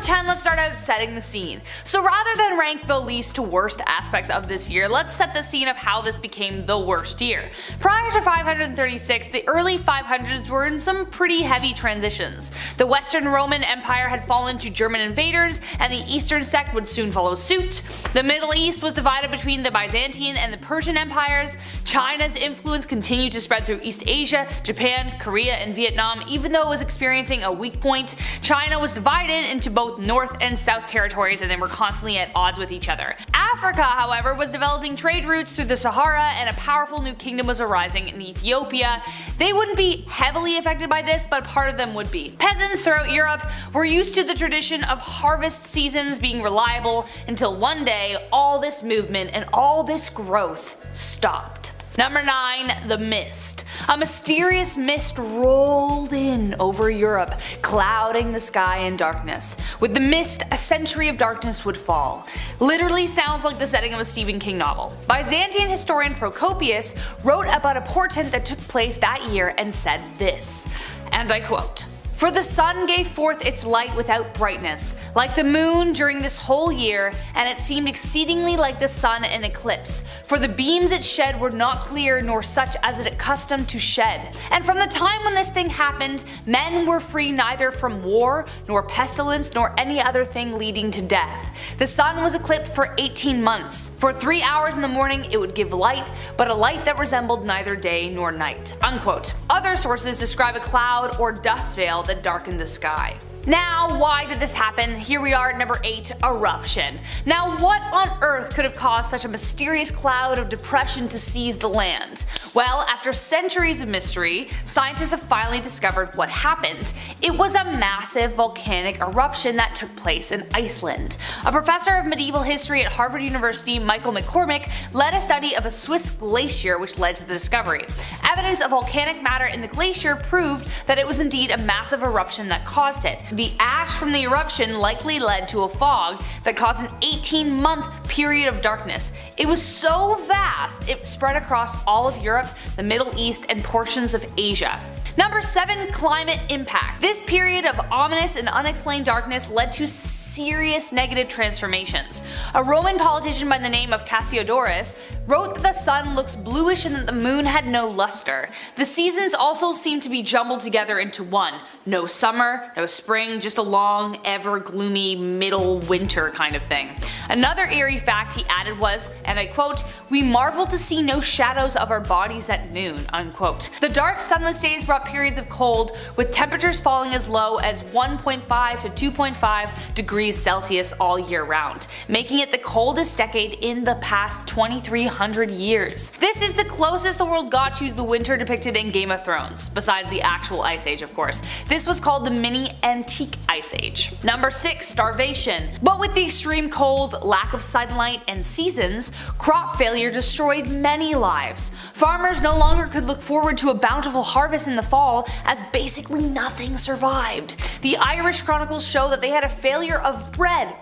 10, let's start out setting the scene. So rather than rank the least to worst aspects of this year, let's set the scene of how this became the worst year. Prior to 536, the early 500s were in some pretty heavy transitions. The Western Roman Empire had fallen to German invaders, and the Eastern sect would soon follow suit. The Middle East was divided between the Byzantine and the Persian empires. China's influence continued to spread through East Asia, Japan, Korea, and Vietnam. Even though it was experiencing a weak point, China was divided into both North and South territories, and they were constantly at odds with each other. Africa, however, was developing trade routes through the Sahara, and a powerful new kingdom was arising in Ethiopia. They wouldn't be heavily affected by this, but part of them would be. Peasants throughout Europe were used to the tradition of harvest seasons being reliable until one day all this movement and all this growth stopped. Number 9. The mist. A mysterious mist rolled in over Europe, clouding the sky in darkness. With the mist, a century of darkness would fall. Literally sounds like the setting of a Stephen King novel. Byzantine historian Procopius wrote about a portent that took place that year and said this, and I quote, "For the sun gave forth its light without brightness, like the moon during this whole year, and it seemed exceedingly like the sun in eclipse. For the beams it shed were not clear, nor such as it accustomed to shed. And from the time when this thing happened, men were free neither from war, nor pestilence, nor any other thing leading to death. The sun was eclipsed for 18 months. For 3 hours in the morning it would give light, but a light that resembled neither day nor night." Unquote. Other sources describe a cloud or dust veil that darkened the sky. Now, why did this happen? Here we are at number 8, eruption. Now, what on earth could have caused such a mysterious cloud of depression to seize the land? Well, after centuries of mystery, scientists have finally discovered what happened. It was a massive volcanic eruption that took place in Iceland. A professor of medieval history at Harvard University, Michael McCormick, led a study of a Swiss glacier which led to the discovery. Evidence of volcanic matter in the glacier proved that it was indeed a massive eruption that caused it. The ash from the eruption likely led to a fog that caused an 18-month period of darkness. It was so vast it spread across all of Europe, the Middle East, and portions of Asia. Number 7. Climate impact. This period of ominous and unexplained darkness led to serious negative transformations. A Roman politician by the name of Cassiodorus wrote that the sun looks bluish and that the moon had no luster. The seasons also seemed to be jumbled together into one. No summer, no spring, just a long, ever gloomy middle winter kind of thing. Another eerie fact he added was, and I quote, "We marveled to see no shadows of our bodies at noon." Unquote. The dark sunless days brought periods of cold, with temperatures falling as low as 1.5 to 2.5 degrees Celsius all year round, making it the coldest decade in the past 2,300 years. This is the closest the world got to the winter depicted in Game of Thrones, besides the actual Ice Age of course. This was called the mini antique Ice Age. Number 6. Starvation. But with the extreme cold, lack of sunlight, and seasons, crop failure destroyed many lives. Farmers no longer could look forward to a bountiful harvest in the fall, as basically nothing survived. The Irish chronicles show that they had a failure of bread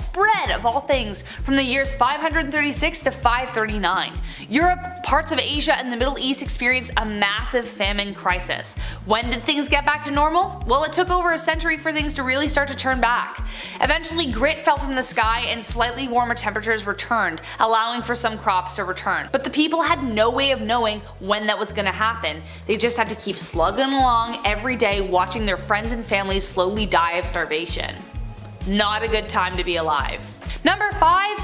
of all things, from the years 536 to 539. Europe, parts of Asia, and the Middle East experienced a massive famine crisis. When did things get back to normal? Well, it took over a century for things to really start to turn back. Eventually, grit fell from the sky and slightly warmer temperatures returned, allowing for some crops to return. But the people had no way of knowing when that was going to happen. They just had to keep slugging along every day, watching their friends and families slowly die of starvation. Not a good time to be alive. Number 5.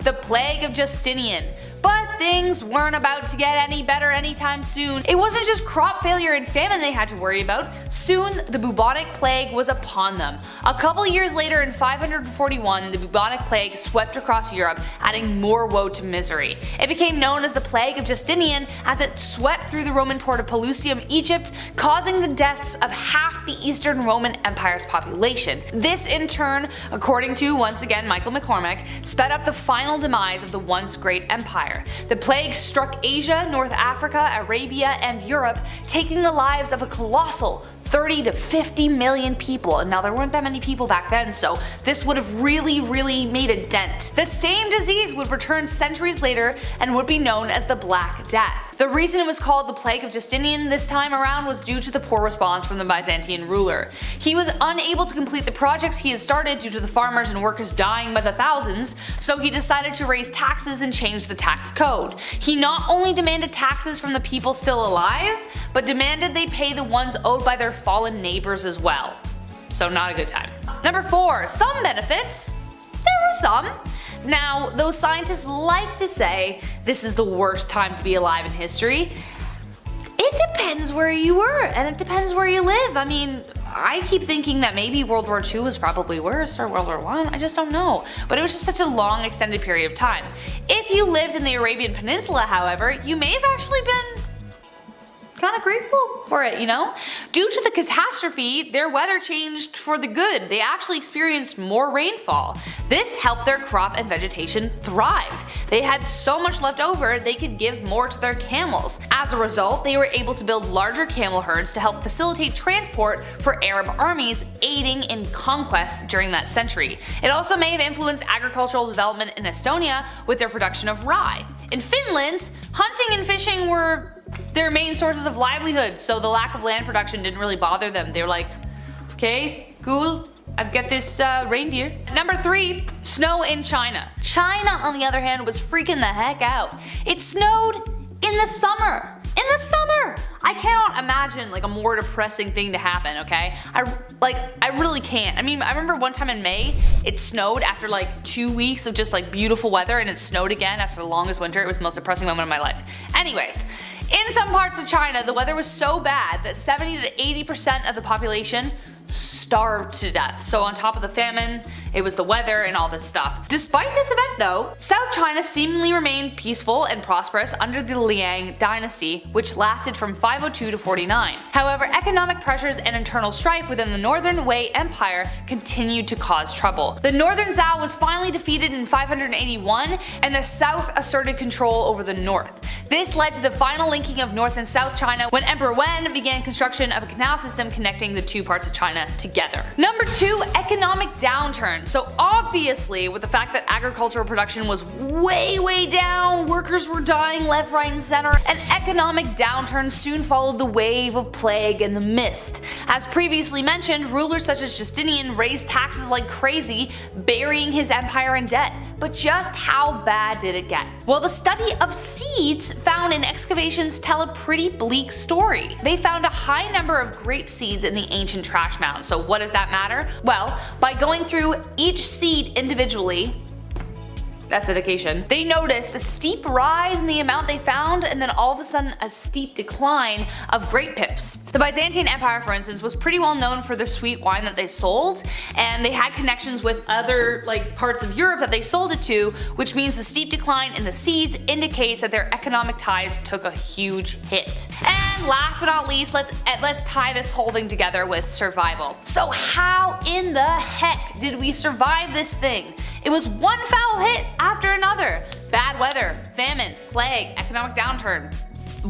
The Plague of Justinian. But things weren't about to get any better anytime soon. It wasn't just crop failure and famine they had to worry about. Soon, the bubonic plague was upon them. A couple years later, in 541, the bubonic plague swept across Europe, adding more woe to misery. It became known as the Plague of Justinian as it swept through the Roman port of Pelusium, Egypt, causing the deaths of half the Eastern Roman Empire's population. This in turn, according to once again Michael McCormick, sped up the final demise of the once great empire. The plague struck Asia, North Africa, Arabia, and Europe, taking the lives of a colossal 30 to 50 million people, and now there weren't that many people back then, so this would have really made a dent. The same disease would return centuries later and would be known as the Black Death. The reason it was called the Plague of Justinian this time around was due to the poor response from the Byzantine ruler. He was unable to complete the projects he had started due to the farmers and workers dying by the thousands, so he decided to raise taxes and change the tax code. He not only demanded taxes from the people still alive, but demanded they pay the ones owed by their fallen neighbors as well. So not a good time. Number 4. Some benefits. There were some. Now, though scientists like to say this is the worst time to be alive in history, it depends where you were, and it depends where you live. I mean, I keep thinking that maybe World War II was probably worse, or World War I, I just don't know. But it was just such a long extended period of time. If you lived in the Arabian Peninsula, however, you may have actually been kind of grateful for it, you know? Due to the catastrophe, their weather changed for the good. They actually experienced more rainfall. This helped their crop and vegetation thrive. They had so much left over they could give more to their camels. As a result, they were able to build larger camel herds to help facilitate transport for Arab armies aiding in conquests during that century. It also may have influenced agricultural development in Estonia with their production of rye. In Finland, hunting and fishing were their main sources of livelihood, so the lack of land production didn't really bother them. They were like, okay, cool, I've got this reindeer. Number 3. Snow in China. China, on the other hand, was freaking the heck out. It snowed in the summer. In the summer! I cannot imagine like a more depressing thing to happen, okay? I really can't. I mean, I remember one time in May, it snowed after like 2 weeks of just like beautiful weather, and it snowed again after the longest winter. It was the most depressing moment of my life. Anyways, in some parts of China, the weather was so bad that 70 to 80% of the population starved to death. So on top of the famine, it was the weather and all this stuff. Despite this event though, South China seemingly remained peaceful and prosperous under the Liang dynasty, which lasted from 502 to 49. However, economic pressures and internal strife within the Northern Wei Empire continued to cause trouble. The Northern Zhao was finally defeated in 581, and the South asserted control over the North. This led to the final linking of North and South China when Emperor Wen began construction of a canal system connecting the two parts of China together. Number 2. Economic downturn. So obviously, with the fact that agricultural production was way down, workers were dying left, right, and center, an economic downturn soon followed the wave of plague and the mist. As previously mentioned, rulers such as Justinian raised taxes like crazy, burying his empire in debt. But just how bad did it get? Well, the study of seeds found in excavations tell a pretty bleak story. They found a high number of grape seeds in the ancient trash mounds. So what does that matter? Well, by going through each seed individually, that's dedication, they noticed a steep rise in the amount they found, and then all of a sudden a steep decline of grape pips. The Byzantine Empire, for instance, was pretty well known for their sweet wine that they sold, and they had connections with other parts of Europe that they sold it to, which means the steep decline in the seeds indicates that their economic ties took a huge hit. And last but not least, let's tie this whole thing together with survival. So how in the heck did we survive this thing? It was one foul hit after another. Bad weather, famine, plague, economic downturn,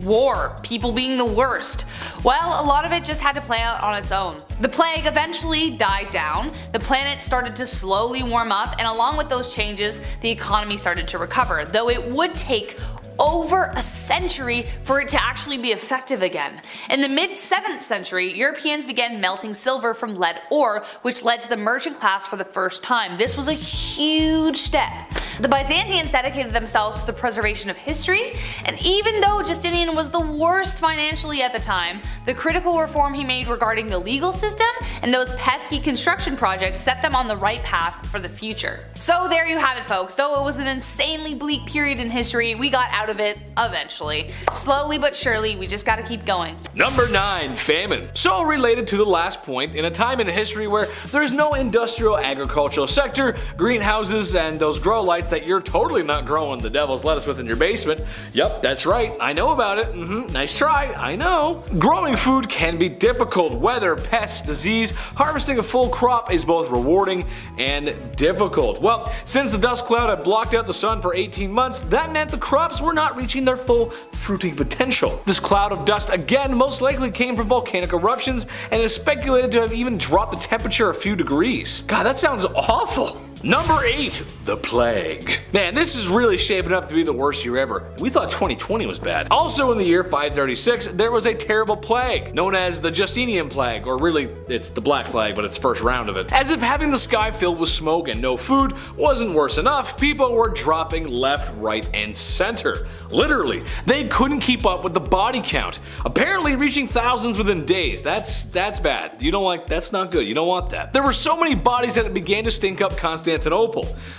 war, people being the worst. Well, a lot of it just had to play out on its own. The plague eventually died down, the planet started to slowly warm up, and along with those changes, the economy started to recover, though it would take over a century for it to actually be effective again. In the mid-7th century, Europeans began melting silver from lead ore, which led to the merchant class for the first time. This was a huge step. The Byzantines dedicated themselves to the preservation of history, and even though Justinian was the worst financially at the time, the critical reform he made regarding the legal system and those pesky construction projects set them on the right path for the future. So there you have it, folks. Though it was an insanely bleak period in history, we got out of it eventually. Slowly but surely, we just gotta keep going. Number 9. Famine. So related to the last point, in a time in history where there's no industrial agricultural sector, greenhouses, and those grow lights that you're totally not growing the devil's lettuce with in your basement. Yup, that's right, I know about it. Nice try, I know. Growing food can be difficult. Weather, pests, disease, harvesting a full crop is both rewarding and difficult. Well, since the dust cloud had blocked out the sun for 18 months, that meant the crops were were not reaching their full fruiting potential. This cloud of dust again most likely came from volcanic eruptions and is speculated to have even dropped the temperature a few degrees. God, that sounds awful. Number 8. The Plague. Man, this is really shaping up to be the worst year ever. We thought 2020 was bad. Also in the year 536, there was a terrible plague, known as the Justinian plague, or really, it's the Black Plague, but it's first round of it. As if having the sky filled with smoke and no food wasn't worse enough, people were dropping left, right, and center. Literally, they couldn't keep up with the body count, apparently reaching thousands within days. That's bad. You don't like, that's not good. You don't want that. There were so many bodies that it began to stink up Constantinople.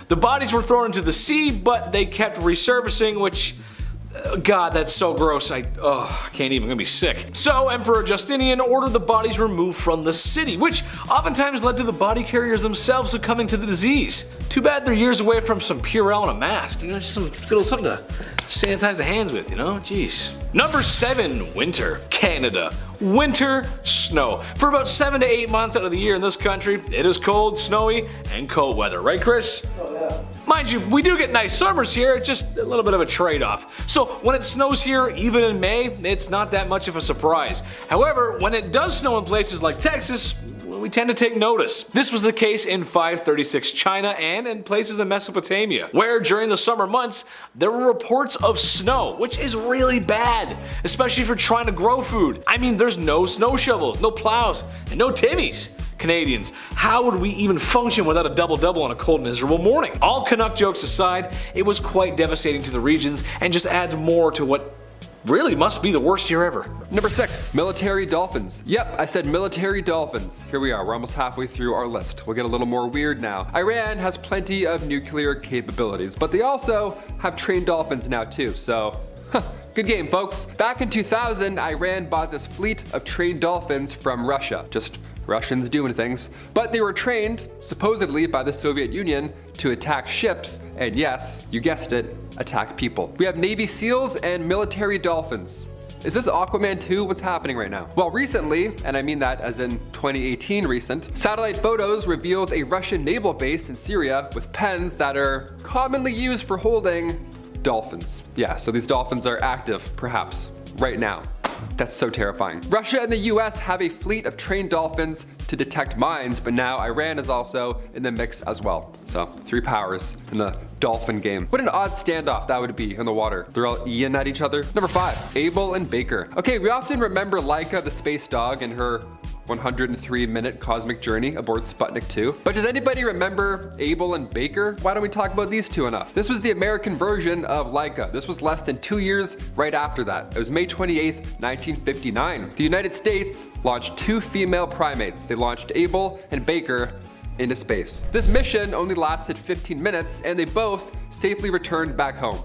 The bodies were thrown into the sea, but they kept resurfacing, which, God, that's so gross. I can't even, I'm gonna be sick. So Emperor Justinian ordered the bodies removed from the city, which oftentimes led to the body carriers themselves succumbing to the disease. Too bad they're years away from some Purell and a mask. You know, just some good old something to sanitize the hands with, you know? Jeez. Number 7. Winter. Canada. Winter, snow. For about 7 to 8 months out of the year in this country, it is cold, snowy, and cold weather. Right, Chris? Oh, yeah. Mind you, we do get nice summers here, it's just a little bit of a trade-off. So when it snows here, even in May, it's not that much of a surprise. However, when it does snow in places like Texas, we tend to take notice. This was the case in 536 China and in places in Mesopotamia, where during the summer months, there were reports of snow, which is really bad, especially if you're trying to grow food. I mean, there's no snow shovels, no plows, and no Timmies. Canadians, how would we even function without a double-double on a cold, miserable morning? All Canuck jokes aside, it was quite devastating to the regions and just adds more to what really must be the worst year ever. Number 6. Military dolphins. Yep, I said military dolphins. Here we are, we're almost halfway through our list. We'll get a little more weird now. Iran has plenty of nuclear capabilities, but they also have trained dolphins now too, so good game, folks. Back in 2000, Iran bought this fleet of trained dolphins from Russia. Just Russians doing things. But they were trained, supposedly by the Soviet Union, to attack ships, and yes, you guessed it, attack people. We have Navy SEALs and military dolphins. Is this Aquaman 2? What's happening right now? Well, recently, and I mean that as in 2018 recent, satellite photos revealed a Russian naval base in Syria with pens that are commonly used for holding dolphins. Yeah, so these dolphins are active, perhaps, right now. That's so terrifying. Russia and the US have a fleet of trained dolphins to detect mines, but now Iran is also in the mix as well. So 3 powers in the dolphin game. What an odd standoff that would be in the water. They're all eating at each other. Number 5, Abel and Baker. Okay, we often remember Laika the space dog and her 103-minute cosmic journey aboard Sputnik 2. But does anybody remember Abel and Baker? Why don't we talk about these two enough? This was the American version of Laika. This was less than 2 years right after that. It was May 28th, 1959. The United States launched 2 female primates. They launched Abel and Baker into space. This mission only lasted 15 minutes and they both safely returned back home.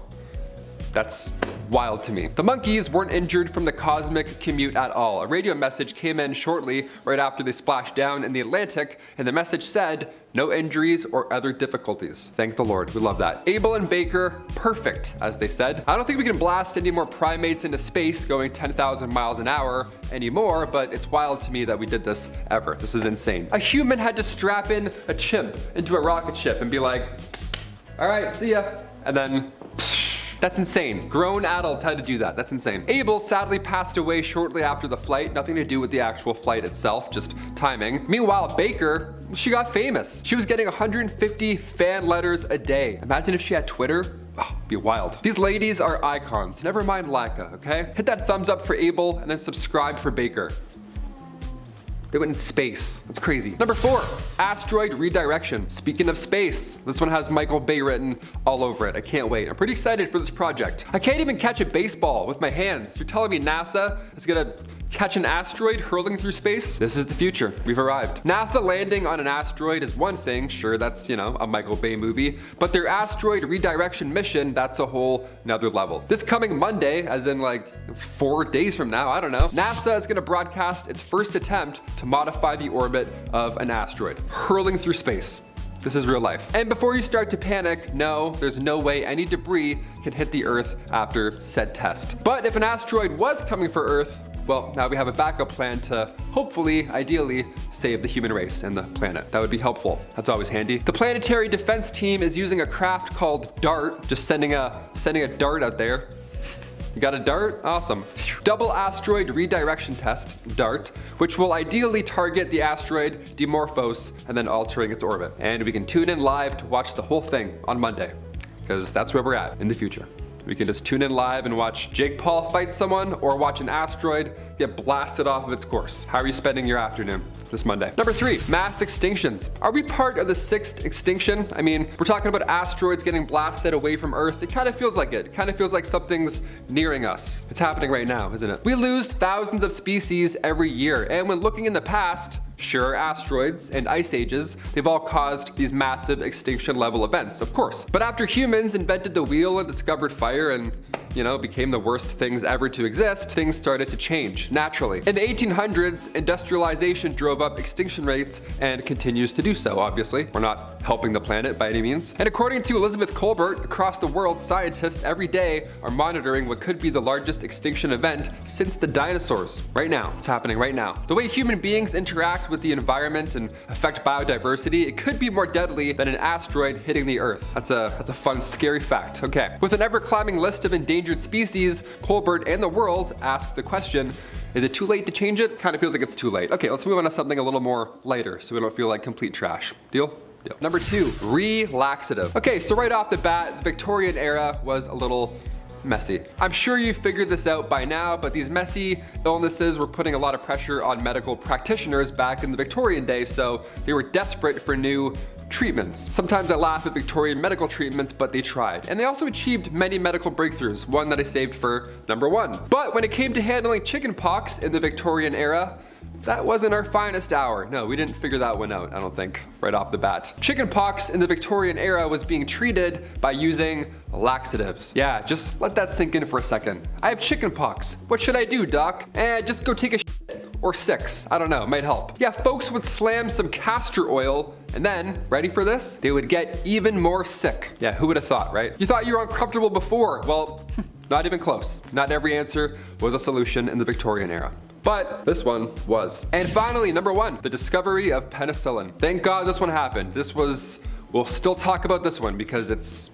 That's wild to me. The monkeys weren't injured from the cosmic commute at all. A radio message came in shortly right after they splashed down in the Atlantic, and the message said, no injuries or other difficulties. Thank the Lord, we love that. Abel and Baker, perfect, as they said. I don't think we can blast any more primates into space going 10,000 miles an hour anymore, but it's wild to me that we did this ever. This is insane. A human had to strap in a chimp into a rocket ship and be like, all right, see ya. And then, that's insane. Grown adults had to do that. That's insane. Abel sadly passed away shortly after the flight. Nothing to do with the actual flight itself, just timing. Meanwhile, Baker, she got famous. She was getting 150 fan letters a day. Imagine if she had Twitter. Oh, it'd be wild. These ladies are icons. Never mind Laika, okay? Hit that thumbs up for Abel and then subscribe for Baker. They went in space. That's crazy. Number 4, Asteroid Redirection. Speaking of space, this one has Michael Bay written all over it. I can't wait. I'm pretty excited for this project. I can't even catch a baseball with my hands. You're telling me NASA is gonna catch an asteroid hurling through space? This is the future. We've arrived. NASA landing on an asteroid is one thing. Sure, that's, you know, a Michael Bay movie. But their asteroid redirection mission, that's a whole nother level. This coming Monday, as in like 4 days from now, I don't know, NASA is gonna broadcast its first attempt to modify the orbit of an asteroid, hurling through space. This is real life. And before you start to panic, no, there's no way any debris can hit the Earth after said test. But if an asteroid was coming for Earth, well, now we have a backup plan to hopefully, ideally, save the human race and the planet. That would be helpful. That's always handy. The planetary defense team is using a craft called DART, just sending a dart out there. You got a dart? Awesome. Double asteroid redirection test, DART, which will ideally target the asteroid Dimorphos and then altering its orbit. And we can tune in live to watch the whole thing on Monday, because that's where we're at in the future. We can just tune in live and watch Jake Paul fight someone or watch an asteroid get blasted off of its course. How are you spending your afternoon this Monday? Number 3, mass extinctions. Are we part of the 6th extinction? I mean, we're talking about asteroids getting blasted away from Earth. It kind of feels like it. It kind of feels like something's nearing us. It's happening right now, isn't it? We lose thousands of species every year, and when looking in the past, sure, asteroids and ice ages, they've all caused these massive extinction level events, of course. But after humans invented the wheel and discovered fire and, became the worst things ever to exist, things started to change naturally. In the 1800s, industrialization drove up extinction rates and continues to do so, obviously. We're not helping the planet by any means. And according to Elizabeth Colbert, across the world, scientists every day are monitoring what could be the largest extinction event since the dinosaurs. Right now. It's happening right now. The way human beings interact with the environment and affect biodiversity, it could be more deadly than an asteroid hitting the Earth. That's a fun, scary fact. Okay. With an ever-climbing list of endangered species, Colbert and the world asked the question, is it too late to change it? Kind of feels like it's too late. Okay, let's move on to something a little more lighter so we don't feel like complete trash. Deal? Deal. Number 2, relaxative. Okay, so right off the bat, the Victorian era was a little messy. I'm sure you figured this out by now, but these messy illnesses were putting a lot of pressure on medical practitioners back in the Victorian day, so they were desperate for new treatments. Sometimes I laugh at Victorian medical treatments, but they tried. And they also achieved many medical breakthroughs, one that I saved for number 1. But when it came to handling chickenpox in the Victorian era, that wasn't our finest hour. No, we didn't figure that one out, I don't think, right off the bat. Chickenpox in the Victorian era was being treated by using laxatives. Yeah, just let that sink in for a second. I have chickenpox. What should I do, doc? Just go take a shit. Or 6, I don't know, might help. Yeah, folks would slam some castor oil and then, ready for this? They would get even more sick. Yeah, who would have thought, right? You thought you were uncomfortable before. Well, not even close. Not every answer was a solution in the Victorian era. But this one was. And finally, number 1, the discovery of penicillin. Thank God this one happened. We'll still talk about this one because it's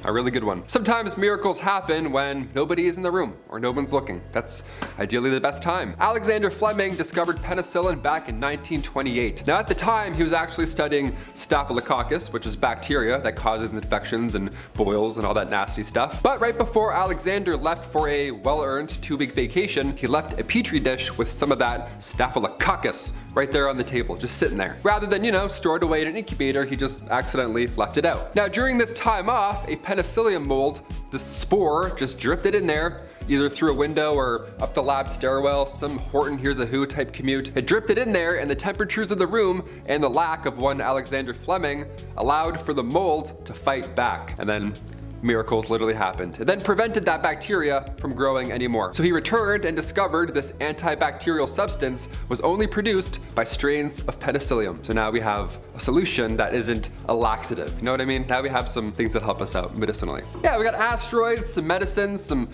a really good one. Sometimes miracles happen when nobody is in the room or no one's looking. That's ideally the best time. Alexander Fleming discovered penicillin back in 1928. Now at the time, he was actually studying Staphylococcus, which is bacteria that causes infections and boils and all that nasty stuff. But right before Alexander left for a well-earned 2-week vacation, he left a petri dish with some of that Staphylococcus right there on the table, just sitting there. Rather than, store it away in an incubator, he just accidentally left it out. Now during this time off, a penicillium mold, the spore just drifted in there, either through a window or up the lab stairwell, some Horton Hears a Who type commute. It drifted in there, and the temperatures of the room and the lack of one Alexander Fleming allowed for the mold to fight back. And then miracles literally happened. It then prevented that bacteria from growing anymore. So he returned and discovered this antibacterial substance was only produced by strains of penicillium. So now we have a solution that isn't a laxative. You know what I mean? Now we have some things that help us out medicinally. Yeah, we got asteroids, some medicines, some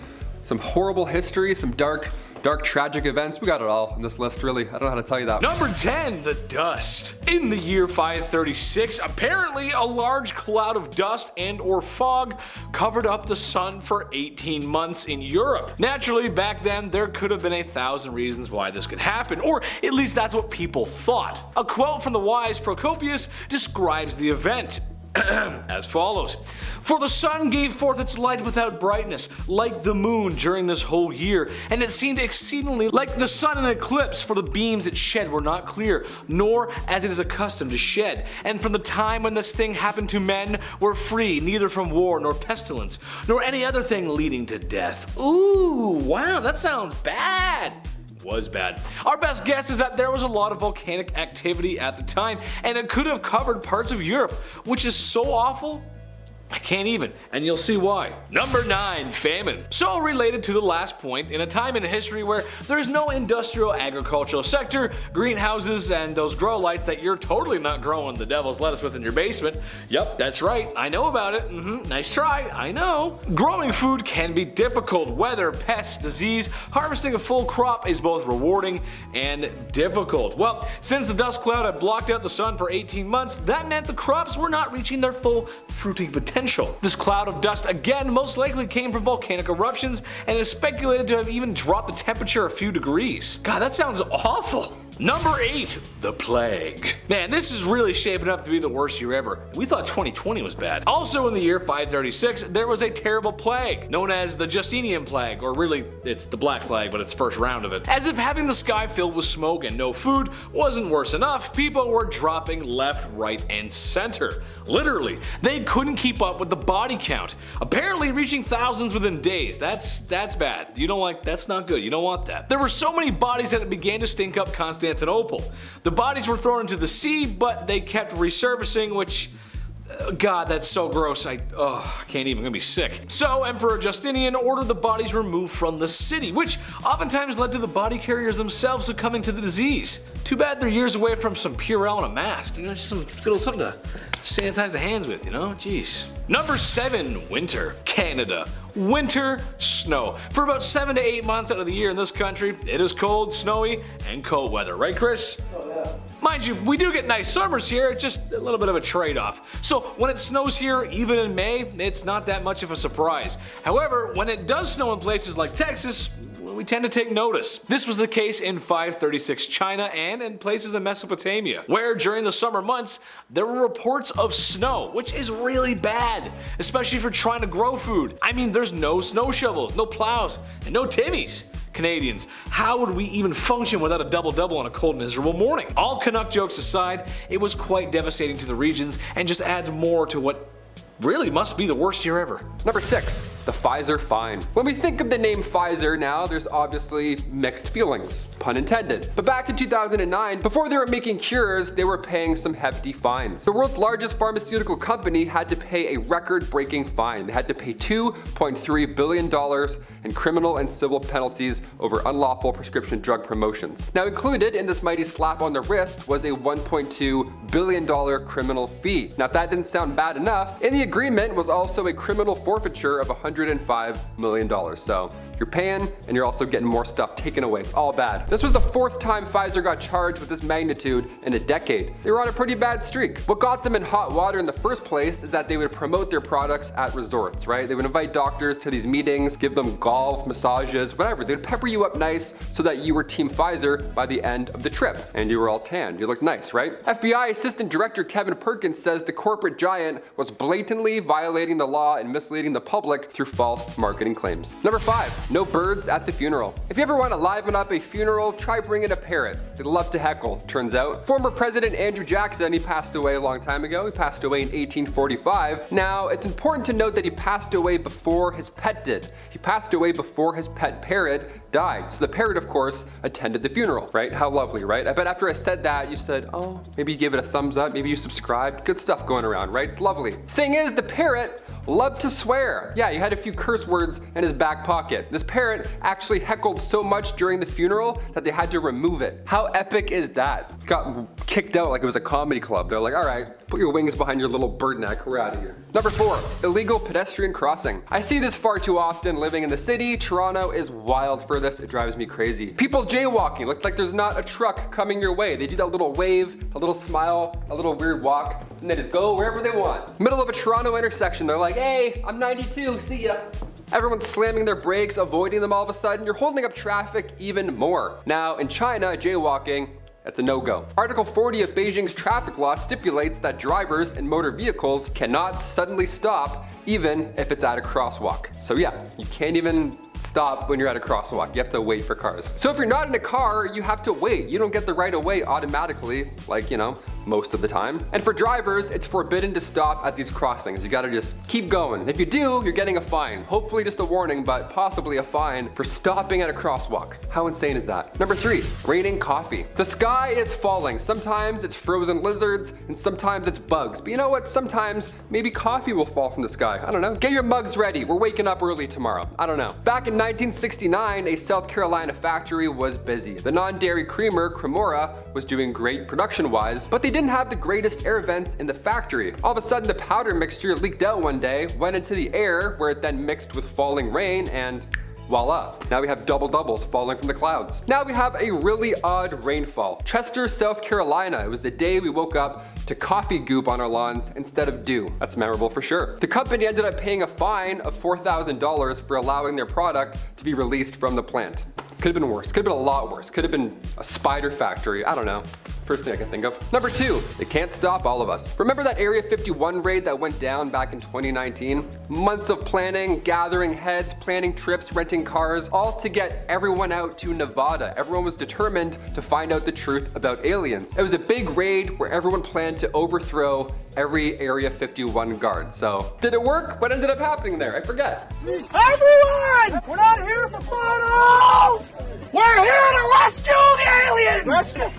horrible history, some dark tragic events. We got it all in this list, really. I don't know how to tell you that. Number 10, the dust. In the year 536, apparently a large cloud of dust and or fog covered up the sun for 18 months in Europe. Naturally, back then, there could have been 1,000 reasons why this could happen, or at least that's what people thought. A quote from the wise Procopius describes the event as follows. For the sun gave forth its light without brightness, like the moon during this whole year, and it seemed exceedingly like the sun in eclipse, for the beams it shed were not clear, nor as it is accustomed to shed. And from the time when this thing happened to men, were free, neither from war nor pestilence, nor any other thing leading to death. Ooh, wow, that sounds bad. Was bad. Our best guess is that there was a lot of volcanic activity at the time, and it could have covered parts of Europe, which is so awful, I can't even, and you'll see why. Number 9, famine. So related to the last point, in a time in history where there's no industrial agricultural sector, greenhouses, and those grow lights that you're totally not growing the devil's lettuce with in your basement. Yup, that's right, I know about it. Nice try, I know. Growing food can be difficult. Weather, pests, disease, harvesting a full crop is both rewarding and difficult. Well, since the dust cloud had blocked out the sun for 18 months, that meant the crops were not reaching their full fruiting potential. potential. This cloud of dust again most likely came from volcanic eruptions and is speculated to have even dropped the temperature a few degrees. God, that sounds awful. Number 8, the plague. Man, this is really shaping up to be the worst year ever. We thought 2020 was bad. Also in the year 536, there was a terrible plague, known as the Justinian plague, or really, it's the Black Plague, but it's first round of it. As if having the sky filled with smoke and no food wasn't worse enough, people were dropping left, right, and center. Literally, they couldn't keep up with the body count, apparently reaching thousands within days. That's bad. That's not good. You don't want that. There were so many bodies that it began to stink up Constantinople. The bodies were thrown into the sea, but they kept resurfacing, which, God, that's so gross. I can't even, I'm gonna be sick. So Emperor Justinian ordered the bodies removed from the city, which oftentimes led to the body carriers themselves succumbing to the disease. Too bad they're years away from some Purell and a mask. Just some good old something to sanitize the hands with, Jeez. Number 7, winter. Canada. Winter, snow. For about 7 to 8 months out of the year in this country, it is cold, snowy, and cold weather, right, Chris? Oh yeah. Mind you, we do get nice summers here, it's just a little bit of a trade-off. So when it snows here, even in May, it's not that much of a surprise. However, when it does snow in places like Texas, we tend to take notice. This was the case in 536 China and in places in Mesopotamia, where during the summer months, there were reports of snow, which is really bad, especially if you're trying to grow food. I mean, there's no snow shovels, no plows, and no Timmies. Canadians, how would we even function without a double-double on a cold, miserable morning? All Canuck jokes aside, it was quite devastating to the regions and just adds more to what really must be the worst year ever. Number 6, the Pfizer fine. When we think of the name Pfizer now, there's obviously mixed feelings, pun intended. But back in 2009, before they were making cures, they were paying some hefty fines. The world's largest pharmaceutical company had to pay a record-breaking fine. They had to pay $2.3 billion in criminal and civil penalties over unlawful prescription drug promotions. Now included in this mighty slap on the wrist was a $1.2 billion criminal fee. Now if that didn't sound bad enough, in the agreement was also a criminal forfeiture of $105 million. So you're paying and you're also getting more stuff taken away. It's all bad. This was the 4th time Pfizer got charged with this magnitude in a decade. They were on a pretty bad streak. What got them in hot water in the first place is that they would promote their products at resorts, right? They would invite doctors to these meetings, give them golf, massages, whatever. They would pepper you up nice so that you were Team Pfizer by the end of the trip. And you were all tanned. You looked nice, right? FBI Assistant Director Kevin Perkins says the corporate giant was blatantly violating the law and misleading the public through false marketing claims. Number 5, no birds at the funeral. If you ever want to liven up a funeral, try bringing a parrot. They love to heckle, turns out. Former President Andrew Jackson, he passed away a long time ago. He passed away in 1845. Now, it's important to note that he passed away before his pet did. He passed away before his pet parrot died. So the parrot, of course, attended the funeral, right? How lovely, right? I bet after I said that, you said, oh, maybe you gave it a thumbs up, maybe you subscribed. Good stuff going around, right? It's lovely. Thing is, the parrot loved to swear. Yeah, he had a few curse words in his back pocket. This parrot actually heckled so much during the funeral that they had to remove it. How epic is that? Got kicked out like it was a comedy club. They're like, all right, put your wings behind your little bird neck, we're out of here. Number 4, illegal pedestrian crossing. I see this far too often living in the city. Toronto is wild for this. It drives me crazy. People jaywalking. Looks like there's not a truck coming your way. They do that little wave, a little smile, a little weird walk, and they just go wherever they want. Middle of a Toronto intersection, they're like, hey, I'm 92, see ya. Everyone's slamming their brakes, avoiding them all of a sudden. You're holding up traffic even more. Now, in China, jaywalking, that's a no-go. Article 40 of Beijing's traffic law stipulates that drivers in motor vehicles cannot suddenly stop even if it's at a crosswalk. So yeah, you can't even stop when you're at a crosswalk. You have to wait for cars. So if you're not in a car, you have to wait. You don't get the right of way automatically, like, most of the time. And for drivers, it's forbidden to stop at these crossings. You gotta just keep going. If you do, you're getting a fine. Hopefully just a warning, but possibly a fine for stopping at a crosswalk. How insane is that? Number 3, raining coffee. The sky is falling. Sometimes it's frozen lizards, and sometimes it's bugs. But you know what? Sometimes maybe coffee will fall from the sky. I don't know. Get your mugs ready. We're waking up early tomorrow. I don't know. Back in 1969, a South Carolina factory was busy. The non-dairy creamer, Cremora, was doing great production-wise, but they didn't have the greatest air vents in the factory. All of a sudden, the powder mixture leaked out one day, went into the air, where it then mixed with falling rain, and Voila, now we have double doubles falling from the clouds. Now we have a really odd rainfall. Chester, South Carolina. It was the day we woke up to coffee goop on our lawns instead of dew. That's memorable for sure. The company ended up paying a fine of $4,000 for allowing their product to be released from the plant. Could have been worse, could have been a lot worse. Could have been a spider factory, I don't know. First thing I can think of. Number 2, they can't stop all of us. Remember that Area 51 raid that went down back in 2019? Months of planning, gathering heads, planning trips, renting cars, all to get everyone out to Nevada. Everyone was determined to find out the truth about aliens. It was a big raid where everyone planned to overthrow every Area 51 guard. So, did it work? What ended up happening there? I forget. Everyone! We're not here for photos! We're here to rescue the aliens! Rescue!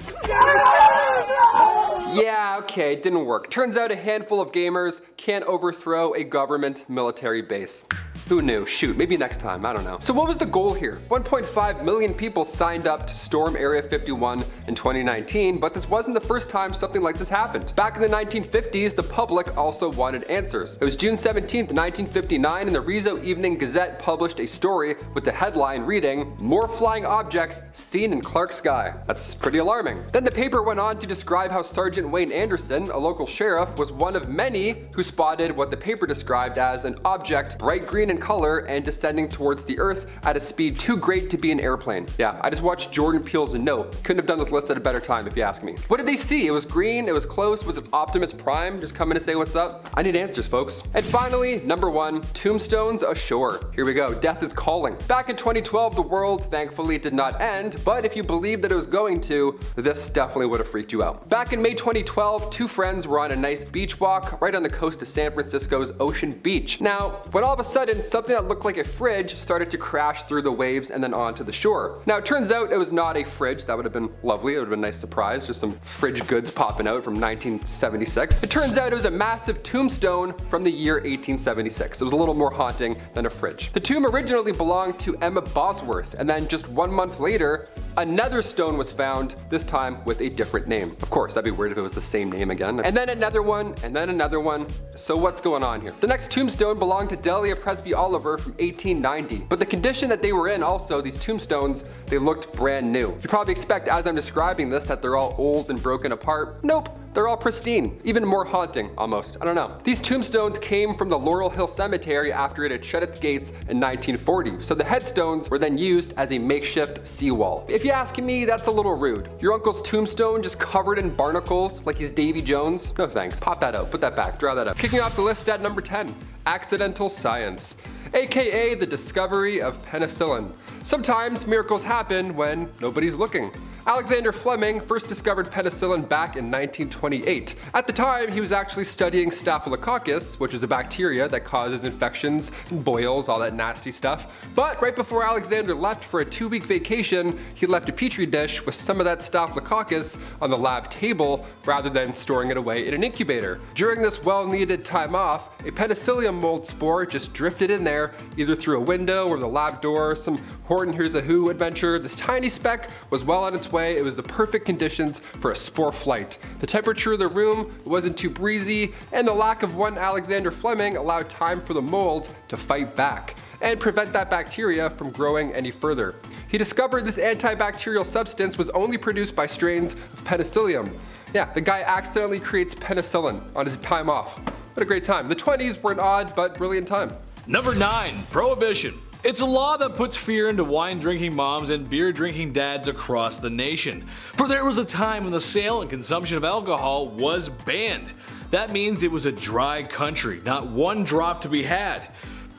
Yeah, okay, it didn't work. Turns out a handful of gamers can't overthrow a government military base. Who knew? Shoot, maybe next time, I don't know. So what was the goal here? 1.5 million people signed up to storm Area 51 in 2019, but this wasn't the first time something like this happened. Back in the 1950s, the public also wanted answers. It was June 17th, 1959, and the Rizzo Evening Gazette published a story with the headline reading, "More flying objects seen in Clark's sky." That's pretty alarming. Then the paper went on to describe how Sergeant Wayne Anderson, a local sheriff, was one of many who spotted what the paper described as an object bright green in color and descending towards the earth at a speed too great to be an airplane. Yeah, I just watched Jordan Peele's A Note. Couldn't have done this list at a better time if you ask me. What did they see? It was green, it was close, was it Optimus Prime just coming to say what's up? I need answers, folks. And finally, number 1, Tombstones ashore. Here we go, death is calling. Back in 2012, the world thankfully did not end, but if you believed that it was going to, this definitely would have freaked you out. Back in May 2012, 2 friends were on a nice beach walk right on the coast of San Francisco's Ocean Beach. Now, when all of a sudden something that looked like a fridge started to crash through the waves and then onto the shore. Now it turns out it was not a fridge. That would have been lovely. It would have been a nice surprise. Just some fridge goods popping out from 1976. It turns out it was a massive tombstone from the year 1876. It was a little more haunting than a fridge. The tomb originally belonged to Emma Bosworth, and then just 1 month later, another stone was found, this time with a different name. Of course, that'd be weird if it was the same name again. And then another one, and then another one. So what's going on here? The next tombstone belonged to Delia Presby Oliver from 1890. But the condition that they were in also, these tombstones, they looked brand new. You probably expect as I'm describing this that they're all old and broken apart. Nope. They're all pristine, even more haunting, almost. I don't know. These tombstones came from the Laurel Hill Cemetery after it had shut its gates in 1940, so the headstones were then used as a makeshift seawall. If you ask me, that's a little rude. Your uncle's tombstone just covered in barnacles like he's Davy Jones? No thanks. Pop that out, put that back, draw that up. Kicking off the list at number 10, accidental science, aka the discovery of penicillin. Sometimes miracles happen when nobody's looking. Alexander Fleming first discovered penicillin back in 1928. At the time, he was actually studying Staphylococcus, which is a bacteria that causes infections and boils, all that nasty stuff. But right before Alexander left for a 2-week vacation, he left a petri dish with some of that Staphylococcus on the lab table rather than storing it away in an incubator. During this well-needed time off, a penicillium mold spore just drifted in there, either through a window or the lab door, some Horton Hears a Who adventure. This tiny speck was well on its way. It was the perfect conditions for a spore flight. The temperature of the room wasn't too breezy, and the lack of one Alexander Fleming allowed time for the mold to fight back and prevent that bacteria from growing any further. He discovered this antibacterial substance was only produced by strains of penicillium. Yeah, the guy accidentally creates penicillin on his time off. What a great time. The 20s were an odd but brilliant time. Number 9, Prohibition. It's a law that puts fear into wine-drinking moms and beer-drinking dads across the nation. For there was a time when the sale and consumption of alcohol was banned. That means it was a dry country, not one drop to be had.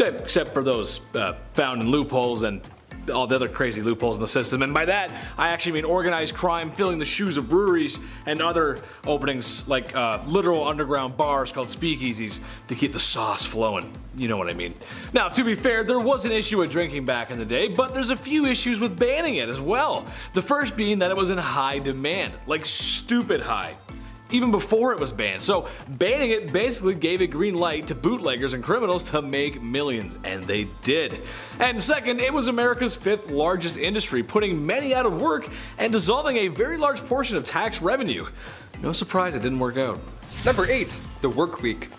Except for those found in loopholes and all the other crazy loopholes in the system. And by that, I actually mean organized crime filling the shoes of breweries and other openings like literal underground bars called speakeasies to keep the sauce flowing. You know what I mean. Now, to be fair, there was an issue with drinking back in the day, but there's a few issues with banning it as well. The first being that it was in high demand, like stupid high, even before it was banned. So banning it basically gave a green light to bootleggers and criminals to make millions, and they did. And second, it was America's 5th largest industry, putting many out of work and dissolving a very large portion of tax revenue. No surprise it didn't work out. Number 8, the work week.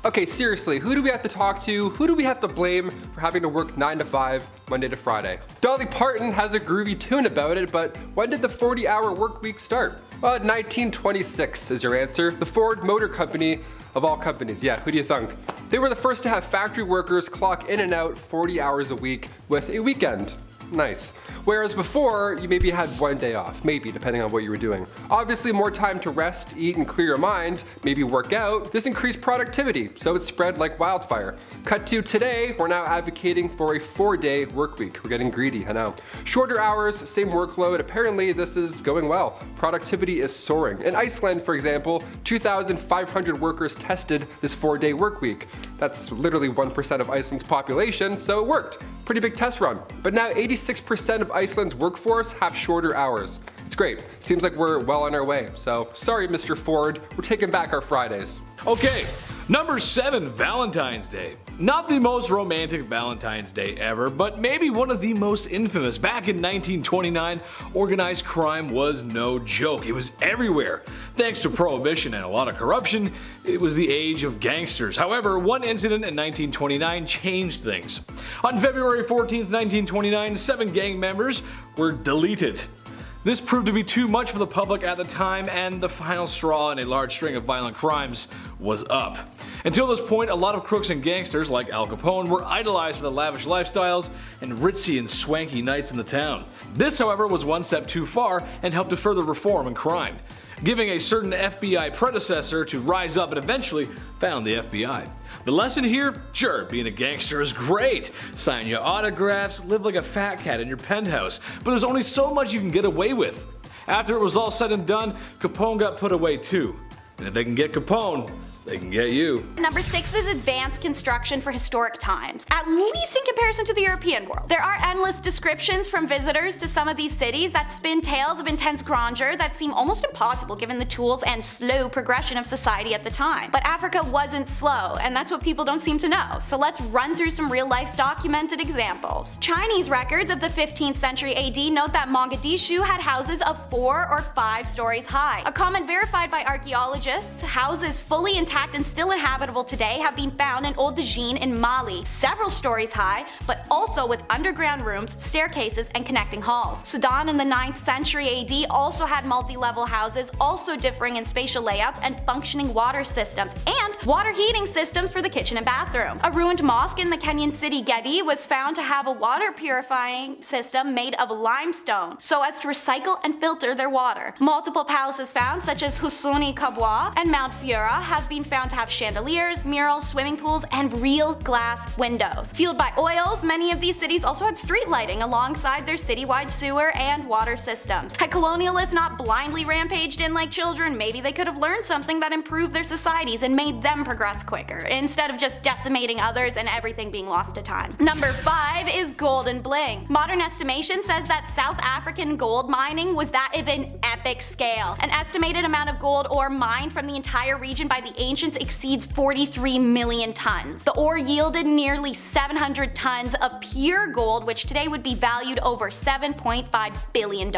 Okay, seriously, who do we have to talk to? Who do we have to blame for having to work 9 to 5, Monday to Friday? Dolly Parton has a groovy tune about it, but when did the 40-hour work week start? Well, 1926 is your answer. The Ford Motor Company, of all companies, yeah, who do you think? They were the first to have factory workers clock in and out 40 hours a week with a weekend. Nice. Whereas before, you maybe had one day off, maybe, depending on what you were doing. Obviously, more time to rest, eat, and clear your mind, maybe work out. This increased productivity, so it spread like wildfire. Cut to today, we're now advocating for a 4-day work week. We're getting greedy, I know. Shorter hours, same workload. Apparently, this is going well. Productivity is soaring. In Iceland, for example, 2,500 workers tested this 4-day work week. That's literally 1% of Iceland's population, so it worked. Pretty big test run. But now 86% of Iceland's workforce have shorter hours. It's great. Seems like we're well on our way. So sorry, Mr. Ford, we're taking back our Fridays. Okay, number 7, Valentine's Day. Not the most romantic Valentine's Day ever, but maybe one of the most infamous. Back in 1929, organized crime was no joke. It was everywhere. Thanks to Prohibition and a lot of corruption, it was the age of gangsters. However, one incident in 1929 changed things. On February 14th, 1929, 7 gang members were deleted. This proved to be too much for the public at the time, and the final straw in a large string of violent crimes was up. Until this point, a lot of crooks and gangsters like Al Capone were idolized for their lavish lifestyles and ritzy and swanky nights in the town. This, however, was one step too far and helped to further reform in crime, giving a certain FBI predecessor to rise up and eventually found the FBI. The lesson here? Sure, being a gangster is great. Sign your autographs, live like a fat cat in your penthouse, but there's only so much you can get away with. After it was all said and done, Capone got put away too. And if they can get Capone, they can get you. Number 6 is advanced construction for historic times, at least in comparison to the European world. There are endless descriptions from visitors to some of these cities that spin tales of intense grandeur that seem almost impossible given the tools and slow progression of society at the time. But Africa wasn't slow, and that's what people don't seem to know. So let's run through some real-life documented examples. Chinese records of the 15th century AD note that Mogadishu had houses of 4 or 5 stories high. A comment verified by archaeologists, houses fully intact and still inhabitable today have been found in Old Dajin in Mali, several stories high, but also with underground rooms, staircases, and connecting halls. Sudan in the 9th century AD also had multi-level houses, also differing in spatial layouts and functioning water systems, and water heating systems for the kitchen and bathroom. A ruined mosque in the Kenyan city Gedi was found to have a water purifying system made of limestone, so as to recycle and filter their water. Multiple palaces found, such as Husuni Kabwa and Mount Fura, have been found to have chandeliers, murals, swimming pools, and real glass windows. Fueled by oils, many of these cities also had street lighting alongside their citywide sewer and water systems. Had colonialists not blindly rampaged in like children, maybe they could have learned something that improved their societies and made them progress quicker, instead of just decimating others and everything being lost to time. Number 5 is gold and bling. Modern estimation says that South African gold mining was that of an epic scale. An estimated amount of gold ore mined from the entire region by the ancients exceeds 43 million tons. The ore yielded nearly 700 tons of pure gold, which today would be valued over $7.5 billion.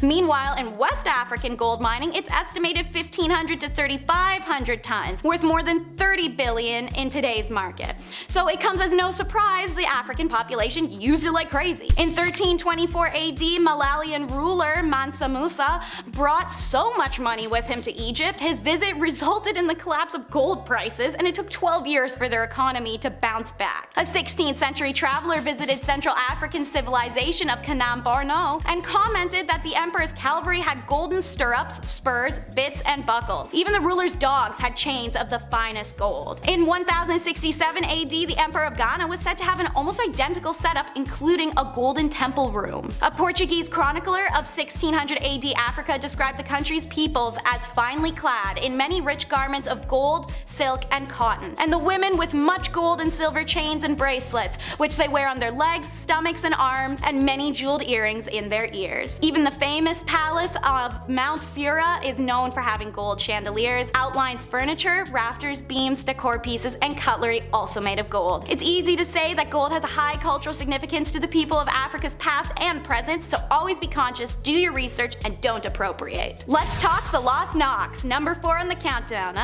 Meanwhile, in West African gold mining, it's estimated 1,500 to 3,500 tons, worth more than 30 billion in today's market. So it comes as no surprise the African population used it like crazy. In 1324 AD, Malalian ruler Mansa Musa brought so much money with him to Egypt, his visit resulted in the collapse of gold prices, and it took 12 years for their economy to bounce back. A 16th century traveler visited Central African civilization of Kanam-Borno and commented that the emperor's cavalry had golden stirrups, spurs, bits, and buckles. Even the ruler's dogs had chains of the finest gold. In 1067 AD, the emperor of Ghana was said to have an almost identical setup, including a golden temple room. A Portuguese chronicler of 1600 AD Africa described the country's peoples as finely clad in many rich garments of gold, silk, and cotton, and the women with much gold and silver chains and bracelets, which they wear on their legs, stomachs, and arms, and many jeweled earrings in their ears. Even the famous palace of Mount Fura is known for having gold chandeliers, outlines furniture, rafters, beams, decor pieces, and cutlery also made of gold. It's easy to say that gold has a high cultural significance to the people of Africa's past and present, so always be conscious, do your research, and don't appropriate. Let's talk the Lost Knox, number 4 on the countdown.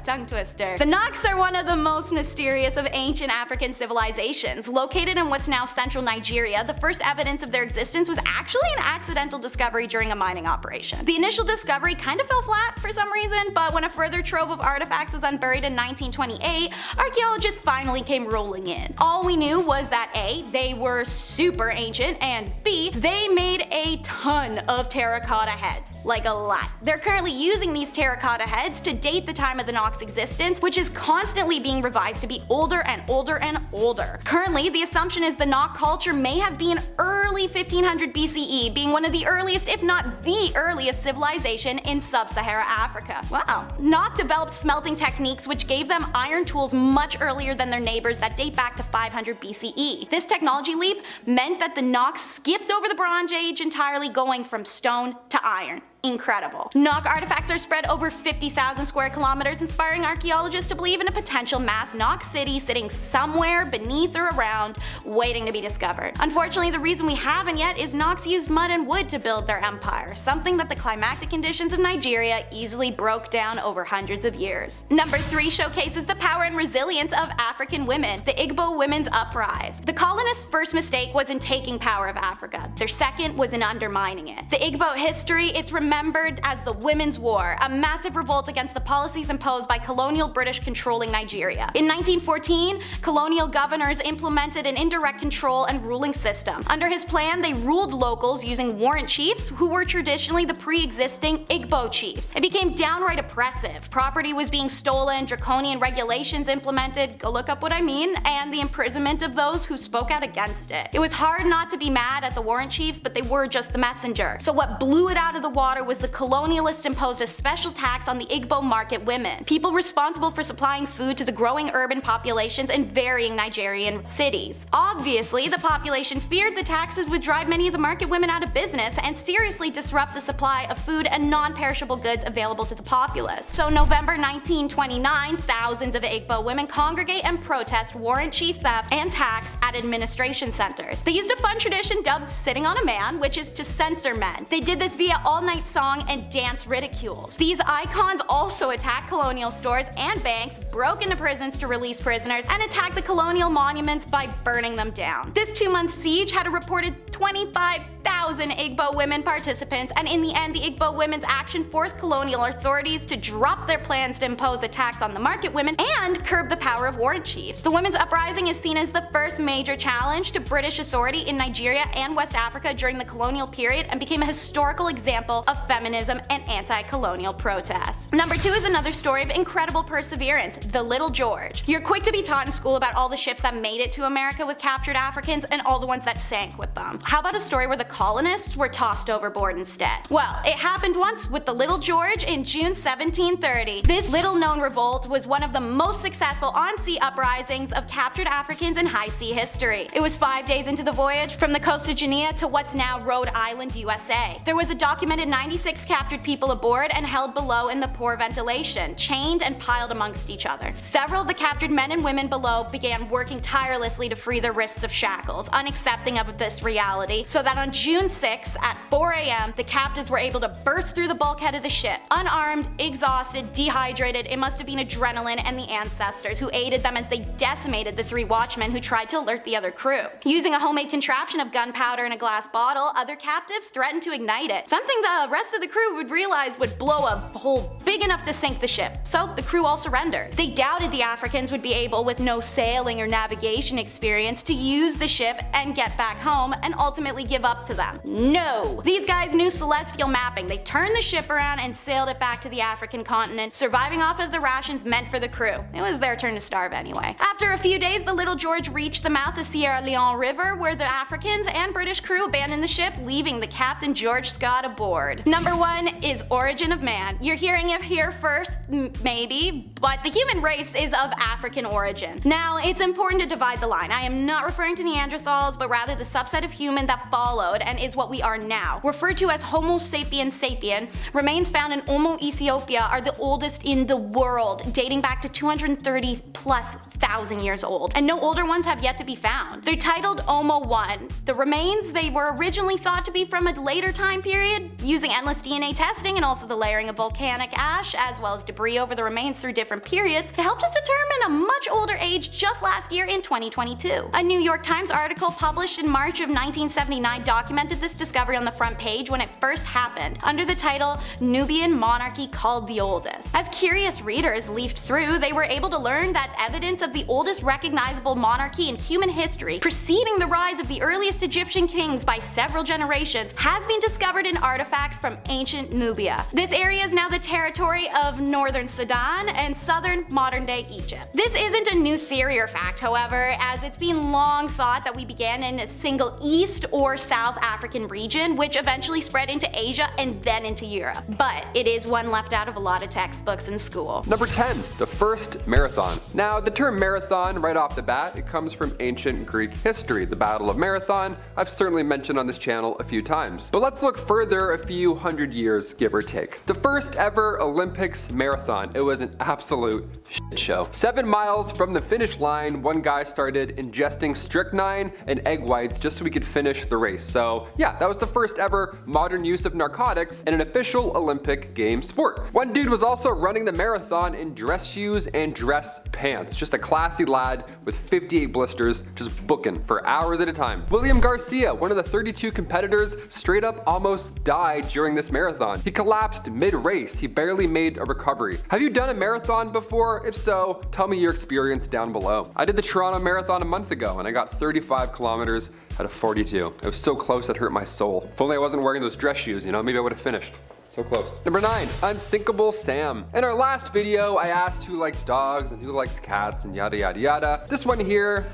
Tongue twister. The Noks are one of the most mysterious of ancient African civilizations. Located in what's now central Nigeria, the first evidence of their existence was actually an accidental discovery during a mining operation. The initial discovery kind of fell flat for some reason, but when a further trove of artifacts was unburied in 1928, archaeologists finally came rolling in. All we knew was that A, they were super ancient, and B, they made a ton of terracotta heads. Like a lot. They're currently using these terracotta heads to date the time of the Noks' existence, which is constantly being revised to be older and older and older. Currently, the assumption is the Nok culture may have been early 1500 BCE, being one of the earliest, if not the earliest civilization in sub-Sahara Africa. Wow. Nok developed smelting techniques which gave them iron tools much earlier than their neighbors that date back to 500 BCE. This technology leap meant that the Noks skipped over the Bronze Age entirely, going from stone to iron. Incredible. Nok artifacts are spread over 50,000 square kilometers, inspiring archaeologists to believe in a potential mass Nok city sitting somewhere beneath or around, waiting to be discovered. Unfortunately, the reason we haven't yet is Noks used mud and wood to build their empire, something that the climatic conditions of Nigeria easily broke down over hundreds of years. Number 3 showcases the power and resilience of African women, the Igbo women's uprising. The colonists' first mistake was in taking power of Africa. Their second was in undermining it. The Igbo history, it's remembered as the Women's War, a massive revolt against the policies imposed by colonial British controlling Nigeria. In 1914, colonial governors implemented an indirect control and ruling system. Under his plan, they ruled locals using warrant chiefs, who were traditionally the pre-existing Igbo chiefs. It became downright oppressive. Property was being stolen, draconian regulations implemented, go look up what I mean, and the imprisonment of those who spoke out against it. It was hard not to be mad at the warrant chiefs, but they were just the messenger. So what blew it out of the water was the colonialists imposed a special tax on the Igbo market women, people responsible for supplying food to the growing urban populations in varying Nigerian cities. Obviously, the population feared the taxes would drive many of the market women out of business and seriously disrupt the supply of food and non-perishable goods available to the populace. So November 1929, thousands of Igbo women congregate and protest warrant chief theft and tax at administration centers. They used a fun tradition dubbed sitting on a man, which is to censor men. They did this via all-night song and dance ridicules. These icons also attacked colonial stores and banks, broke into prisons to release prisoners, and attacked the colonial monuments by burning them down. This 2-month siege had a reported 25,000 Igbo women participants, and in the end, the Igbo women's action forced colonial authorities to drop their plans to impose a tax on the market women and curb the power of warrant chiefs. The women's uprising is seen as the first major challenge to British authority in Nigeria and West Africa during the colonial period, and became a historical example of feminism and anti-colonial protest. Number 2 is another story of incredible perseverance, the Little George. You're quick to be taught in school about all the ships that made it to America with captured Africans and all the ones that sank with them. How about a story where the colonists were tossed overboard instead? Well, it happened once with the Little George in June 1730. This little-known revolt was one of the most successful on-sea uprisings of captured Africans in high sea history. It was 5 days into the voyage from the coast of Guinea to what's now Rhode Island, USA. There was a documented 96 captured people aboard and held below in the poor ventilation, chained and piled amongst each other. Several of the captured men and women below began working tirelessly to free their wrists of shackles, unaccepting of this reality, so that on June 6 at 4 a.m., the captives were able to burst through the bulkhead of the ship. Unarmed, exhausted, dehydrated, it must have been adrenaline and the ancestors who aided them as they decimated the 3 watchmen who tried to alert the other crew. Using a homemade contraption of gunpowder in a glass bottle, other captives threatened to ignite it, something the rest of the crew would realize would blow a hole big enough to sink the ship. So the crew all surrendered. They doubted the Africans would be able, with no sailing or navigation experience, to use the ship and get back home, and ultimately give up to them. No! These guys knew celestial mapping. They turned the ship around and sailed it back to the African continent, surviving off of the rations meant for the crew. It was their turn to starve anyway. After a few days, the Little George reached the mouth of Sierra Leone River, where the Africans and British crew abandoned the ship, leaving the Captain George Scott aboard. Number 1 is origin of man. You're hearing it here first, maybe, but the human race is of African origin. Now, it's important to divide the line. I am not referring to Neanderthals, but rather the subset of human that followed followed and is what we are now. Referred to as Homo sapiens sapien, remains found in Omo, Ethiopia are the oldest in the world, dating back to 230,000+ years old, and no older ones have yet to be found. They're titled Omo 1. The remains, they were originally thought to be from a later time period, using endless DNA testing and also the layering of volcanic ash as well as debris over the remains through different periods. It helped us determine a much older age just last year in 2022. A New York Times article published in March of 1979 documented this discovery on the front page when it first happened, under the title Nubian Monarchy Called the Oldest. As curious readers leafed through, they were able to learn that evidence of the oldest recognizable monarchy in human history, preceding the rise of the earliest Egyptian kings by several generations, has been discovered in artifacts from ancient Nubia. This area is now the territory of northern Sudan and southern modern-day Egypt. This isn't a new theory or fact, however, as it's been long thought that we began in a single East or South African region, which eventually spread into Asia and then into Europe. But it is one left out of a lot of textbooks in school. Number 10, the first marathon. Now, the term marathon, right off the bat, it comes from ancient Greek history. The Battle of Marathon, I've certainly mentioned on this channel a few times. But let's look further a few hundred years, give or take. The first ever Olympics marathon. It was an absolute shit show. 7 miles from the finish line, one guy started ingesting strychnine and egg whites just so we could finish the race. So yeah, that was the first ever modern use of narcotics in an official Olympic game sport. One dude was also running the marathon in dress shoes and dress pants. Just a classy lad with 58 blisters, just booking for hours at a time. William Garcia, one of the 32 competitors, straight up almost died during this marathon. He collapsed mid-race. He barely made a recovery. Have you done a marathon before? If so, tell me your experience down below. I did the Toronto Marathon a month ago and I got 35 kilometers out of 42. It was so close it hurt my soul. If only I wasn't wearing those dress shoes, you know, maybe I would have finished. So close. Number 9, Unsinkable Sam. In our last video, I asked who likes dogs and who likes cats and yada yada yada. This one here,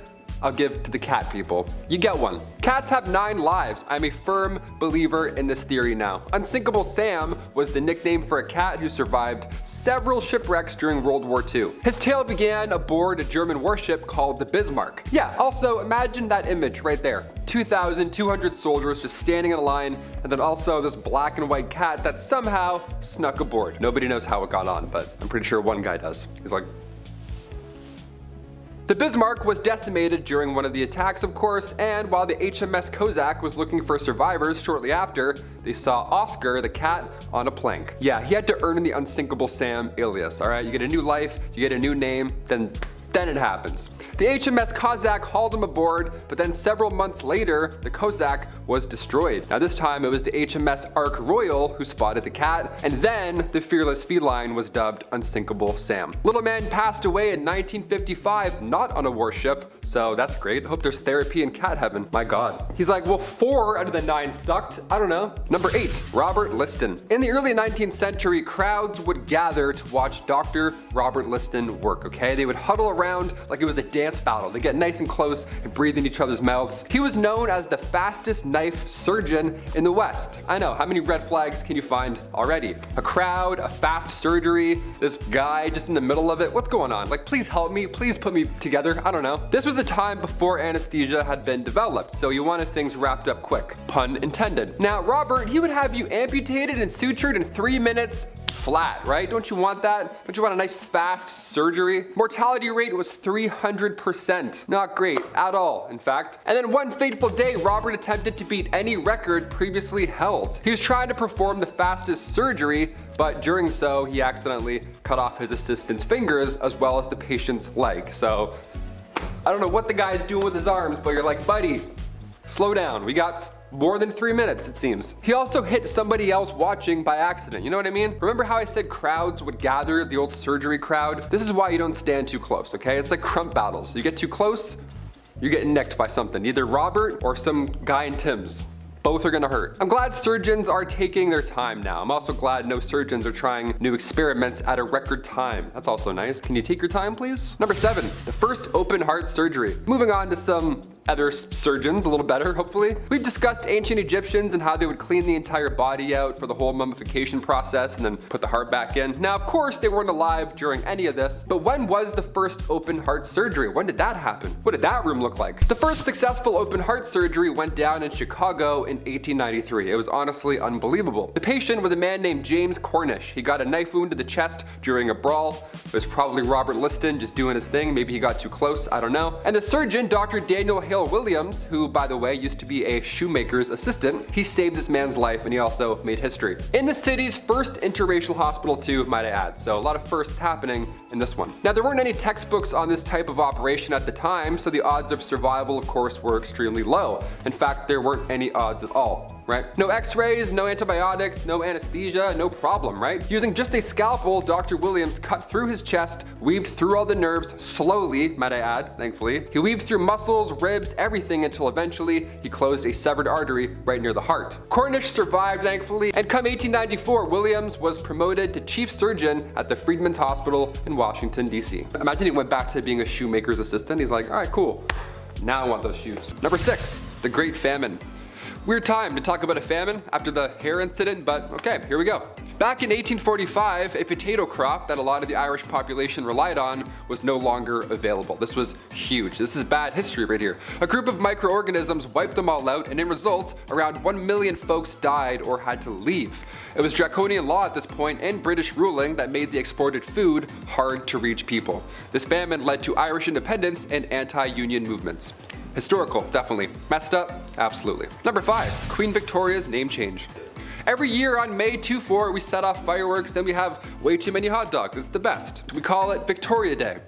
I'll give to the cat people. You get one. Cats have 9 lives. I'm a firm believer in this theory now. Unsinkable Sam was the nickname for a cat who survived several shipwrecks during World War II. His tale began aboard a German warship called the Bismarck. Yeah, also imagine that image right there. 2,200 soldiers just standing in a line, and then also this black and white cat that somehow snuck aboard. Nobody knows how it got on, but I'm pretty sure one guy does. He's like, the Bismarck was decimated during one of the attacks, of course, and while the HMS Kozak was looking for survivors shortly after, they saw Oscar the cat on a plank. Yeah, he had to earn the Unsinkable Sam alias, alright? You get a new life, you get a new name, then it happens. The HMS Kozak hauled him aboard, but then several months later, the Kozak was destroyed. Now this time it was the HMS Ark Royal who spotted the cat, and then the fearless feline was dubbed Unsinkable Sam. Little man passed away in 1955, not on a warship, so that's great. Hope there's therapy in cat heaven. My god. He's like, well, 4 out of the 9 sucked. I don't know. Number 8, Robert Liston. In the early 19th century, crowds would gather to watch Dr. Robert Liston work, okay? They would huddle around like it was a dance battle. They get nice and close and breathe in each other's mouths. He was known as the fastest knife surgeon in the West. I know, how many red flags can you find already? A crowd, a fast surgery, this guy just in the middle of it. What's going on? Like, please help me, please put me together. I don't know. This was a time before anesthesia had been developed, so you wanted things wrapped up quick. Pun intended. Now, Robert, he would have you amputated and sutured in 3 minutes flat, right? Don't you want that? Don't you want a nice fast surgery? Mortality rate was 300%. Not great at all, in fact. And then one fateful day, Robert attempted to beat any record previously held. He was trying to perform the fastest surgery, but during so, he accidentally cut off his assistant's fingers as well as the patient's leg. So, I don't know what the guy's doing with his arms, but you're like, buddy, slow down. We got more than 3 minutes, it seems. He also hit somebody else watching by accident, you know what I mean? Remember how I said crowds would gather, the old surgery crowd? This is why you don't stand too close, okay? It's like crump battles. You get too close, you're getting nicked by something. Either Robert or some guy in Tim's. Both are gonna hurt. I'm glad surgeons are taking their time now. I'm also glad no surgeons are trying new experiments at a record time. That's also nice. Can you take your time, please? Number 7, the first open heart surgery. Moving on to some other surgeons, a little better, hopefully. We've discussed ancient Egyptians and how they would clean the entire body out for the whole mummification process and then put the heart back in. Now, of course, they weren't alive during any of this, but when was the first open heart surgery? When did that happen? What did that room look like? The first successful open heart surgery went down in Chicago in 1893. It was honestly unbelievable. The patient was a man named James Cornish. He got a knife wound to the chest during a brawl. It was probably Robert Liston just doing his thing. Maybe he got too close, I don't know. And the surgeon, Dr. Daniel Hale Williams, who by the way used to be a shoemaker's assistant, he saved this man's life and he also made history. In the city's first interracial hospital too, might I add. So a lot of firsts happening in this one. Now there weren't any textbooks on this type of operation at the time, so the odds of survival of course were extremely low. In fact, there weren't any odds at all, right? No x-rays, no antibiotics, no anesthesia, no problem, right? Using just a scalpel, Dr. Williams cut through his chest, weaved through all the nerves slowly, might I add, thankfully. He weaved through muscles, ribs, everything until eventually he closed a severed artery right near the heart. Cornish survived, thankfully, and come 1894, Williams was promoted to chief surgeon at the Freedmen's Hospital in Washington, D.C. Imagine he went back to being a shoemaker's assistant. He's like, all right, cool. Now I want those shoes. Number 6, the Great Famine. Weird time to talk about a famine after the hair incident, but okay, here we go. Back in 1845, a potato crop that a lot of the Irish population relied on was no longer available. This was huge. This is bad history right here. A group of microorganisms wiped them all out, and in result, around 1 million folks died or had to leave. It was draconian law at this point and British ruling that made the exported food hard to reach people. This famine led to Irish independence and anti-union movements. Historical, definitely. Messed up? Absolutely. Number 5, Queen Victoria's name change. Every year on May 24, we set off fireworks, then we have way too many hot dogs. It's the best. We call it Victoria Day,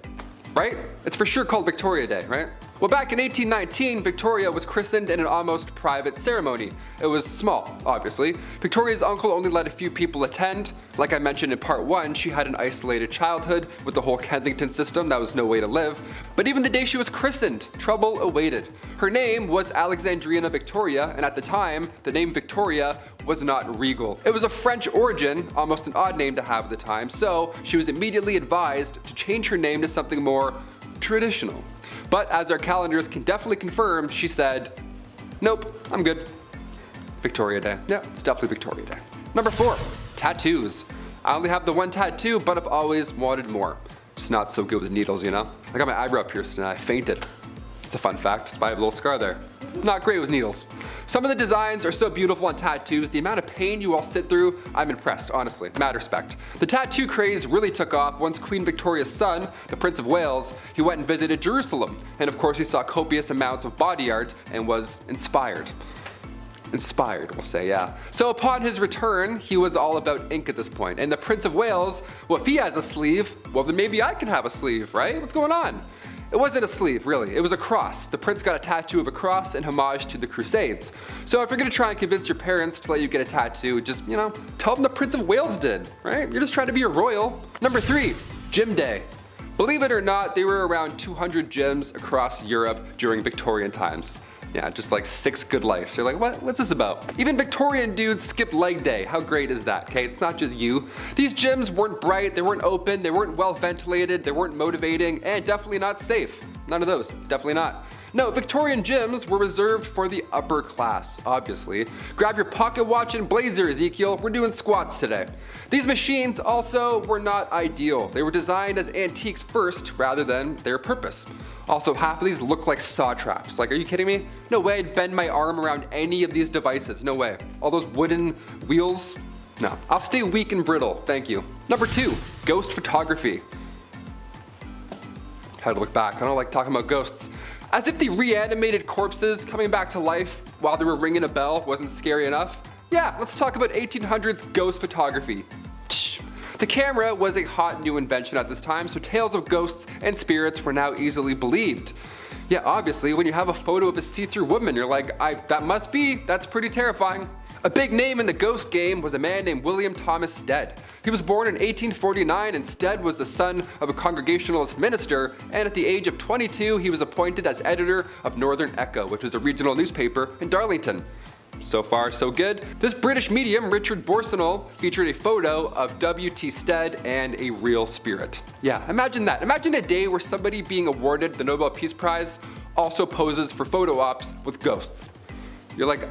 right? It's for sure called Victoria Day, right? Well, back in 1819, Victoria was christened in an almost private ceremony. It was small, obviously. Victoria's uncle only let a few people attend. Like I mentioned in part 1, she had an isolated childhood with the whole Kensington system. That was no way to live. But even the day she was christened, trouble awaited. Her name was Alexandrina Victoria, and at the time, the name Victoria was not regal. It was of French origin, almost an odd name to have at the time, so she was immediately advised to change her name to something more traditional. But as our calendars can definitely confirm, she said, nope, I'm good. Victoria Day. Yeah, it's definitely Victoria Day. Number 4, tattoos. I only have the one tattoo, but I've always wanted more. Just not so good with needles, you know? I got my eyebrow pierced and I fainted. It's a fun fact, I have a little scar there. Not great with needles. Some of the designs are so beautiful on tattoos, the amount of pain you all sit through, I'm impressed, honestly, mad respect. The tattoo craze really took off once Queen Victoria's son, the Prince of Wales, he went and visited Jerusalem. And of course he saw copious amounts of body art and was inspired. Inspired, we'll say, yeah. So upon his return, he was all about ink at this point. And the Prince of Wales, well, if he has a sleeve, well then maybe I can have a sleeve, right? What's going on? It wasn't a sleeve, really. It was a cross. The prince got a tattoo of a cross in homage to the Crusades. So if you're gonna try and convince your parents to let you get a tattoo, just, you know, tell them the Prince of Wales did, right? You're just trying to be a royal. Number 3, Gym Day. Believe it or not, there were around 200 gyms across Europe during Victorian times. Yeah, just like 6 good lives. You're like, what's this about? Even Victorian dudes skipped leg day. How great is that, okay? It's not just you. These gyms weren't bright, they weren't open, they weren't well ventilated, they weren't motivating, and definitely not safe. None of those, definitely not. No, Victorian gyms were reserved for the upper class, obviously. Grab your pocket watch and blazer, Ezekiel. We're doing squats today. These machines also were not ideal. They were designed as antiques first rather than their purpose. Also, half of these look like saw traps. Like, are you kidding me? No way I'd bend my arm around any of these devices. No way. All those wooden wheels? No. I'll stay weak and brittle, thank you. Number 2, ghost photography. How to look back. I don't like talking about ghosts. As if the reanimated corpses coming back to life while they were ringing a bell wasn't scary enough. Yeah, let's talk about 1800s ghost photography. The camera was a hot new invention at this time, so tales of ghosts and spirits were now easily believed. Yeah, obviously, when you have a photo of a see-through woman, you're like, that's pretty terrifying. A big name in the ghost game was a man named William Thomas Stead. He was born in 1849 and Stead was the son of a Congregationalist minister, and at the age of 22 he was appointed as editor of Northern Echo, which was a regional newspaper in Darlington. So far, so good. This British medium, Richard Borsonol, featured a photo of W.T. Stead and a real spirit. Yeah, imagine that. Imagine a day where somebody being awarded the Nobel Peace Prize also poses for photo ops with ghosts. You're like,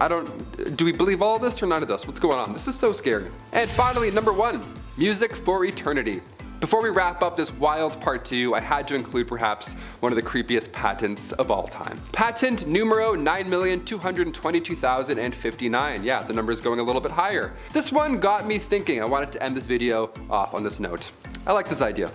do we believe all of this or none of this? What's going on? This is so scary. And finally, number 1, music for eternity. Before we wrap up this wild part 2, I had to include perhaps one of the creepiest patents of all time. Patent numero 9,222,059. Yeah, the number is going a little bit higher. This one got me thinking. I wanted to end this video off on this note. I like this idea.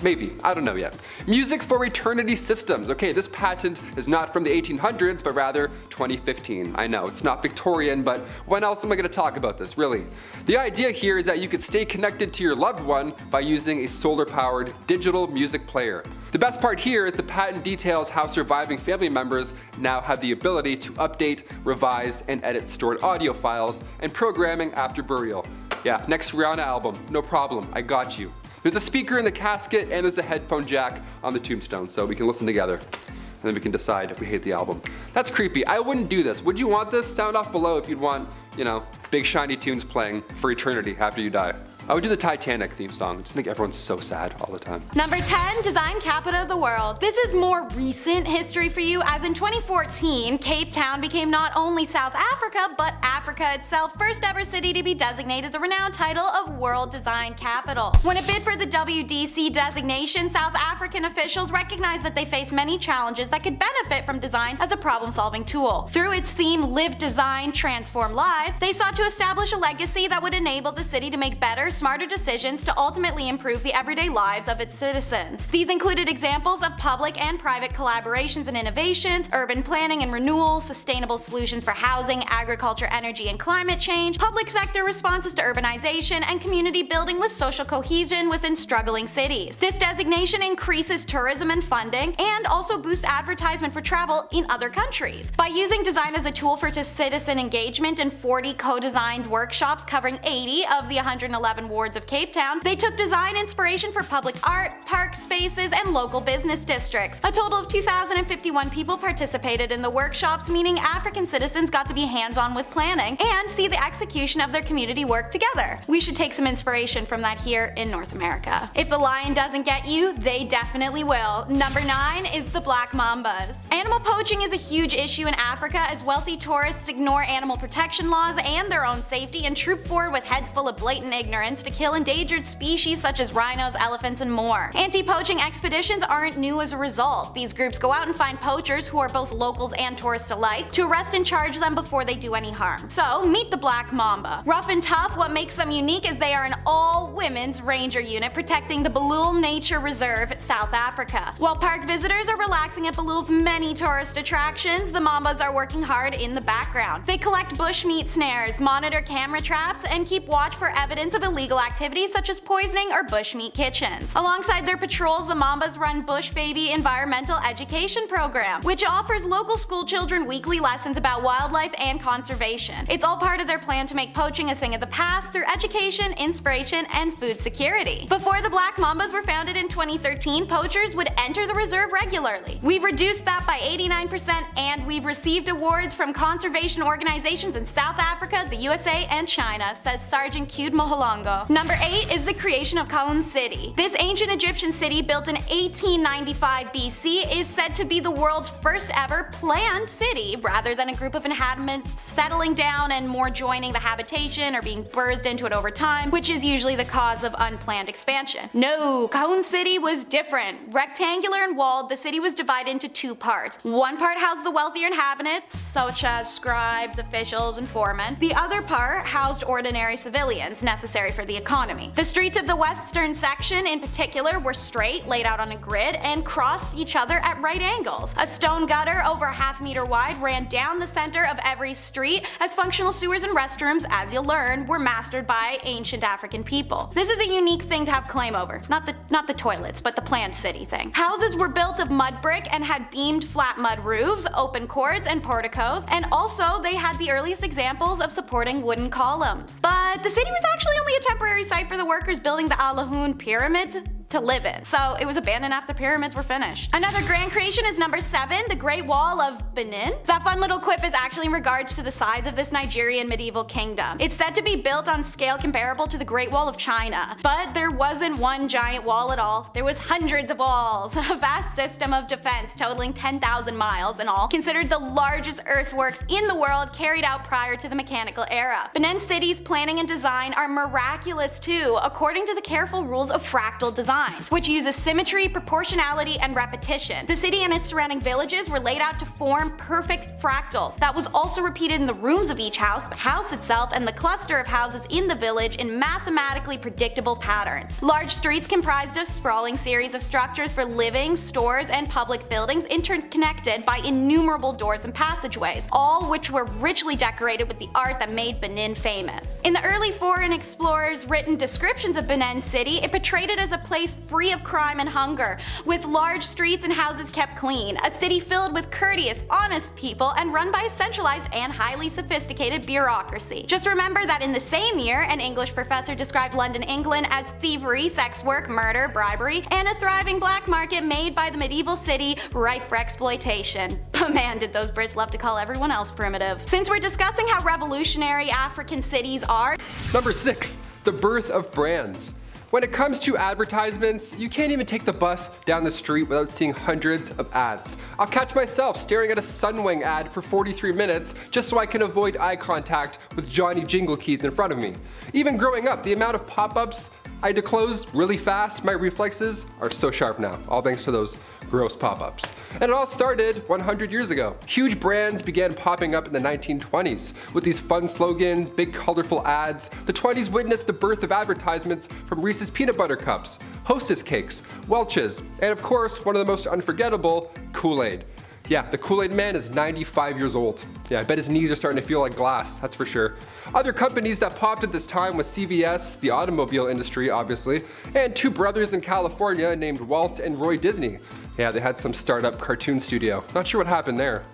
Maybe, I don't know yet. Music for eternity systems. Okay, this patent is not from the 1800s, but rather 2015. I know, it's not Victorian, but when else am I going to talk about this, really? The idea here is that you could stay connected to your loved one by using a solar-powered digital music player. The best part here is the patent details how surviving family members now have the ability to update, revise, and edit stored audio files and programming after burial. Yeah, next Rihanna album, no problem, I got you. There's a speaker in the casket and there's a headphone jack on the tombstone, so we can listen together. And then we can decide if we hate the album. That's creepy. I wouldn't do this. Would you want this? Sound off below if you'd want, you know, big shiny tunes playing for eternity after you die. I would do the Titanic theme song. Just make everyone so sad all the time. Number 10, design capital of the world. This is more recent history for you, as in 2014, Cape Town became not only South Africa, but Africa itself, first ever city to be designated the renowned title of World Design Capital. When it bid for the WDC designation, South African officials recognized that they faced many challenges that could benefit from design as a problem-solving tool. Through its theme, Live Design, Transform Lives, they sought to establish a legacy that would enable the city to make better, smarter decisions to ultimately improve the everyday lives of its citizens. These included examples of public and private collaborations and innovations, urban planning and renewal, sustainable solutions for housing, agriculture, energy, and climate change, public sector responses to urbanization, and community building with social cohesion within struggling cities. This designation increases tourism and funding, and also boosts advertisement for travel in other countries. By using design as a tool for citizen engagement in 40 co-designed workshops covering 80 of the 111 wards of Cape Town, they took design inspiration for public art, park spaces, and local business districts. A total of 2,051 people participated in the workshops, meaning African citizens got to be hands-on with planning and see the execution of their community work together. We should take some inspiration from that here in North America. If the lion doesn't get you, they definitely will. Number 9 is the black mambas. Animal poaching is a huge issue in Africa as wealthy tourists ignore animal protection laws and their own safety and troop forward with heads full of blatant ignorance to kill endangered species such as rhinos, elephants, and more. Anti-poaching expeditions aren't new as a result. These groups go out and find poachers, who are both locals and tourists alike, to arrest and charge them before they do any harm. So, meet the black mamba. Rough and tough, what makes them unique is they are an all-women's ranger unit protecting the Balul Nature Reserve, South Africa. While park visitors are relaxing at Balul's many tourist attractions, the mambas are working hard in the background. They collect bushmeat snares, monitor camera traps, and keep watch for evidence of illegal activities such as poisoning or bushmeat kitchens. Alongside their patrols, the Mambas run Bush Baby Environmental Education Program, which offers local school children weekly lessons about wildlife and conservation. It's all part of their plan to make poaching a thing of the past through education, inspiration, and food security. Before the Black Mambas were founded in 2013, poachers would enter the reserve regularly. We've reduced that by 89%, and we've received awards from conservation organizations in South Africa, the USA, and China, says Sergeant Cute Moholongo. Number 8 is the creation of Kaun City. This ancient Egyptian city, built in 1895 BC, is said to be the world's first ever planned city, rather than a group of inhabitants settling down and more joining the habitation or being birthed into it over time, which is usually the cause of unplanned expansion. No, Kaun City was different. Rectangular and walled, the city was divided into 2 parts. One part housed the wealthier inhabitants, such as scribes, officials, and foremen. The other part housed ordinary civilians, necessary for the economy. The streets of the western section in particular were straight, laid out on a grid, and crossed each other at right angles. A stone gutter over a half-meter wide ran down the center of every street, as functional sewers and restrooms, as you'll learn, were mastered by ancient African people. This is a unique thing to have claim over. Not the toilets, but the planned city thing. Houses were built of mud brick and had beamed flat mud roofs, open courts, and porticos, and also they had the earliest examples of supporting wooden columns. But the city was actually only a temporary site for the workers building the Alahun Pyramid to live in. So it was abandoned after the pyramids were finished. Another grand creation is number 7, the Great Wall of Benin. That fun little quip is actually in regards to the size of this Nigerian medieval kingdom. It's said to be built on scale comparable to the Great Wall of China. But there wasn't one giant wall at all. There was hundreds of walls. A vast system of defense totaling 10,000 miles in all, considered the largest earthworks in the world carried out prior to the mechanical era. Benin City's planning and design are miraculous too, according to the careful rules of fractal designs, which uses symmetry, proportionality, and repetition. The city and its surrounding villages were laid out to form perfect fractals. That was also repeated in the rooms of each house, the house itself, and the cluster of houses in the village in mathematically predictable patterns. Large streets comprised a sprawling series of structures for living, stores, and public buildings interconnected by innumerable doors and passageways, all which were richly decorated with the art that made Benin famous. In the early foreign explorers' written descriptions of Benin City, it portrayed it as a place free of crime and hunger, with large streets and houses kept clean, a city filled with courteous, honest people, and run by a centralized and highly sophisticated bureaucracy. Just remember that in the same year, an English professor described London, England as thievery, sex work, murder, bribery, and a thriving black market made by the medieval city ripe for exploitation. But man, did those Brits love to call everyone else primitive. Since we're discussing how revolutionary African cities are. Number 6, the birth of brands. When it comes to advertisements, you can't even take the bus down the street without seeing hundreds of ads. I'll catch myself staring at a Sunwing ad for 43 minutes just so I can avoid eye contact with Johnny Jingle Keys in front of me. Even growing up, the amount of pop-ups I had to close really fast, my reflexes are so sharp now, all thanks to those gross pop-ups. And it all started 100 years ago. Huge brands began popping up in the 1920s with these fun slogans, big colorful ads. The 20s witnessed the birth of advertisements from Reese's Peanut Butter Cups, Hostess Cakes, Welch's, and of course, one of the most unforgettable, Kool-Aid. Yeah, the Kool-Aid man is 95 years old. Yeah, I bet his knees are starting to feel like glass, that's for sure. Other companies that popped at this time was CVS, the automobile industry obviously, and two brothers in California named Walt and Roy Disney. Yeah, they had some startup cartoon studio. Not sure what happened there.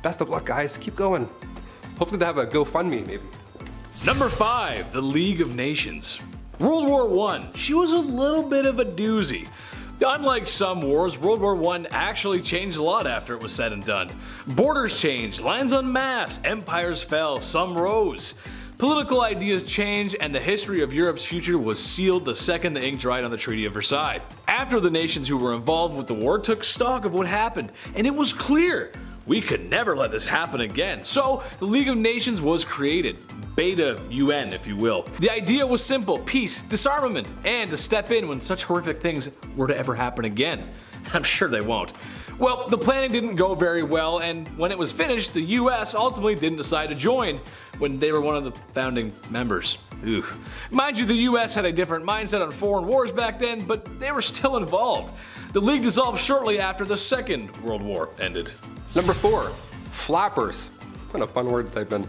Best of luck, guys, keep going. Hopefully they have a GoFundMe maybe. Number 5, the League of Nations. World War I, she was a little bit of a doozy. Unlike some wars, World War I actually changed a lot after it was said and done. Borders changed, lines on maps, empires fell, some rose. Political ideas changed, and the history of Europe's future was sealed the second the ink dried on the Treaty of Versailles. After the nations who were involved with the war took stock of what happened, and it was clear we could never let this happen again. So the League of Nations was created. Beta UN, if you will. The idea was simple: peace, disarmament, and to step in when such horrific things were to ever happen again. I'm sure they won't. Well, the planning didn't go very well, and when it was finished, the US ultimately didn't decide to join when they were one of the founding members. Ooh. Mind you, the US had a different mindset on foreign wars back then, but they were still involved. The League dissolved shortly after the Second World War ended. Number 4, flappers. What a fun word to type in.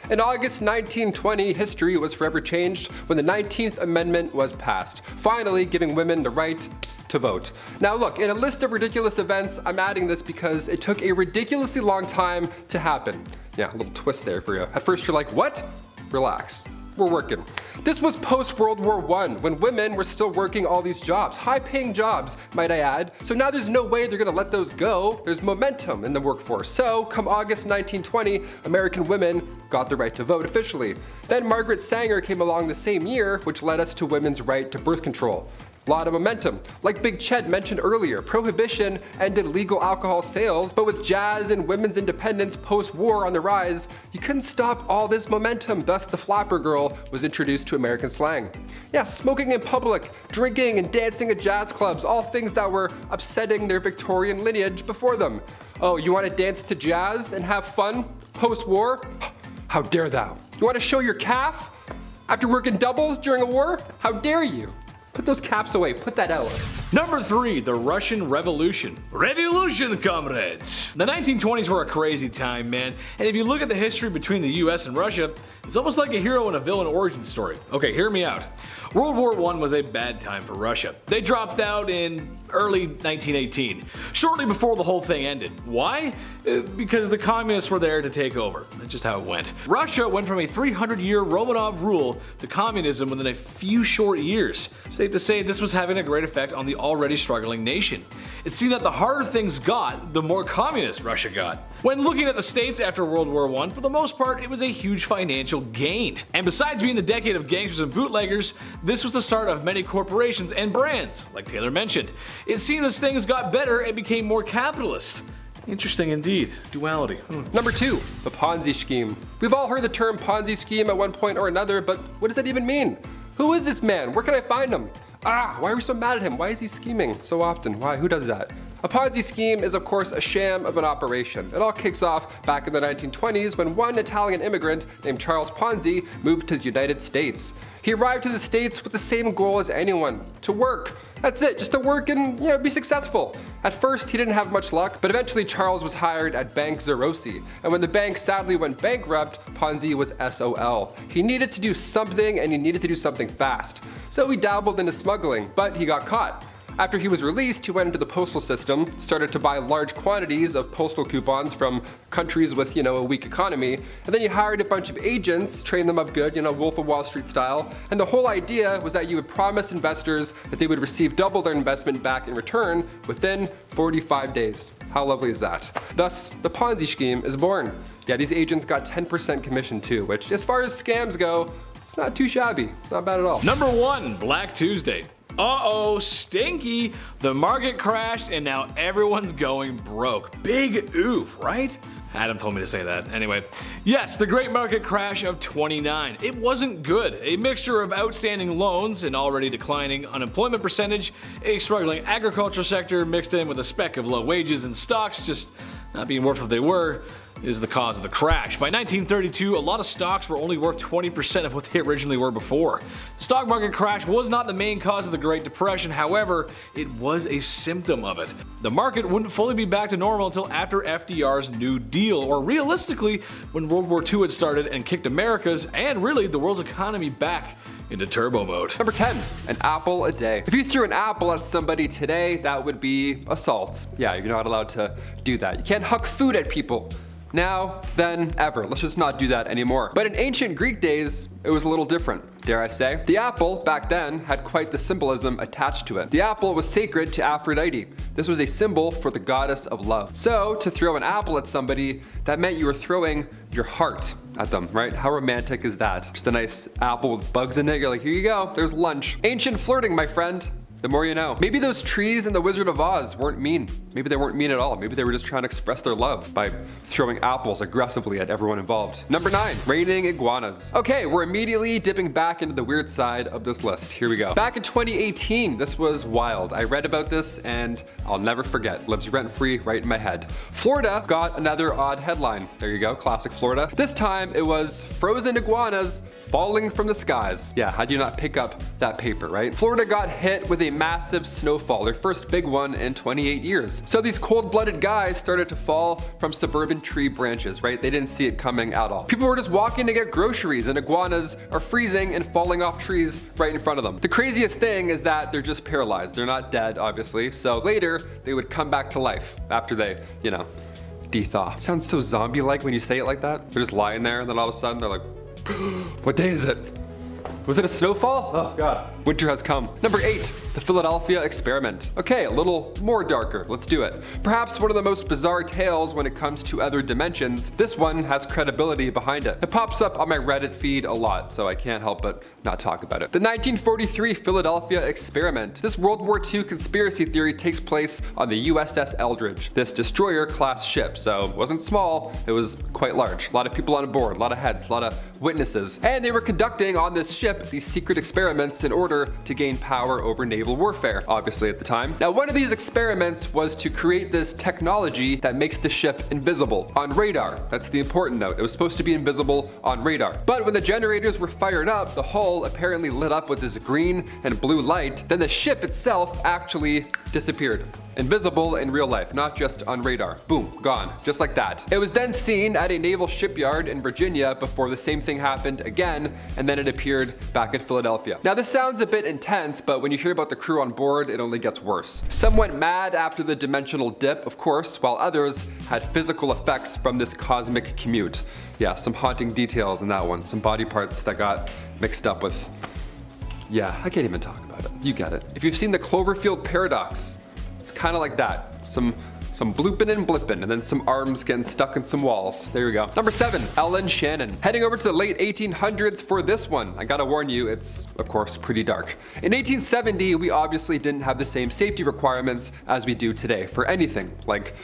In August 1920, history was forever changed when the 19th Amendment was passed, finally giving women the right to vote. Now look, in a list of ridiculous events, I'm adding this because it took a ridiculously long time to happen. Yeah, a little twist there for you. At first you're like, what? Relax. We're working. This was post-World War I, when women were still working all these jobs, high-paying jobs, might I add. So now there's no way they're gonna let those go. There's momentum in the workforce. So, come August 1920, American women got the right to vote officially. Then Margaret Sanger came along the same year, which led us to women's right to birth control. Lot of momentum. Like Big Ched mentioned earlier, Prohibition ended legal alcohol sales, but with jazz and women's independence post-war on the rise, you couldn't stop all this momentum. Thus, the flapper girl was introduced to American slang. Yeah, smoking in public, drinking and dancing at jazz clubs, all things that were upsetting their Victorian lineage before them. Oh, you want to dance to jazz and have fun post-war? How dare thou? You want to show your calf after working doubles during a war? How dare you? Put those caps away, put that out. Number 3, the Russian Revolution. Revolution, comrades! The 1920s were a crazy time, man, and if you look at the history between the US and Russia, it's almost like a hero and a villain origin story. Okay, hear me out. World War I was a bad time for Russia. They dropped out in early 1918, shortly before the whole thing ended. Why? Because the communists were there to take over. That's just how it went. Russia went from a 300-year Romanov rule to communism within a few short years. Safe to say this was having a great effect on the already struggling nation. It seemed that the harder things got, the more communist Russia got. When looking at the states after World War I, for the most part, it was a huge financial gain. And besides being the decade of gangsters and bootleggers, this was the start of many corporations and brands, like Taylor mentioned. It seemed as things got better and became more capitalist. Interesting indeed. Duality. Number 2, the Ponzi Scheme. We've all heard the term Ponzi Scheme at one point or another, but what does that even mean? Who is this man? Where can I find him? Why are we so mad at him? Why is he scheming so often? Why? Who does that? A Ponzi scheme is of course a sham of an operation. It all kicks off back in the 1920s when one Italian immigrant named Charles Ponzi moved to the United States. He arrived to the States with the same goal as anyone, to work. That's it, just to work and, be successful. At first, he didn't have much luck, but eventually Charles was hired at Bank Zerosi, and when the bank sadly went bankrupt, Ponzi was SOL. He needed to do something, and he needed to do something fast. So he dabbled into smuggling, but he got caught. After he was released, he went into the postal system, started to buy large quantities of postal coupons from countries with, a weak economy, and then he hired a bunch of agents, trained them up good, Wolf of Wall Street style, and the whole idea was that you would promise investors that they would receive double their investment back in return within 45 days. How lovely is that? Thus, the Ponzi scheme is born. Yeah, these agents got 10% commission too, which as far as scams go, it's not too shabby, not bad at all. Number 1, Black Tuesday. Uh-oh, stinky! The market crashed and now everyone's going broke. Big oof, right? Adam told me to say that. Anyway, yes, the great market crash of 29. It wasn't good. A mixture of outstanding loans, an already declining unemployment percentage, a struggling agriculture sector mixed in with a speck of low wages and stocks just not being worth what they were, is the cause of the crash. By 1932, a lot of stocks were only worth 20% of what they originally were before. The stock market crash was not the main cause of the Great Depression, however, it was a symptom of it. The market wouldn't fully be back to normal until after FDR's New Deal, or realistically, when World War II had started and kicked America's, and really the world's economy back into turbo mode. Number 10, an apple a day. If you threw an apple at somebody today, that would be assault. Yeah, you're not allowed to do that. You can't huck food at people. Now, then, ever. Let's just not do that anymore. But in ancient Greek days, it was a little different, dare I say. The apple, back then, had quite the symbolism attached to it. The apple was sacred to Aphrodite. This was a symbol for the goddess of love. So, to throw an apple at somebody, that meant you were throwing your heart at them, right? How romantic is that? Just a nice apple with bugs in it. You're like, here you go, there's lunch. Ancient flirting, my friend. The more you know. Maybe those trees in the Wizard of Oz weren't mean. Maybe they weren't mean at all. Maybe they were just trying to express their love by throwing apples aggressively at everyone involved. Number 9, raining iguanas. Okay, we're immediately dipping back into the weird side of this list. Here we go. Back in 2018, this was wild. I read about this and I'll never forget. Lives rent-free right in my head. Florida got another odd headline. There you go, classic Florida. This time it was frozen iguanas falling from the skies. Yeah, how do you not pick up that paper, right? Florida got hit with a massive snowfall, their first big one in 28 years. So these cold-blooded guys started to fall from suburban tree branches, right? They didn't see it coming at all. People were just walking to get groceries and iguanas are freezing and falling off trees right in front of them. The craziest thing is that they're just paralyzed. They're not dead, obviously. So later, they would come back to life after they, de-thaw. Sounds so zombie-like when you say it like that. They're just lying there and then all of a sudden they're like, what day is it? Was it a snowfall? Oh god. Winter has come. Number 8, the Philadelphia experiment. Okay, a little more darker. Let's do it. Perhaps one of the most bizarre tales when it comes to other dimensions. This one has credibility behind it. It pops up on my Reddit feed a lot, so I can't help but not talk about it. The 1943 Philadelphia experiment. This World War II conspiracy theory takes place on the USS Eldridge, this destroyer-class ship. So it wasn't small, it was quite large. A lot of people on board, a lot of heads, a lot of witnesses. And they were conducting on this ship these secret experiments in order to gain power over naval naval warfare, obviously at the time. Now, one of these experiments was to create this technology that makes the ship invisible on radar. That's the important note. It was supposed to be invisible on radar. But when the generators were fired up, the hull apparently lit up with this green and blue light. Then the ship itself actually disappeared. Invisible in real life, not just on radar. Boom, gone, just like that. It was then seen at a naval shipyard in Virginia before the same thing happened again, and then it appeared back in Philadelphia. Now this sounds a bit intense, but when you hear about the crew on board, it only gets worse. Some went mad after the dimensional dip, of course, while others had physical effects from this cosmic commute. Yeah, some haunting details in that one. Some body parts that got mixed up with... Yeah, I can't even talk about it. You get it. If you've seen the Cloverfield paradox, it's kind of like that. Some blooping and blipping, and then some arms getting stuck in some walls. There you go. Number 7, Ellen Shannon. Heading over to the late 1800s for this one. I gotta warn you, it's of course pretty dark. In 1870, we obviously didn't have the same safety requirements as we do today for anything, like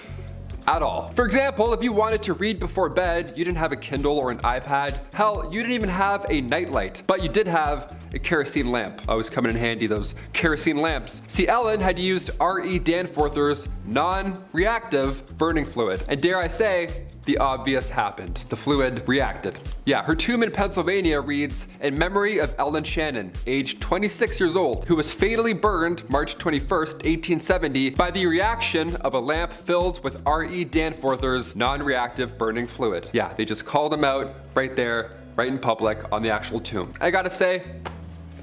at all. For example, if you wanted to read before bed, you didn't have a Kindle or an iPad. Hell, you didn't even have a nightlight, but you did have a kerosene lamp. Always coming in handy, those kerosene lamps. See, Ellen had used R.E. Danforth's non-reactive burning fluid. And dare I say, the obvious happened. The fluid reacted. Yeah, her tomb in Pennsylvania reads, "In memory of Ellen Shannon, aged 26 years old, who was fatally burned March 21st, 1870 by the reaction of a lamp filled with R.E. Danforth's non-reactive burning fluid." Yeah, they just called him out right there, right in public on the actual tomb. I gotta say,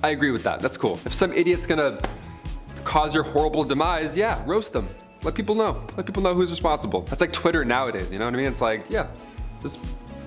I agree with that. That's cool. If some idiot's gonna cause your horrible demise, yeah, roast them. Let people know. Let people know who's responsible. That's like Twitter nowadays, you know what I mean? It's like, yeah, just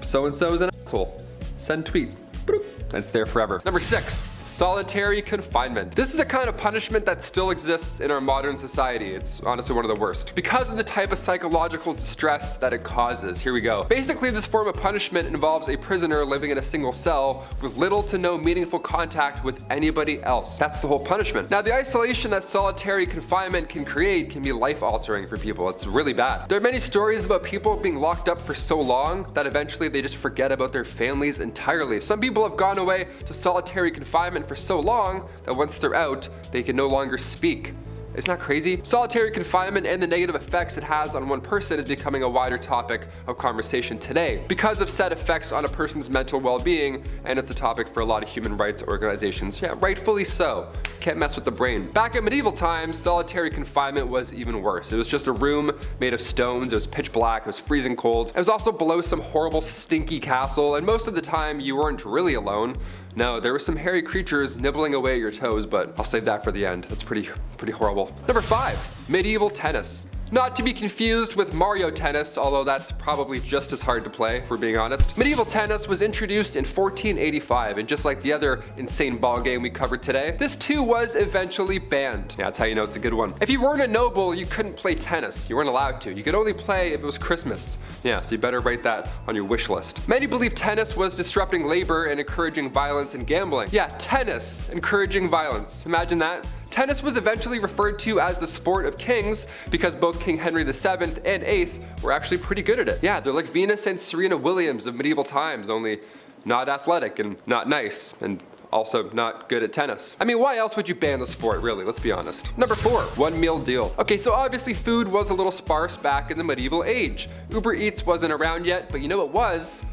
so-and-so is an asshole. Send tweet. Boop. It's there forever. Number 6, solitary confinement. This is a kind of punishment that still exists in our modern society. It's honestly one of the worst because of the type of psychological distress that it causes. Here we go. Basically, this form of punishment involves a prisoner living in a single cell with little to no meaningful contact with anybody else. That's the whole punishment. Now, the isolation that solitary confinement can create can be life-altering for people. It's really bad. There are many stories about people being locked up for so long that eventually they just forget about their families entirely. Some people have gone away to solitary confinement for so long that once they're out, they can no longer speak. Isn't that crazy? Solitary confinement and the negative effects it has on one person is becoming a wider topic of conversation today because of said effects on a person's mental well-being, and it's a topic for a lot of human rights organizations. Yeah, rightfully so. Can't mess with the brain. Back in medieval times, solitary confinement was even worse. It was just a room made of stones, it was pitch black, it was freezing cold. It was also below some horrible stinky castle, and most of the time you weren't really alone. No, there were some hairy creatures nibbling away at your toes, but I'll save that for the end. That's pretty horrible. Number 5, medieval tennis. Not to be confused with Mario Tennis, although that's probably just as hard to play, if we're being honest. Medieval tennis was introduced in 1485, and just like the other insane ball game we covered today, this too was eventually banned. Yeah, that's how you know it's a good one. If you weren't a noble, you couldn't play tennis. You weren't allowed to. You could only play if it was Christmas. Yeah, so you better write that on your wish list. Many believe tennis was disrupting labor and encouraging violence and gambling. Yeah, tennis encouraging violence. Imagine that. Tennis was eventually referred to as the sport of kings because both King Henry VII and VIII were actually pretty good at it. Yeah, they're like Venus and Serena Williams of medieval times, only not athletic and not nice, and also not good at tennis. I mean, why else would you ban the sport, really? Let's be honest. Number 4, one meal deal. Okay, so obviously food was a little sparse back in the medieval age. Uber Eats wasn't around yet, but you know what was?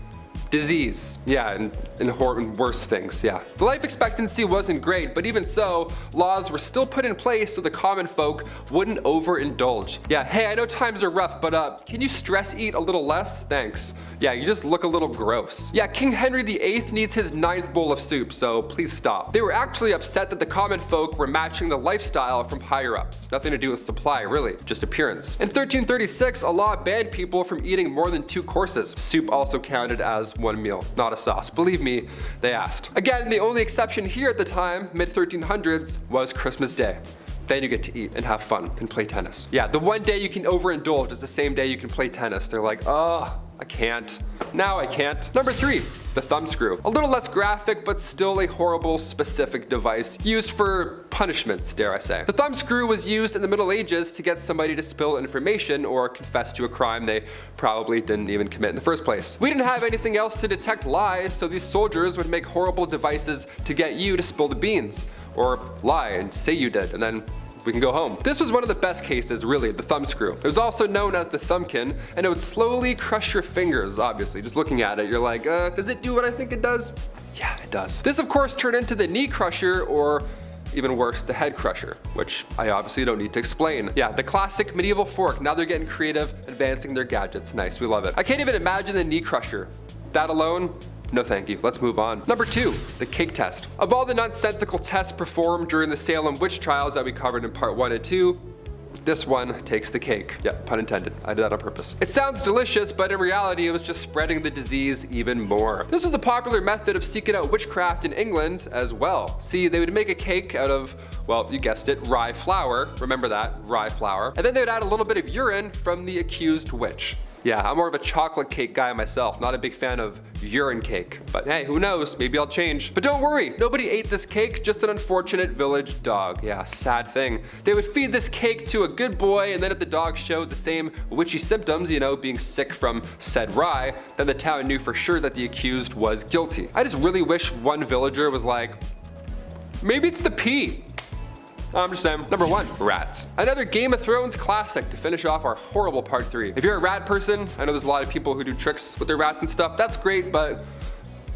Disease, yeah, and worse things, yeah. The life expectancy wasn't great, but even so, laws were still put in place so the common folk wouldn't overindulge. Yeah, hey, I know times are rough, but can you stress eat a little less? Thanks. Yeah, you just look a little gross. Yeah, King Henry VIII needs his 9th bowl of soup, so please stop. They were actually upset that the common folk were matching the lifestyle from higher ups. Nothing to do with supply, really, just appearance. In 1336, a law banned people from eating more than 2 courses. Soup also counted as one meal, not a sauce. Believe me, they asked. Again, the only exception here at the time, mid-1300s, was Christmas Day. Then you get to eat and have fun and play tennis. Yeah, the one day you can overindulge is the same day you can play tennis. They're like, oh, I can't. Now I can't. Number 3, the thumbscrew. A little less graphic, but still a horrible specific device used for punishments, dare I say. The thumbscrew was used in the Middle Ages to get somebody to spill information or confess to a crime they probably didn't even commit in the first place. We didn't have anything else to detect lies, so these soldiers would make horrible devices to get you to spill the beans, or lie and say you did, and then we can go home. This was one of the best cases, really, the thumbscrew. It was also known as the thumbkin, and it would slowly crush your fingers, obviously. Just looking at it, you're like, does it do what I think it does? Yeah, it does. This, of course, turned into the knee crusher, or even worse, the head crusher, which I obviously don't need to explain. Yeah, the classic medieval fork. Now they're getting creative, advancing their gadgets. Nice, we love it. I can't even imagine the knee crusher. That alone, no thank you. Let's move on. Number 2, the cake test. Of all the nonsensical tests performed during the Salem witch trials that we covered in part 1 and 2, this one takes the cake. Yeah, pun intended. I did that on purpose. It sounds delicious, but in reality, it was just spreading the disease even more. This was a popular method of seeking out witchcraft in England as well. See, they would make a cake out of, well, you guessed it, rye flour. Remember that, rye flour. And then they would add a little bit of urine from the accused witch. Yeah, I'm more of a chocolate cake guy myself, not a big fan of urine cake. But hey, who knows, maybe I'll change. But don't worry, nobody ate this cake, just an unfortunate village dog. Yeah, sad thing. They would feed this cake to a good boy, and then if the dog showed the same witchy symptoms, you know, being sick from said rye, then the town knew for sure that the accused was guilty. I just really wish one villager was like, maybe it's the pee. I'm just saying. Number 1, rats. Another Game of Thrones classic to finish off our horrible part 3. If you're a rat person, I know there's a lot of people who do tricks with their rats and stuff. That's great, but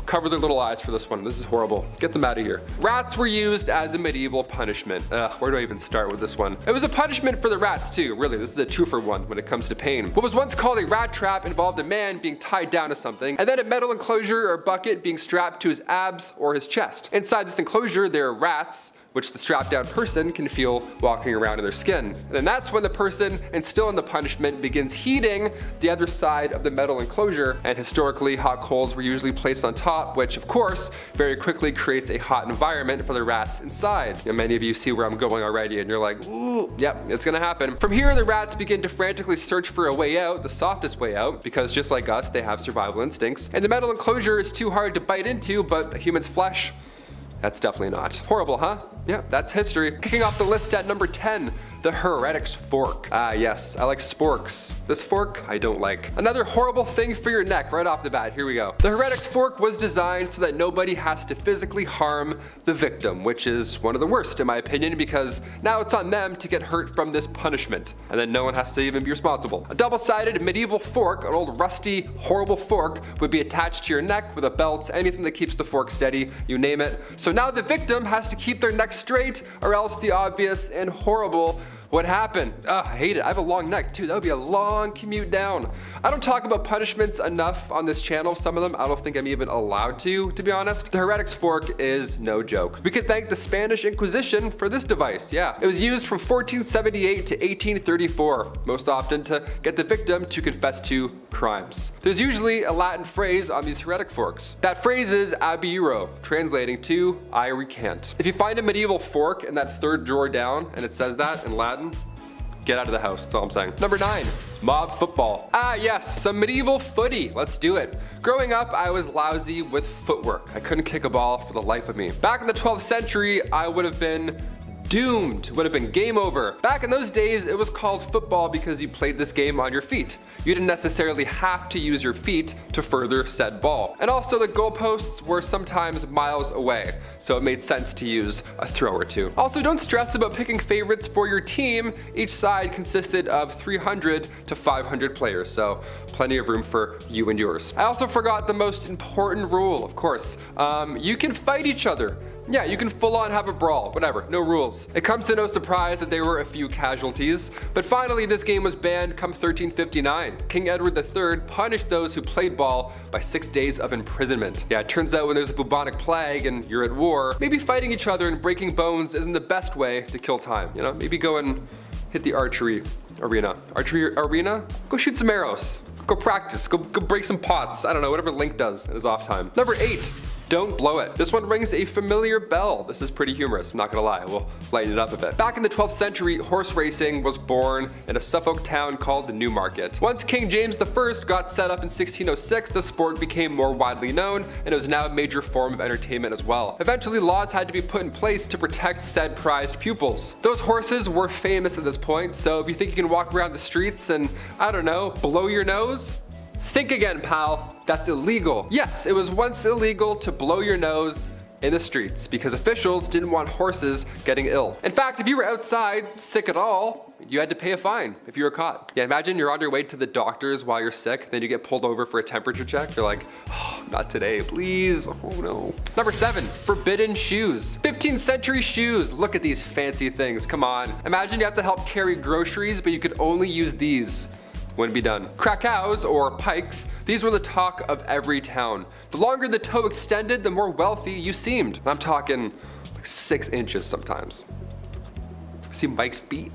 cover their little eyes for this one. This is horrible. Get them out of here. Rats were used as a medieval punishment. Where do I even start with this one? It was a punishment for the rats too. Really, this is a 2-for-1 when it comes to pain. What was once called a rat trap involved a man being tied down to something, and then a metal enclosure or bucket being strapped to his abs or his chest. Inside this enclosure, there are rats, which the strapped down person can feel walking around in their skin. And then that's when the person, and still in the punishment, begins heating the other side of the metal enclosure, and historically hot coals were usually placed on top, which of course very quickly creates a hot environment for the rats inside. And many of you see where I'm going already, and you're like, ooh, yep, it's gonna happen. From here, the rats begin to frantically search for a way out, the softest way out, because just like us, they have survival instincts. And the metal enclosure is too hard to bite into, but a human's flesh, that's definitely not. Horrible, huh? Yeah, that's history. Kicking off the list at number 10, the heretic's fork. Ah yes, I like sporks. This fork, I don't like. Another horrible thing for your neck right off the bat, here we go. The heretic's fork was designed so that nobody has to physically harm the victim, which is one of the worst in my opinion, because now it's on them to get hurt from this punishment, and then no one has to even be responsible. A double-sided medieval fork, an old rusty, horrible fork, would be attached to your neck with a belt, anything that keeps the fork steady, you name it. So now the victim has to keep their neck straight, or else the obvious and horrible would happen. Ugh, I hate it. I have a long neck too. That would be a long commute down. I don't talk about punishments enough on this channel. Some of them I don't think I'm even allowed to be honest. The heretic's fork is no joke. We could thank the Spanish Inquisition for this device. Yeah, it was used from 1478 to 1834, most often to get the victim to confess to crimes. There's usually a Latin phrase on these heretic forks. That phrase is abiro, translating to I recant. If you find a medieval fork in that third drawer down and it says that in Latin, get out of the house, that's all I'm saying. Number 9, mob football. Ah yes, some medieval footy, let's do it. Growing up, I was lousy with footwork. I couldn't kick a ball for the life of me. Back in the 12th century, I would have been doomed, would have been game over. Back in those days, it was called football because you played this game on your feet. You didn't necessarily have to use your feet to further said ball. And also the goalposts were sometimes miles away, so it made sense to use a throw or two. Also, don't stress about picking favorites for your team. Each side consisted of 300 to 500 players, so plenty of room for you and yours. I also forgot the most important rule, of course. You can fight each other. Yeah, you can full on have a brawl, whatever, no rules. It comes to no surprise that there were a few casualties, but finally this game was banned come 1359. King Edward III punished those who played ball by 6 days of imprisonment. Yeah, it turns out when there's a bubonic plague and you're at war, maybe fighting each other and breaking bones isn't the best way to kill time. You know, maybe go and hit the archery arena. Go shoot some arrows. Go practice, go break some pots. I don't know, whatever Link does in his off time. Number 8. Don't blow it. This one rings a familiar bell. This is pretty humorous, I'm not gonna lie. We'll lighten it up a bit. Back in the 12th century, horse racing was born in a Suffolk town called the Newmarket. Once King James I got set up in 1606, the sport became more widely known, and it was now a major form of entertainment as well. Eventually, laws had to be put in place to protect said prized pupils. Those horses were famous at this point, so if you think you can walk around the streets and, I don't know, blow your nose, think again, pal. That's illegal. Yes, it was once illegal to blow your nose in the streets because officials didn't want horses getting ill. In fact, if you were outside sick at all, you had to pay a fine if you were caught. Yeah, imagine you're on your way to the doctors while you're sick, then you get pulled over for a temperature check. You're like, oh, not today, please. Oh no. Number 7, forbidden shoes. 15th century shoes. Look at these fancy things, come on. Imagine you have to help carry groceries, but you could only use these. Wouldn't be done. Krakows, or pikes, these were the talk of every town. The longer the toe extended, the more wealthy you seemed. I'm talking like 6 inches sometimes. See Mike's feet?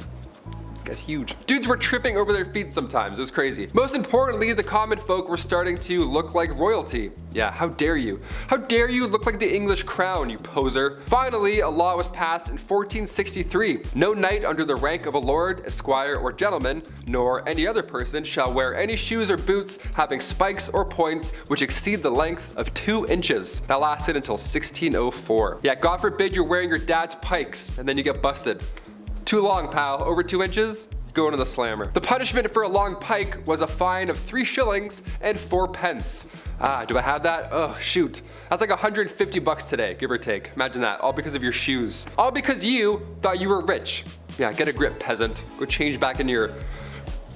That's huge. Dudes were tripping over their feet sometimes, it was crazy. Most importantly, the common folk were starting to look like royalty. Yeah, how dare you? How dare you look like the English crown, you poser? Finally, a law was passed in 1463. No knight under the rank of a lord, esquire, or gentleman, nor any other person shall wear any shoes or boots having spikes or points which exceed the length of 2 inches. That lasted until 1604. Yeah, God forbid you're wearing your dad's pikes and then you get busted. Too long, pal. Over 2 inches? Go into the slammer. The punishment for a long pike was a fine of 3 shillings and 4 pence. Ah, do I have that? Oh, shoot. That's like 150 bucks today, give or take. Imagine that, all because of your shoes. All because you thought you were rich. Yeah, get a grip, peasant. Go change back into your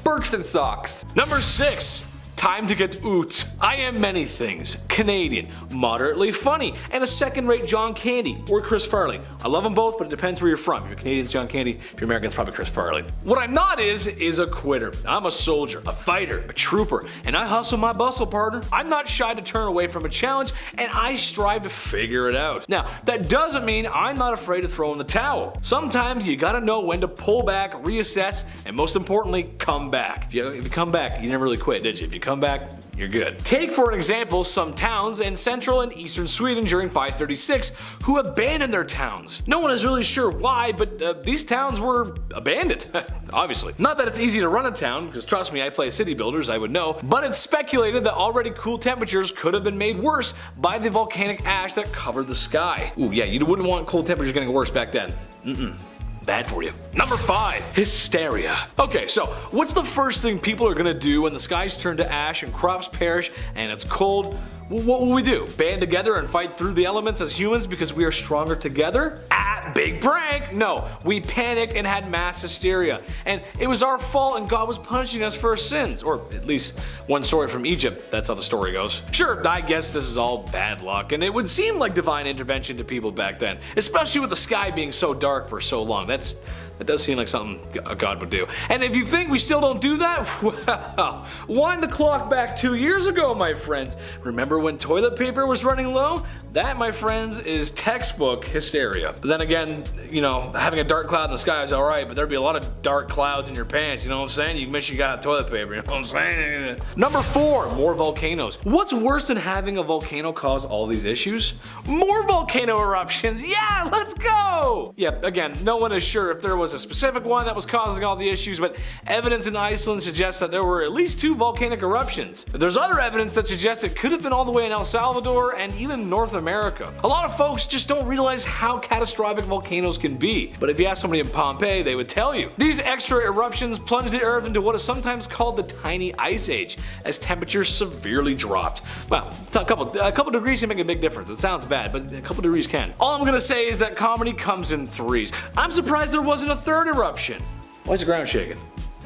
Birkenstocks. Number 6. Time to get oot. I am many things. Canadian, moderately funny, and a second-rate John Candy or Chris Farley. I love them both, but it depends where you're from. If you're Canadian, it's John Candy. If you're American, it's probably Chris Farley. What I'm not is a quitter. I'm a soldier, a fighter, a trooper, and I hustle my bustle, partner. I'm not shy to turn away from a challenge, and I strive to figure it out. Now, that doesn't mean I'm not afraid to throw in the towel. Sometimes you gotta know when to pull back, reassess, and most importantly, come back. If you come back, you never really quit, did you? If you come back, you're good. Take for an example some towns in central and eastern Sweden during 536 who abandoned their towns. No one is really sure why, but these towns were abandoned, obviously. Not that it's easy to run a town, because trust me, I play city builders, I would know, but it's speculated that already cool temperatures could have been made worse by the volcanic ash that covered the sky. Ooh yeah, you wouldn't want cold temperatures getting worse back then. Bad for you. Number 5, hysteria. Okay, so what's the first thing people are gonna do when the skies turn to ash and crops perish and it's cold? What will we do? Band together and fight through the elements as humans because we are stronger together? Big prank! No, we panicked and had mass hysteria. And it was our fault and God was punishing us for our sins. Or at least one story from Egypt, that's how the story goes. Sure, I guess this is all bad luck, and it would seem like divine intervention to people back then, especially with the sky being so dark for so long. That does seem like something God would do. And if you think we still don't do that, well, wind the clock back 2 years ago, my friends. Remember when toilet paper was running low? That, my friends, is textbook hysteria. But then again, you know, having a dark cloud in the sky is alright, but there'd be a lot of dark clouds in your pants, you know what I'm saying? You make sure you got toilet paper, you know what I'm saying? Number 4, more volcanoes. What's worse than having a volcano cause all these issues? More volcano eruptions, yeah, let's go! Yeah, again, no one is sure if there was a specific one that was causing all the issues, but evidence in Iceland suggests that there were at least 2 volcanic eruptions. There's other evidence that suggests it could have been all the way in El Salvador and even North America. A lot of folks just don't realize how catastrophic volcanoes can be, but if you ask somebody in Pompeii, they would tell you. These extra eruptions plunged the earth into what is sometimes called the tiny ice age, as temperatures severely dropped. Well, a couple degrees can make a big difference. It sounds bad, but a couple degrees can. All I'm gonna say is that comedy comes in threes. I'm surprised there wasn't a third eruption. Why is the ground shaking?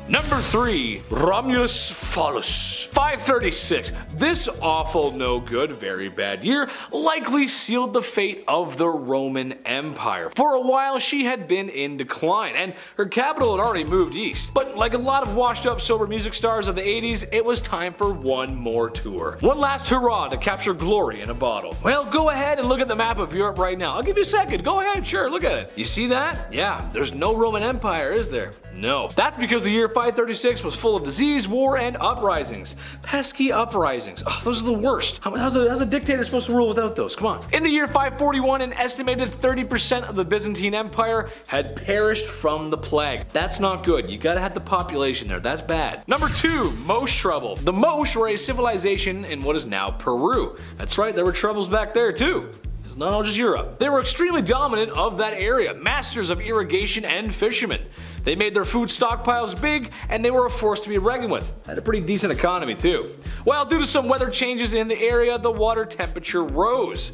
Number 3, Romulus Phallus. 536. This awful, no good, very bad year likely sealed the fate of the Roman Empire. For a while, she had been in decline, and her capital had already moved east. But like a lot of washed up sober music stars of the 80s, it was time for one more tour. One last hurrah to capture glory in a bottle. Well, go ahead and look at the map of Europe right now. I'll give you a second. Go ahead, sure, look at it. You see that? Yeah, there's no Roman Empire, is there? No. That's because the year 536 was full of disease, war, and uprisings. Pesky uprisings. Oh, those are the worst. How's a dictator supposed to rule without those? Come on. In the year 541, an estimated 30% of the Byzantine Empire had perished from the plague. That's not good. You gotta have the population there. That's bad. Number 2, Moche trouble. The Moche were a civilization in what is now Peru. That's right, there were troubles back there too. It's not all just Europe. They were extremely dominant of that area, masters of irrigation and fishermen. They made their food stockpiles big, and they were a force to be reckoned with. Had a pretty decent economy too. Well, due to some weather changes in the area, the water temperature rose.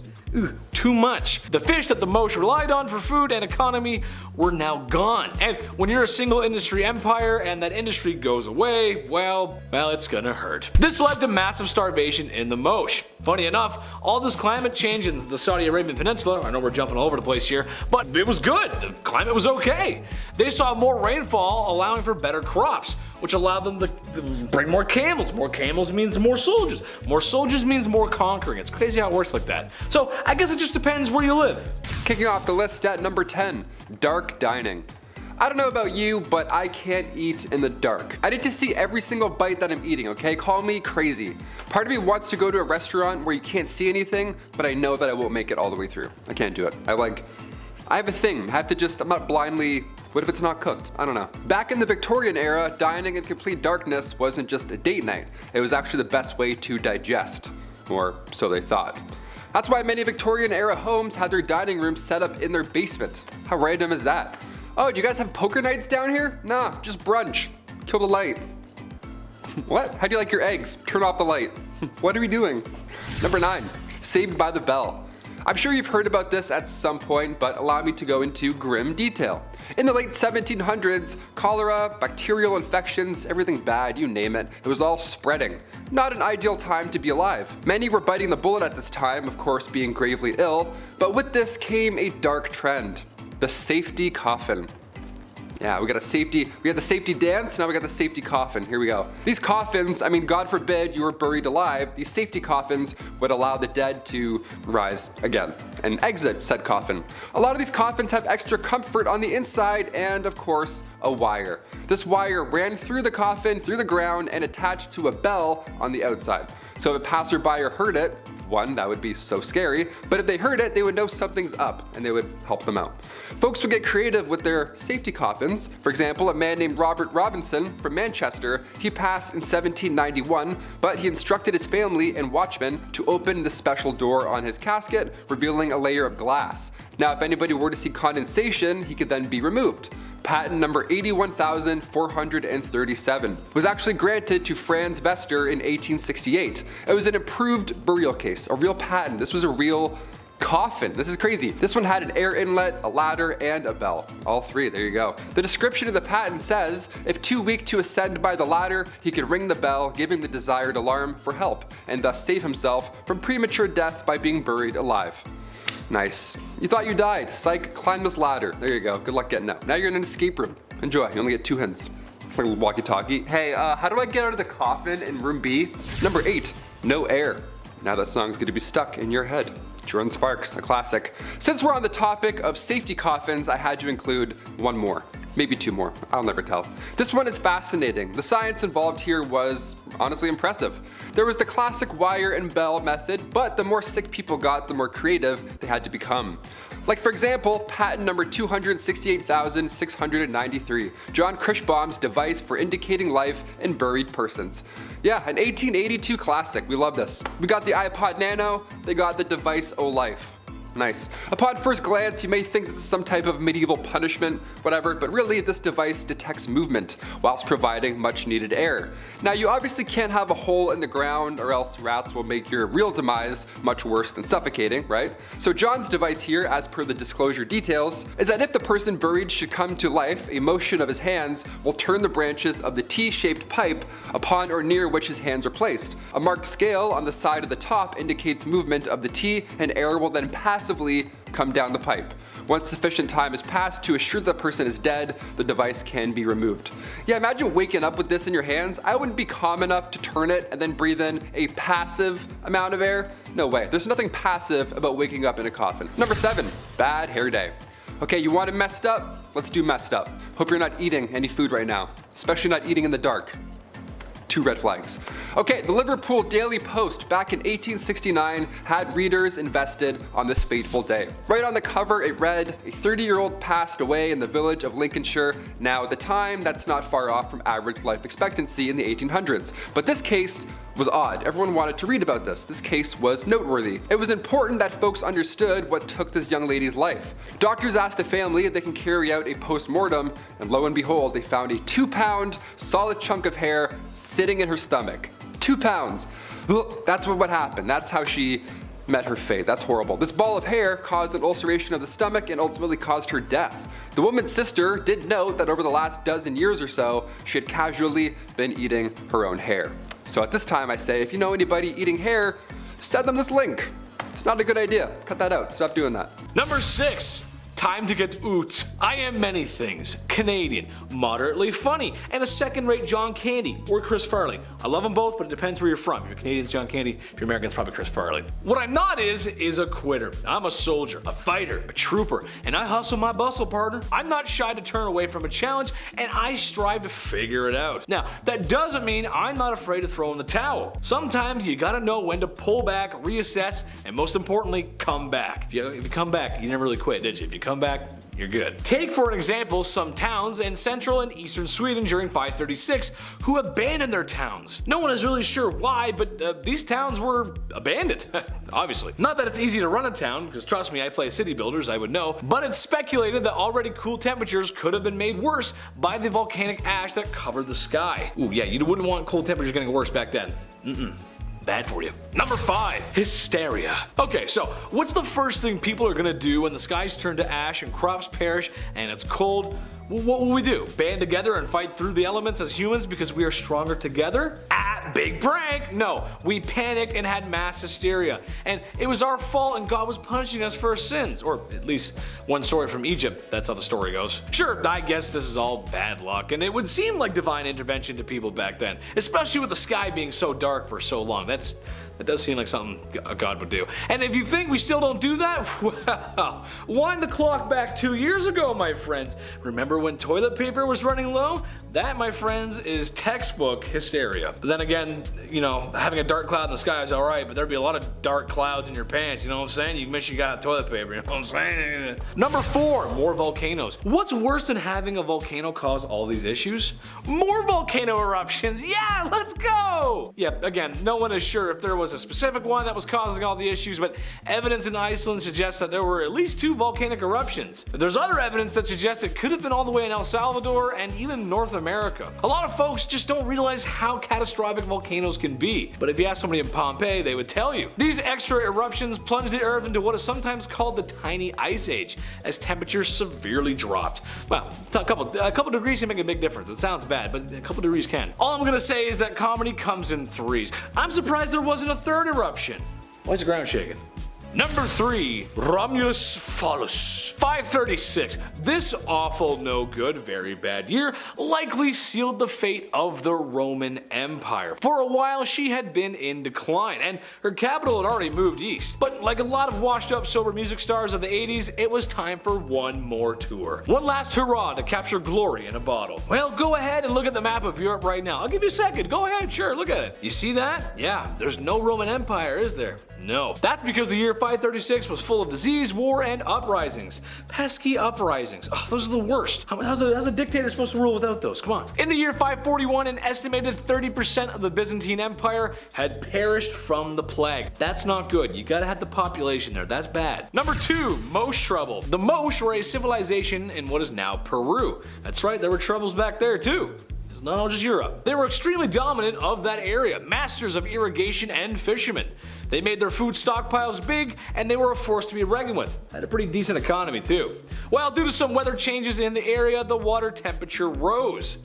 Too much. The fish that the most relied on for food and economy were now gone. And when you're a single industry empire and that industry goes away, well, it's gonna hurt. This led to massive starvation in the Mosh. Funny enough, all this climate change in the Saudi Arabian Peninsula, I know we're jumping all over the place here, but it was good. The climate was okay. They saw more rainfall, allowing for better crops, which allowed them to bring more camels. More camels means more soldiers. More soldiers means more conquering. It's crazy how it works like that. So I guess it just depends where you live. Kicking off the list at number 10, dark dining. I don't know about you, but I can't eat in the dark. I need to see every single bite that I'm eating, okay? Call me crazy. Part of me wants to go to a restaurant where you can't see anything, but I know that I won't make it all the way through. I can't do it. I have a thing. I'm not blindly, what if it's not cooked? I don't know. Back in the Victorian era, dining in complete darkness wasn't just a date night. It was actually the best way to digest. Or so they thought. That's why many Victorian era homes had their dining rooms set up in their basement. How random is that? Oh, do you guys have poker nights down here? Nah, just brunch. Kill the light. What? How do you like your eggs? Turn off the light. What are we doing? Number 9, Saved by the Bell. I'm sure you've heard about this at some point, but allow me to go into grim detail. In the late 1700s, cholera, bacterial infections, everything bad, you name it, it was all spreading. Not an ideal time to be alive. Many were biting the bullet at this time, of course being gravely ill, but with this came a dark trend. The safety coffin. Yeah, we had the safety dance, now we got the safety coffin. Here we go. These coffins, I mean, God forbid you were buried alive, these safety coffins would allow the dead to rise again and exit said coffin. A lot of these coffins have extra comfort on the inside and, of course, a wire. This wire ran through the coffin, through the ground, and attached to a bell on the outside. So if a passerby heard it, one, that would be so scary, but if they heard it, they would know something's up and they would help them out. Folks would get creative with their safety coffins. For example, a man named Robert Robinson from Manchester, he passed in 1791, but he instructed his family and watchmen to open the special door on his casket, revealing a layer of glass. Now, if anybody were to see condensation, he could then be removed. Patent number 81,437 was actually granted to Franz Vester in 1868. It was an improved burial case, a real patent. This was a real coffin. This is crazy. This one had an air inlet, a ladder, and a bell. All three, there you go. The description of the patent says, if too weak to ascend by the ladder, he could ring the bell, giving the desired alarm for help, and thus save himself from premature death by being buried alive. Nice. You thought you died. Psych, climb this ladder. There you go. Good luck getting out. Now you're in an escape room. Enjoy. You only get 2 hints. Like a little walkie-talkie. Hey, how do I get out of the coffin in room B? Number 8, no air. Now that song's gonna be stuck in your head. Jordan Sparks, a classic. Since we're on the topic of safety coffins, I had to include one more. Maybe 2 more, I'll never tell. This one is fascinating. The science involved here was honestly impressive. There was the classic wire and bell method, but the more sick people got, the more creative they had to become. Like for example, patent number 268,693, John Crichbaum's device for indicating life in buried persons. Yeah, an 1882 classic, we love this. We got the iPod Nano, they got the device O Life. Nice. Upon first glance, you may think this is some type of medieval punishment, whatever, but really this device detects movement whilst providing much needed air. Now you obviously can't have a hole in the ground or else rats will make your real demise much worse than suffocating, right? So John's device here, as per the disclosure details, is that if the person buried should come to life, a motion of his hands will turn the branches of the T-shaped pipe upon or near which his hands are placed. A marked scale on the side of the top indicates movement of the T, and air will then passively come down the pipe. Once sufficient time has passed to assure the person is dead, the device can be removed. Yeah, imagine waking up with this in your hands. I wouldn't be calm enough to turn it and then breathe in a passive amount of air. No way. There's nothing passive about waking up in a coffin. Number 7, bad hair day. Okay, you want it messed up? Let's do messed up. Hope you're not eating any food right now, especially not eating in the dark. 2 red flags. Okay, the Liverpool Daily Post back in 1869 had readers invested on this fateful day. Right on the cover it read, a 30-year-old passed away in the village of Lincolnshire. Now at the time, that's not far off from average life expectancy in the 1800s. But this case was odd. Everyone wanted to read about this. This case was noteworthy. It was important that folks understood what took this young lady's life. Doctors asked the family if they can carry out a post-mortem, and lo and behold, they found a 2-pound solid chunk of hair sitting in her stomach. 2 pounds. Ugh, that's what happened. That's how she met her fate. That's horrible. This ball of hair caused an ulceration of the stomach and ultimately caused her death. The woman's sister did note that over the last dozen years or so, she had casually been eating her own hair. So at this time I say, if you know anybody eating hair, send them this link. It's not a good idea. Cut that out. Stop doing that. Number 6. Time to get oot. I am many things. Canadian, moderately funny, and a second-rate John Candy or Chris Farley. I love them both, but it depends where you're from. If you're Canadian, it's John Candy. If you're American, it's probably Chris Farley. What I'm not is a quitter. I'm a soldier, a fighter, a trooper, and I hustle my bustle, partner. I'm not shy to turn away from a challenge, and I strive to figure it out. Now, that doesn't mean I'm not afraid to throw in the towel. Sometimes you gotta know when to pull back, reassess, and most importantly, come back. If you come back, you never really quit, did you? If you come back, you're good. Take for an example some towns in central and eastern Sweden during 536 who abandoned their towns. No one is really sure why, but these towns were abandoned, obviously. Not that it's easy to run a town, because trust me, I play city builders, I would know, but it's speculated that already cool temperatures could have been made worse by the volcanic ash that covered the sky. Ooh yeah, you wouldn't want cold temperatures getting worse back then. Bad for you. Number 5, hysteria. Okay, so what's the first thing people are gonna do when the skies turn to ash and crops perish and it's cold? What will we do? Band together and fight through the elements as humans because we are stronger together? Big prank! No, we panicked and had mass hysteria. And it was our fault and God was punishing us for our sins. Or at least one story from Egypt, that's how the story goes. Sure, I guess this is all bad luck, and it would seem like divine intervention to people back then, especially with the sky being so dark for so long. That does seem like something God would do. And if you think we still don't do that, well, wind the clock back 2 years ago, my friends. Remember when toilet paper was running low? That, my friends, is textbook hysteria. But then again, you know, having a dark cloud in the sky is alright, but there'd be a lot of dark clouds in your pants, you know what I'm saying? You make sure you got toilet paper, you know what I'm saying? Number 4, more volcanoes. What's worse than having a volcano cause all these issues? More volcano eruptions! Yeah, let's go! Yeah, again, no one is sure if there was a specific one that was causing all the issues, but evidence in Iceland suggests that there were at least 2 volcanic eruptions. There's other evidence that suggests it could have been all the way in El Salvador and even North America. A lot of folks just don't realize how catastrophic volcanoes can be, but if you ask somebody in Pompeii, they would tell you. These extra eruptions plunged the earth into what is sometimes called the tiny ice age, as temperatures severely dropped. Well, a couple degrees can make a big difference. It sounds bad, but a couple degrees can. All I'm gonna say is that comedy comes in threes. I'm surprised there wasn't a 3rd eruption. Why is the ground shaking? Number 3, Romulus Phallus. 536. This awful, no good, very bad year likely sealed the fate of the Roman Empire. For a while, she had been in decline, and her capital had already moved east. But like a lot of washed up sober music stars of the 80s, it was time for one more tour. One last hurrah to capture glory in a bottle. Well, go ahead and look at the map of Europe right now. I'll give you a second. Go ahead, sure, look at it. You see that? Yeah, there's no Roman Empire, is there? No. That's because the year 536 was full of disease, war, and uprisings. Pesky uprisings. Oh, those are the worst. How's a dictator supposed to rule without those? Come on. In the year 541, an estimated 30% of the Byzantine Empire had perished from the plague. That's not good. You gotta have the population there. That's bad. Number 2, Moche trouble. The Moche were a civilization in what is now Peru. That's right, there were troubles back there too. It's not all just Europe. They were extremely dominant of that area, masters of irrigation and fishermen. They made their food stockpiles big, and they were a force to be reckoned with. Had a pretty decent economy too. Well, due to some weather changes in the area, the water temperature rose.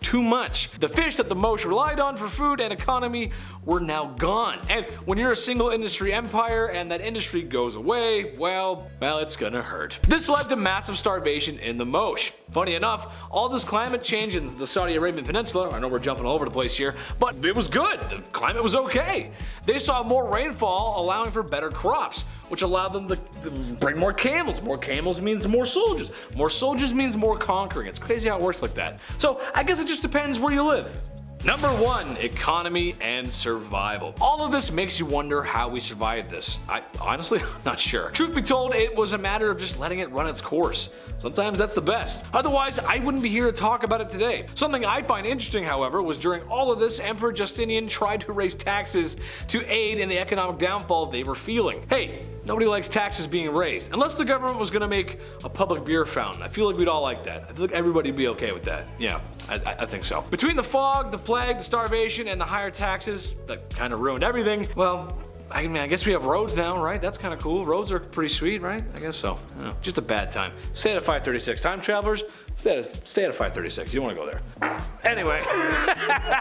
Too much. The fish that the Moche relied on for food and economy were now gone. And when you're a single industry empire and that industry goes away, well, it's gonna hurt. This led to massive starvation in the Moche. Funny enough, all this climate change in the Saudi Arabian Peninsula, I know we're jumping all over the place here, but it was good. The climate was okay. They saw more rainfall, allowing for better crops, which allowed them to bring more camels. More camels means more soldiers. More soldiers means more conquering. It's crazy how it works like that. So I guess it just depends where you live. Number 1. Economy and survival. All of this makes you wonder how we survived this. Honestly, I'm not sure. Truth be told, it was a matter of just letting it run its course. Sometimes that's the best. Otherwise, I wouldn't be here to talk about it today. Something I find interesting, however, was during all of this, Emperor Justinian tried to raise taxes to aid in the economic downfall they were feeling. Hey, nobody likes taxes being raised, unless the government was gonna make a public beer fountain. I feel like we'd all like that. I feel like everybody'd be okay with that. Yeah, I think so. Between the fog, the plague, the starvation, and the higher taxes that kind of ruined everything, well, I guess we have roads now, right? That's kind of cool. Roads are pretty sweet, right? I guess so. Just a bad time. Stay at 536. Time travelers, stay at 536. You don't want to go there. Anyway,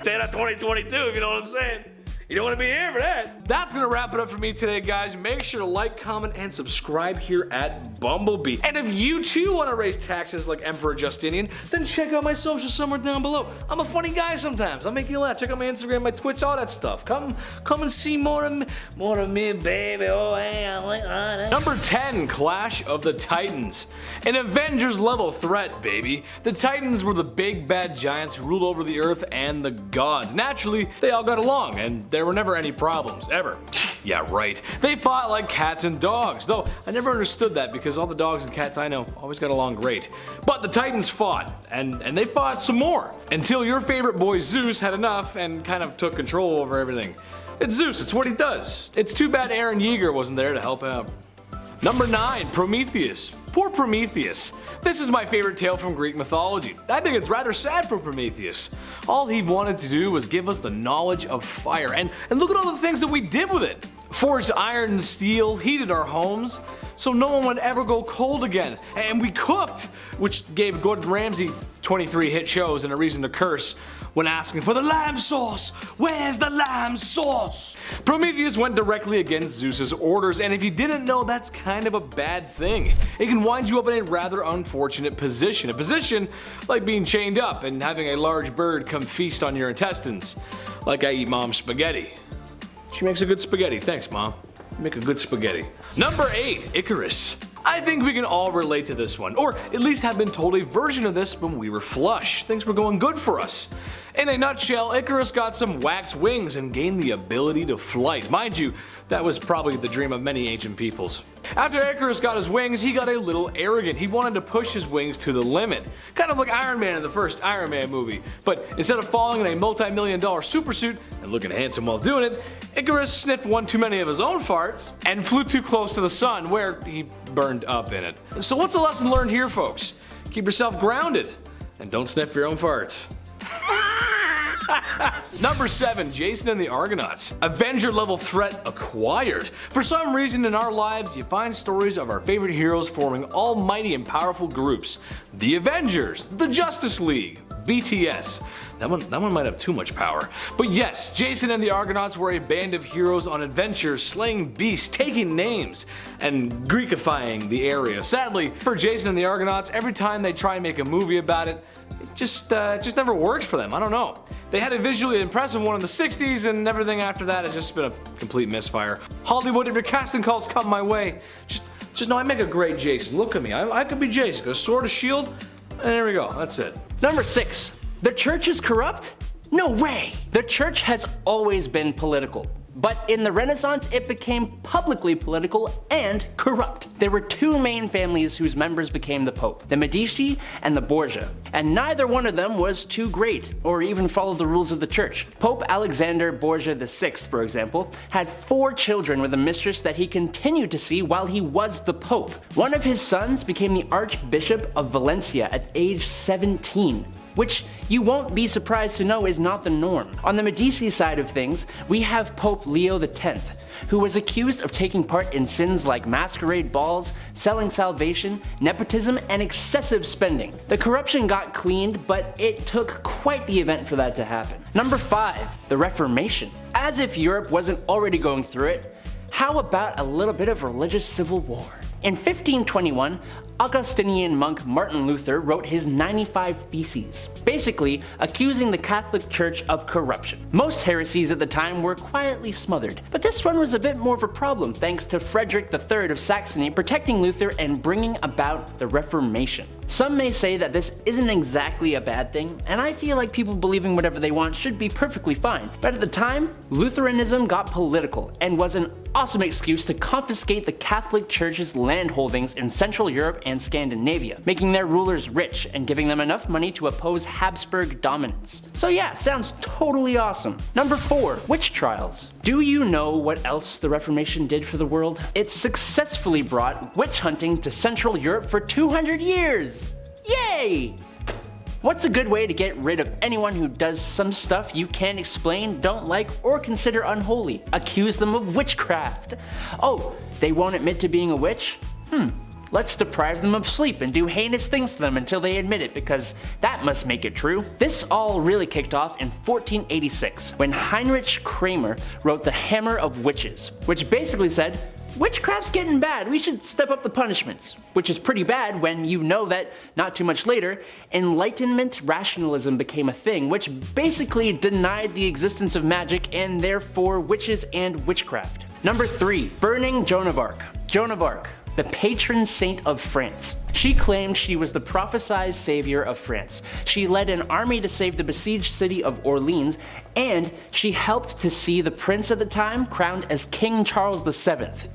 stay at 2022 if you know what I'm saying. You don't want to be here for that. That's gonna wrap it up for me today, guys. Make sure to like, comment, and subscribe here at Bumblebee. And if you too want to raise taxes like Emperor Justinian, then check out my socials somewhere down below. I'm a funny guy sometimes. I'll make you laugh. Check out my Instagram, my Twitch, all that stuff. Come and see more of me, baby. Oh, hey, I like that. Number 10, Clash of the Titans. An Avengers level threat, baby. The Titans were the big bad giants who ruled over the earth and the gods. Naturally, they all got along, and there were never any problems, ever. Yeah, right. They fought like cats and dogs, though I never understood that because all the dogs and cats I know always got along great. But the Titans fought, and they fought some more, until your favorite boy Zeus had enough and kind of took control over everything. It's Zeus, it's what he does. It's too bad Aaron Yeager wasn't there to help out. Number 9, Prometheus. Poor Prometheus. This is my favorite tale from Greek mythology. I think it's rather sad for Prometheus. All he wanted to do was give us the knowledge of fire, and look at all the things that we did with it. Forged iron and steel, heated our homes, so no one would ever go cold again. And we cooked, which gave Gordon Ramsay 23 hit shows and a reason to curse when asking for the lamb sauce. Where's the lamb sauce? Prometheus went directly against Zeus's orders, and if you didn't know, that's kind of a bad thing. It can wind you up in a rather unfortunate position. A position like being chained up and having a large bird come feast on your intestines. Like I eat mom's spaghetti. She makes a good spaghetti. Thanks, Mom. You make a good spaghetti. Number 8, Icarus. I think we can all relate to this one, or at least have been told a version of this when we were flush. Things were going good for us. In a nutshell, Icarus got some wax wings and gained the ability to flight. Mind you, that was probably the dream of many ancient peoples. After Icarus got his wings, he got a little arrogant. He wanted to push his wings to the limit. Kind of like Iron Man in the first Iron Man movie. But instead of falling in a multi-million-dollar supersuit and looking handsome while doing it, Icarus sniffed one too many of his own farts and flew too close to the sun, where he burned up in it. So what's the lesson learned here, folks? Keep yourself grounded and don't sniff your own farts. Number 7, Jason and the Argonauts. Avenger level threat acquired. For some reason in our lives, you find stories of our favorite heroes forming almighty and powerful groups. The Avengers, the Justice League, BTS. That one might have too much power. But yes, Jason and the Argonauts were a band of heroes on adventures, slaying beasts, taking names, and Greekifying the area. Sadly, for Jason and the Argonauts, every time they try and make a movie about it, it just never works for them. I don't know. They had a visually impressive one in the 60s, and everything after that has just been a complete misfire. Hollywood, if your casting calls come my way, just know I make a great Jason. Look at me. I could be Jason. A sword, a shield, and there we go. That's it. Number 6. The church is corrupt? No way! The church has always been political. But in the Renaissance, it became publicly political and corrupt. There were two main families whose members became the Pope, the Medici and the Borgia, and neither one of them was too great or even followed the rules of the church. Pope Alexander Borgia VI, for example, had 4 children with a mistress that he continued to see while he was the Pope. One of his sons became the Archbishop of Valencia at age 17. Which you won't be surprised to know is not the norm. On the Medici side of things, we have Pope Leo X, who was accused of taking part in sins like masquerade balls, selling salvation, nepotism, and excessive spending. The corruption got cleaned, but it took quite the event for that to happen. Number 5, the Reformation. As if Europe wasn't already going through it, how about a little bit of religious civil war? In 1521, Augustinian monk Martin Luther wrote his 95 Theses, basically accusing the Catholic Church of corruption. Most heresies at the time were quietly smothered, but this one was a bit more of a problem thanks to Frederick III of Saxony protecting Luther and bringing about the Reformation. Some may say that this isn't exactly a bad thing, and I feel like people believing whatever they want should be perfectly fine. But at the time, Lutheranism got political and was an awesome excuse to confiscate the Catholic Church's land holdings in Central Europe and Scandinavia, making their rulers rich and giving them enough money to oppose Habsburg dominance. So yeah, sounds totally awesome. Number 4, witch trials. Do you know what else the Reformation did for the world? It successfully brought witch hunting to Central Europe for 200 years! Yay! What's a good way to get rid of anyone who does some stuff you can't explain, don't like, or consider unholy? Accuse them of witchcraft. Oh, they won't admit to being a witch? Let's deprive them of sleep and do heinous things to them until they admit it, because that must make it true. This all really kicked off in 1486, when Heinrich Kramer wrote The Hammer of Witches, which basically said, witchcraft's getting bad, we should step up the punishments. Which is pretty bad when you know that, not too much later, Enlightenment rationalism became a thing, which basically denied the existence of magic and therefore witches and witchcraft. Number 3, burning Joan of Arc. Joan of Arc, the patron saint of France. She claimed she was the prophesied savior of France. She led an army to save the besieged city of Orleans, and she helped to see the prince at the time crowned as King Charles VII.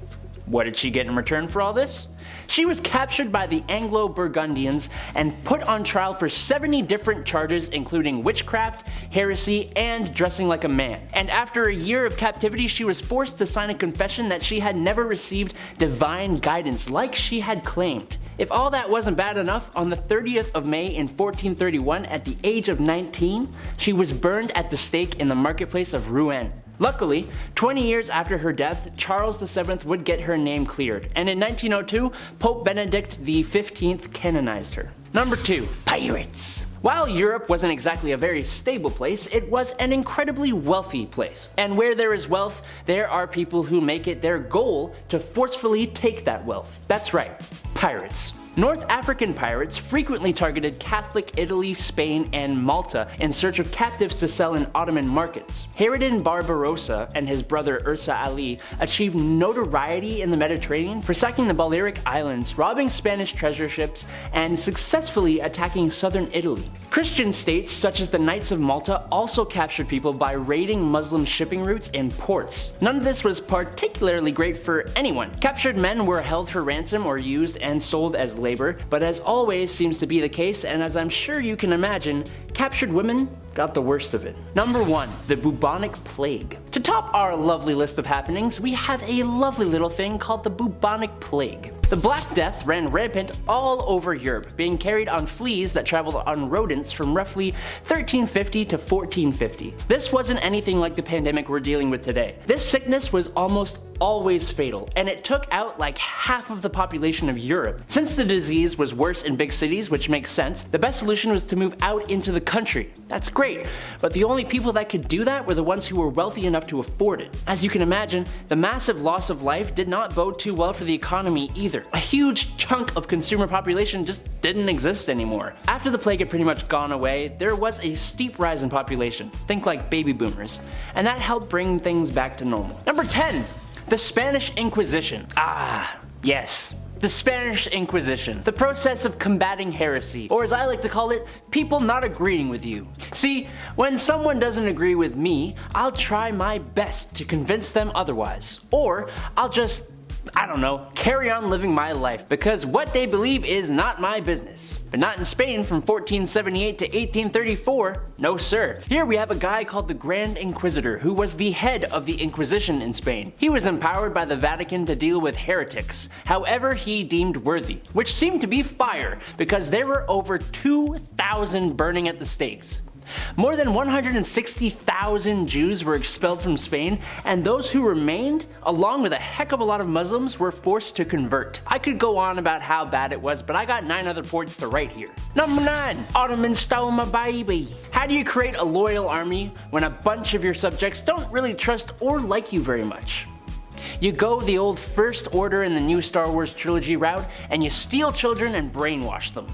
What did she get in return for all this? She was captured by the Anglo-Burgundians and put on trial for 70 different charges, including witchcraft, heresy, and dressing like a man. And after a year of captivity, she was forced to sign a confession that she had never received divine guidance like she had claimed. If all that wasn't bad enough, on the 30th of May in 1431, at the age of 19, she was burned at the stake in the marketplace of Rouen. Luckily, 20 years after her death, Charles VII would get her name cleared, and in 1902, Pope Benedict XV canonized her. Number 2, pirates. While Europe wasn't exactly a very stable place, it was an incredibly wealthy place. And where there is wealth, there are people who make it their goal to forcefully take that wealth. That's right, pirates. North African pirates frequently targeted Catholic Italy, Spain, and Malta in search of captives to sell in Ottoman markets. Harridan Barbarossa and his brother Ursa Ali achieved notoriety in the Mediterranean for sacking the Balearic Islands, robbing Spanish treasure ships, and successfully attacking southern Italy. Christian states such as the Knights of Malta also captured people by raiding Muslim shipping routes and ports. None of this was particularly great for anyone. Captured men were held for ransom or used and sold as labor, but as always seems to be the case, and as I'm sure you can imagine, captured women got the worst of it. Number 1, the bubonic plague. To top our lovely list of happenings, we have a lovely little thing called the bubonic plague. The Black Death ran rampant all over Europe, being carried on fleas that traveled on rodents from roughly 1350 to 1450. This wasn't anything like the pandemic we're dealing with today. This sickness was almost always fatal, and it took out like half of the population of Europe. Since the disease was worse in big cities, which makes sense, the best solution was to move out into the country. That's great, but the only people that could do that were the ones who were wealthy enough to afford it. As you can imagine, the massive loss of life did not bode too well for the economy either. A huge chunk of consumer population just didn't exist anymore. After the plague had pretty much gone away, there was a steep rise in population, think like baby boomers, and that helped bring things back to normal. Number 10, the Spanish Inquisition. Ah, yes. The Spanish Inquisition, the process of combating heresy, or as I like to call it, people not agreeing with you. See, when someone doesn't agree with me, I'll try my best to convince them otherwise. Or I'll just, I don't know, carry on living my life, because what they believe is not my business. But not in Spain from 1478 to 1834, no sir. Here we have a guy called the Grand Inquisitor, who was the head of the Inquisition in Spain. He was empowered by the Vatican to deal with heretics, however he deemed worthy, which seemed to be fire, because there were over 2,000 burning at the stakes. More than 160,000 Jews were expelled from Spain, and those who remained, along with a heck of a lot of Muslims, were forced to convert. I could go on about how bad it was, but I got 9 other points to write here. Number 9, Ottomans stole my baby. How do you create a loyal army when a bunch of your subjects don't really trust or like you very much? You go the old First Order in the new Star Wars trilogy route, and you steal children and brainwash them.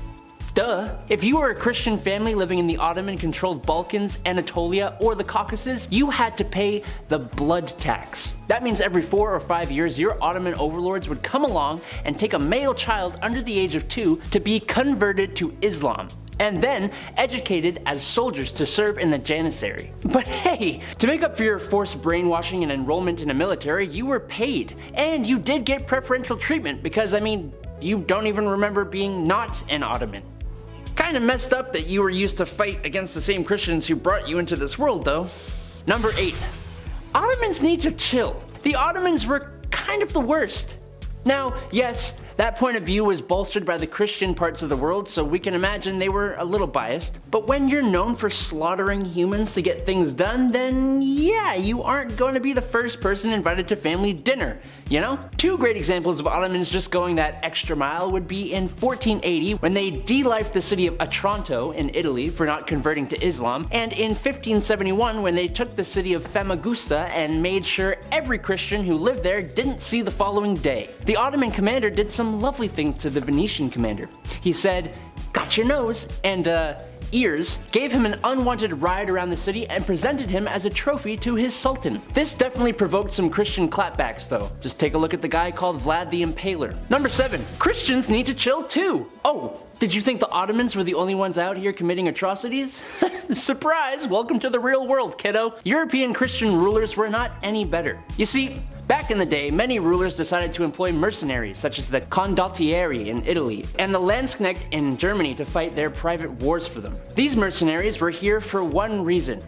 Duh. If you were a Christian family living in the Ottoman-controlled Balkans, Anatolia, or the Caucasus, you had to pay the blood tax. That means every 4 or 5 years, your Ottoman overlords would come along and take a male child under the age of 2 to be converted to Islam, and then educated as soldiers to serve in the Janissary. But hey, to make up for your forced brainwashing and enrollment in the military, you were paid, and you did get preferential treatment because, I mean, you don't even remember being not an Ottoman. Kinda messed up that you were used to fight against the same Christians who brought you into this world though. Number 8. Ottomans need to chill. The Ottomans were kind of the worst. Now, yes, that point of view was bolstered by the Christian parts of the world, so we can imagine they were a little biased. But when you're known for slaughtering humans to get things done, then yeah, you aren't going to be the first person invited to family dinner, you know? 2 great examples of Ottomans just going that extra mile would be in 1480 when they de-lifed the city of Otranto in Italy for not converting to Islam, and in 1571 when they took the city of Famagusta and made sure every Christian who lived there didn't see the following day. The Ottoman commander did some lovely things to the Venetian commander. He said, "Got your nose," and ears, gave him an unwanted ride around the city and presented him as a trophy to his sultan. This definitely provoked some Christian clapbacks though. Just take a look at the guy called Vlad the Impaler. Number 7. Christians need to chill too. Oh, did you think the Ottomans were the only ones out here committing atrocities? Surprise! Welcome to the real world, kiddo. European Christian rulers were not any better. You see, back in the day, many rulers decided to employ mercenaries such as the condottieri in Italy and the Landsknecht in Germany to fight their private wars for them. These mercenaries were here for one reason: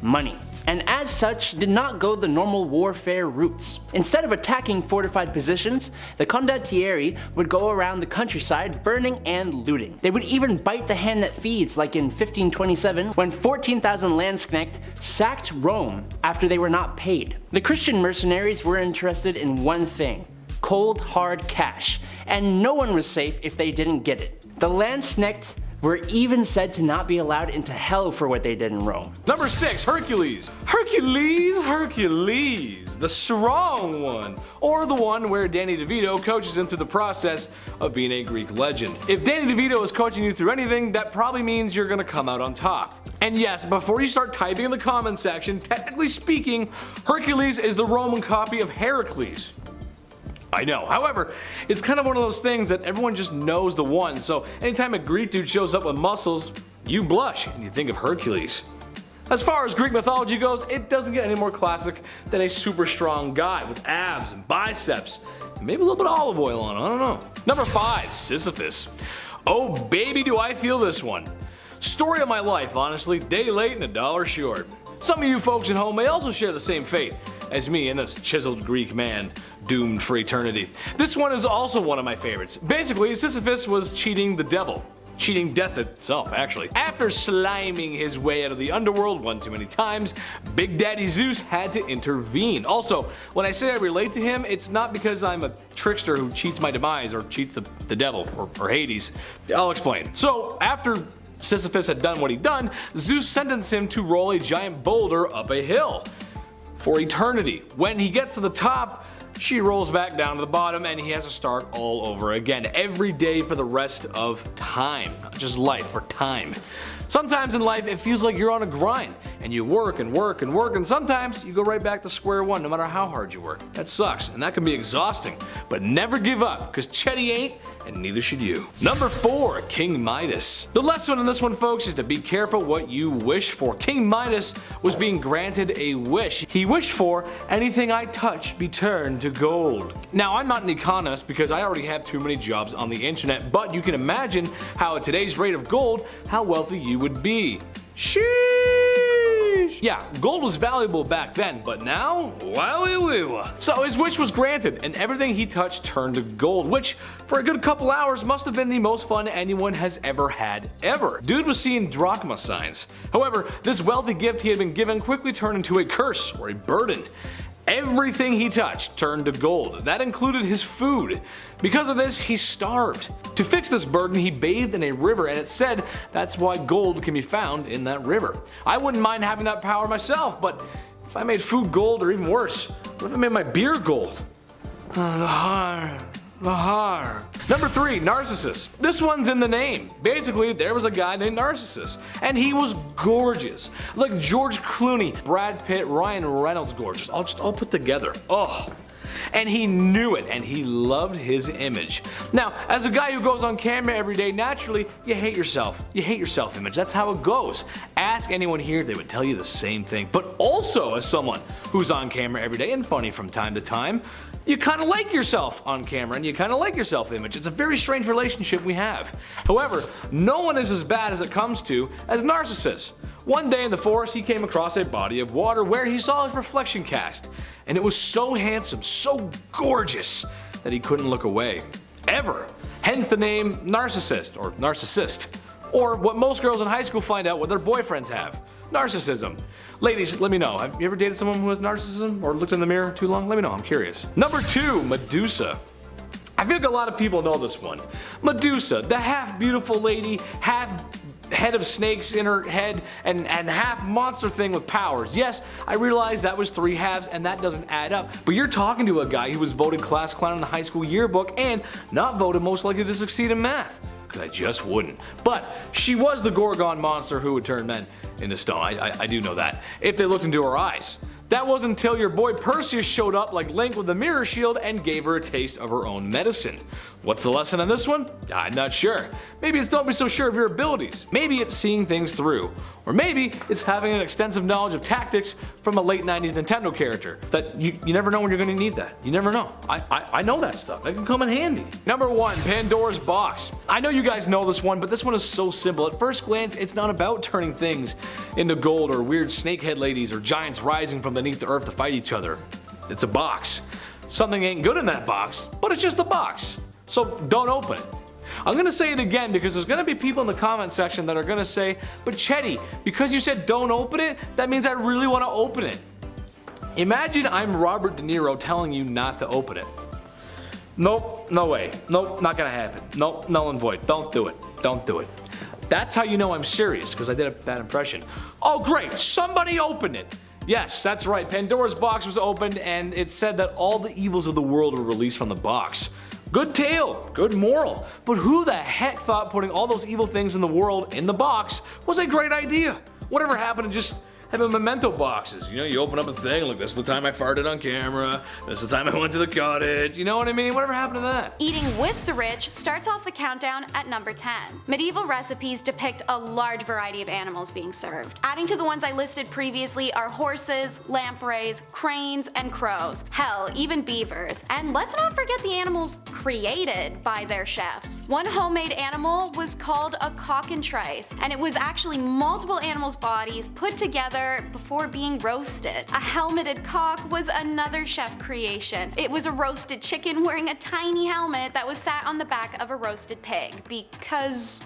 money. And as such, did not go the normal warfare routes. Instead of attacking fortified positions, the condottieri would go around the countryside burning and looting. They would even bite the hand that feeds, like in 1527 when 14,000 Landsknecht sacked Rome after they were not paid. The Christian mercenaries were interested in one thing: cold hard cash, and no one was safe if they didn't get it. The Landsknecht were even said to not be allowed into hell for what they did in Rome. Number 6, Hercules. Hercules, the strong one, or the one where Danny DeVito coaches him through the process of being a Greek legend. If Danny DeVito is coaching you through anything, that probably means you're gonna come out on top. And yes, before you start typing in the comment section, technically speaking, Hercules is the Roman copy of Heracles. I know. However, it's kind of one of those things that everyone just knows the one, so anytime a Greek dude shows up with muscles, you blush and you think of Hercules. As far as Greek mythology goes, it doesn't get any more classic than a super strong guy with abs and biceps, and maybe a little bit of olive oil on him, I don't know. Number 5, Sisyphus. Oh baby, do I feel this one. Story of my life, honestly, day late and a dollar short. Some of you folks at home may also share the same fate as me and this chiseled Greek man doomed for eternity. This one is also one of my favorites. Basically, Sisyphus was cheating the devil. Cheating death itself, actually. After sliming his way out of the underworld one too many times, Big Daddy Zeus had to intervene. Also, when I say I relate to him, it's not because I'm a trickster who cheats my demise or cheats the devil or Hades. I'll explain. So, after Sisyphus had done what he'd done, Zeus sentenced him to roll a giant boulder up a hill for eternity. When he gets to the top, she rolls back down to the bottom and he has to start all over again every day for the rest of time. Not just life, for time. Sometimes in life it feels like you're on a grind and you work and work and work, and sometimes you go right back to square one no matter how hard you work. That sucks and that can be exhausting, but never give up, because Chetty ain't, and neither should you. Number 4, King Midas. The lesson in this one, folks, is to be careful what you wish for. King Midas was being granted a wish. He wished for anything I touch be turned to gold. Now, I'm not an economist because I already have too many jobs on the internet, but you can imagine how at today's rate of gold, how wealthy you would be. Sheesh! Yeah, gold was valuable back then, but now, wowie. So his wish was granted, and everything he touched turned to gold, which for a good couple hours must have been the most fun anyone has ever had ever. Dude was seeing drachma signs. However, this wealthy gift he had been given quickly turned into a curse or a burden. Everything he touched turned to gold. That included his food. Because of this, he starved. To fix this burden, he bathed in a river, and it said that's why gold can be found in that river. I wouldn't mind having that power myself, but if I made food gold, or even worse, what if I made my beer gold? The Number 3, Narcissus. This one's in the name. Basically, there was a guy named Narcissus, and he was gorgeous. Like George Clooney, Brad Pitt, Ryan Reynolds gorgeous. All put together. Oh. And he knew it, and he loved his image. Now, as a guy who goes on camera every day, naturally, you hate yourself. You hate your self-image. That's how it goes. Ask anyone here, they would tell you the same thing. But also, as someone who's on camera every day and funny from time to time, you kind of like yourself on camera, and you kind of like your self-image. It's a very strange relationship we have. However, no one is as bad as it comes to as Narcissus. One day in the forest, he came across a body of water where he saw his reflection cast, and it was so handsome, so gorgeous, that he couldn't look away. Ever. Hence the name Narcissist, or Narcissist. Or what most girls in high school find out what their boyfriends have. Narcissism. Ladies, let me know. Have you ever dated someone who has narcissism or looked in the mirror too long? Let me know, I'm curious. Number 2, Medusa. I feel like a lot of people know this one. Medusa, the half beautiful lady, half head of snakes in her head, and half monster thing with powers. Yes, I realize that was 3 halves and that doesn't add up, but you're talking to a guy who was voted class clown in the high school yearbook and not voted most likely to succeed in math. Because I just wouldn't. But she was the Gorgon monster who would turn men into stone. I do know that. If they looked into her eyes. That wasn't until your boy Perseus showed up like Link with the mirror shield and gave her a taste of her own medicine. What's the lesson on this one? I'm not sure. Maybe it's don't be so sure of your abilities. Maybe it's seeing things through. Or maybe it's having an extensive knowledge of tactics from a late 90s Nintendo character. That you never know when you're going to need that. You never know. I know that stuff. That can come in handy. Number 1, Pandora's Box. I know you guys know this one, but this one is so simple. At first glance, it's not about turning things into gold or weird snakehead ladies or giants rising from beneath the earth to fight each other. It's a box. Something ain't good in that box, but it's just a box. So don't open it. I'm gonna say it again because there's gonna be people in the comment section that are gonna say, but Chetty, because you said don't open it, that means I really wanna open it. Imagine I'm Robert De Niro telling you not to open it. Nope, no way. Nope, not gonna happen. Nope, null and void. Don't do it. Don't do it. That's how you know I'm serious, because I did a bad impression. Oh great, somebody opened it. Yes, that's right, Pandora's box was opened and it said that all the evils of the world were released from the box. Good tale, good moral, but who the heck thought putting all those evil things in the world in the box was a great idea? Whatever happened to just having memento boxes? You know, you open up a thing like this is the time I farted on camera, this is the time I went to the cottage, you know what I mean? Whatever happened to that? Eating with the rich starts off the countdown at number 10. Medieval recipes depict a large variety of animals being served. Adding to the ones I listed previously are horses, lampreys, cranes, and crows. Hell, even beavers. And let's not forget the animals created by their chefs. One homemade animal was called a cockentrice, and it was actually multiple animals' bodies put together before being roasted. A helmeted cock was another chef creation. It was a roasted chicken wearing a tiny helmet that was sat on the back of a roasted pig, because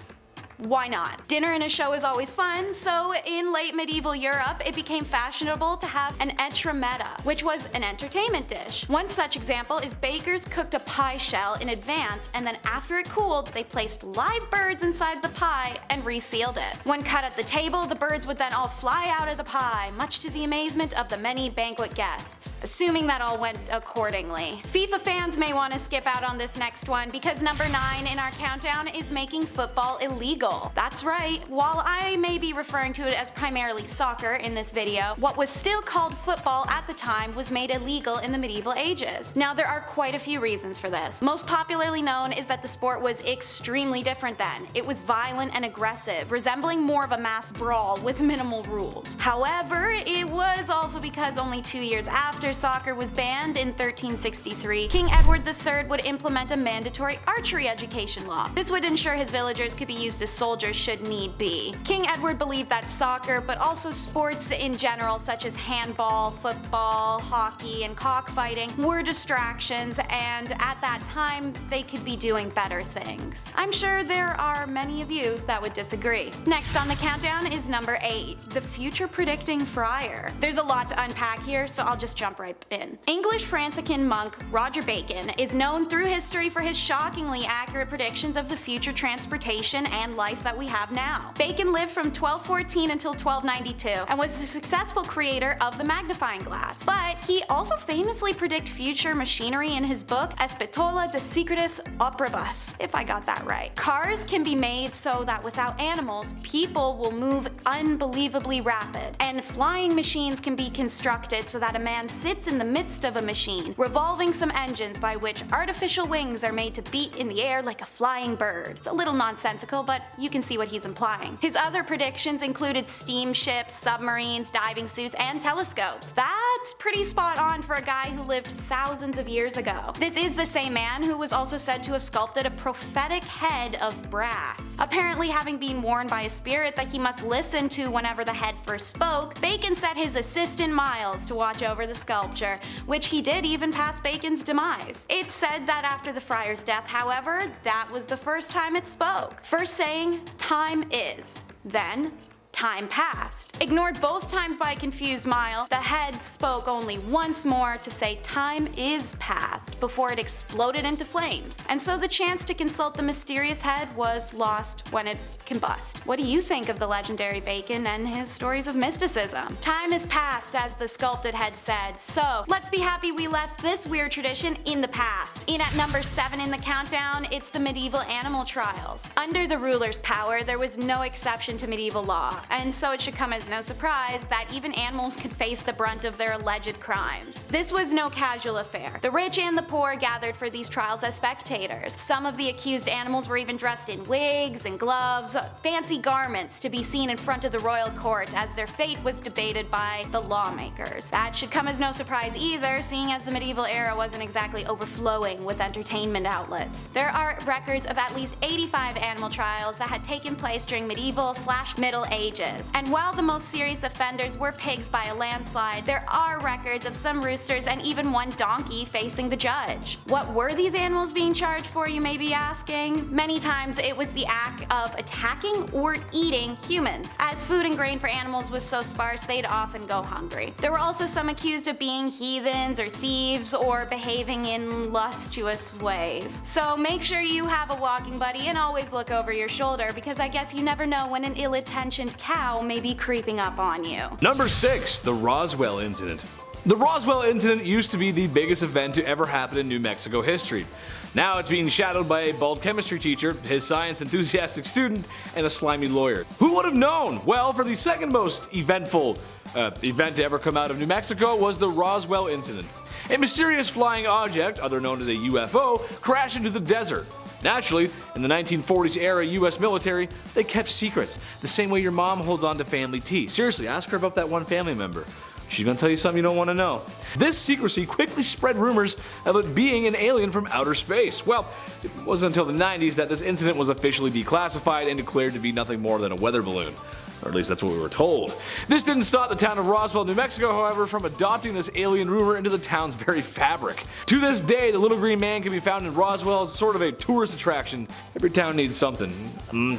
why not? Dinner in a show is always fun, so in late medieval Europe, it became fashionable to have an entremetta, which was an entertainment dish. One such example is bakers cooked a pie shell in advance, and then after it cooled, they placed live birds inside the pie and resealed it. When cut at the table, the birds would then all fly out of the pie, much to the amazement of the many banquet guests, assuming that all went accordingly. FIFA fans may want to skip out on this next one, because number 9 in our countdown is making football illegal. That's right, while I may be referring to it as primarily soccer in this video, what was still called football at the time was made illegal in the medieval ages. Now there are quite a few reasons for this. Most popularly known is that the sport was extremely different then. It was violent and aggressive, resembling more of a mass brawl with minimal rules. However, it was also because only 2 years after soccer was banned in 1363, King Edward III would implement a mandatory archery education law. This would ensure his villagers could be used as soldiers should need be. King Edward believed that soccer, but also sports in general such as handball, football, hockey, and cockfighting were distractions, and at that time they could be doing better things. I'm sure there are many of you that would disagree. Next on the countdown is number 8, the future predicting friar. There's a lot to unpack here, so I'll just jump right in. English Franciscan monk Roger Bacon is known through history for his shockingly accurate predictions of the future transportation and life life that we have now. Bacon lived from 1214 until 1292 and was the successful creator of the magnifying glass. But he also famously predicted future machinery in his book Espetola de Secretis Operibus, if I got that right. Cars can be made so that without animals, people will move unbelievably rapid. And flying machines can be constructed so that a man sits in the midst of a machine, revolving some engines by which artificial wings are made to beat in the air like a flying bird. It's a little nonsensical, but you can see what he's implying. His other predictions included steamships, submarines, diving suits, and telescopes. That's pretty spot on for a guy who lived thousands of years ago. This is the same man who was also said to have sculpted a prophetic head of brass. Apparently, having been warned by a spirit that he must listen to whenever the head first spoke, Bacon set his assistant Miles to watch over the sculpture, which he did even past Bacon's demise. It's said that after the friar's death, however, that was the first time it spoke. First saying, "Time is," then time passed. Ignored both times by a confused Mile, the head spoke only once more to say time is past before it exploded into flames. And so the chance to consult the mysterious head was lost when it combust. What do you think of the legendary Bacon and his stories of mysticism? Time is past, as the sculpted head said, so let's be happy we left this weird tradition in the past. In at number 7 in the countdown, it's the medieval animal trials. Under the ruler's power, there was no exception to medieval law, and so it should come as no surprise that even animals could face the brunt of their alleged crimes. This was no casual affair. The rich and the poor gathered for these trials as spectators. Some of the accused animals were even dressed in wigs and gloves, fancy garments to be seen in front of the royal court as their fate was debated by the lawmakers. That should come as no surprise either, seeing as the medieval era wasn't exactly overflowing with entertainment outlets. There are records of at least 85 animal trials that had taken place during medieval/Middle Ages. And while the most serious offenders were pigs by a landslide, there are records of some roosters and even one donkey facing the judge. What were these animals being charged for, you may be asking? Many times it was the act of attacking or eating humans, as food and grain for animals was so sparse they'd often go hungry. There were also some accused of being heathens or thieves or behaving in lustuous ways. So make sure you have a walking buddy and always look over your shoulder, because I guess you never know when an ill-intentioned cow may be creeping up on you. Number 6, the Roswell Incident. The Roswell Incident used to be the biggest event to ever happen in New Mexico history. Now it's being shadowed by a bald chemistry teacher, his science enthusiastic student, and a slimy lawyer. Who would have known? Well, for the second most eventful event to ever come out of New Mexico was the Roswell Incident. A mysterious flying object, other known as a UFO, crashed into the desert. Naturally, in the 1940s era US military, they kept secrets, the same way your mom holds on to family tea. Seriously, ask her about that one family member. She's gonna tell you something you don't want to know. This secrecy quickly spread rumors of it being an alien from outer space. Well, it wasn't until the 90s that this incident was officially declassified and declared to be nothing more than a weather balloon. Or at least that's what we were told. This didn't stop the town of Roswell, New Mexico, however, from adopting this alien rumor into the town's very fabric. To this day, the little green man can be found in Roswell as sort of a tourist attraction. Every town needs something.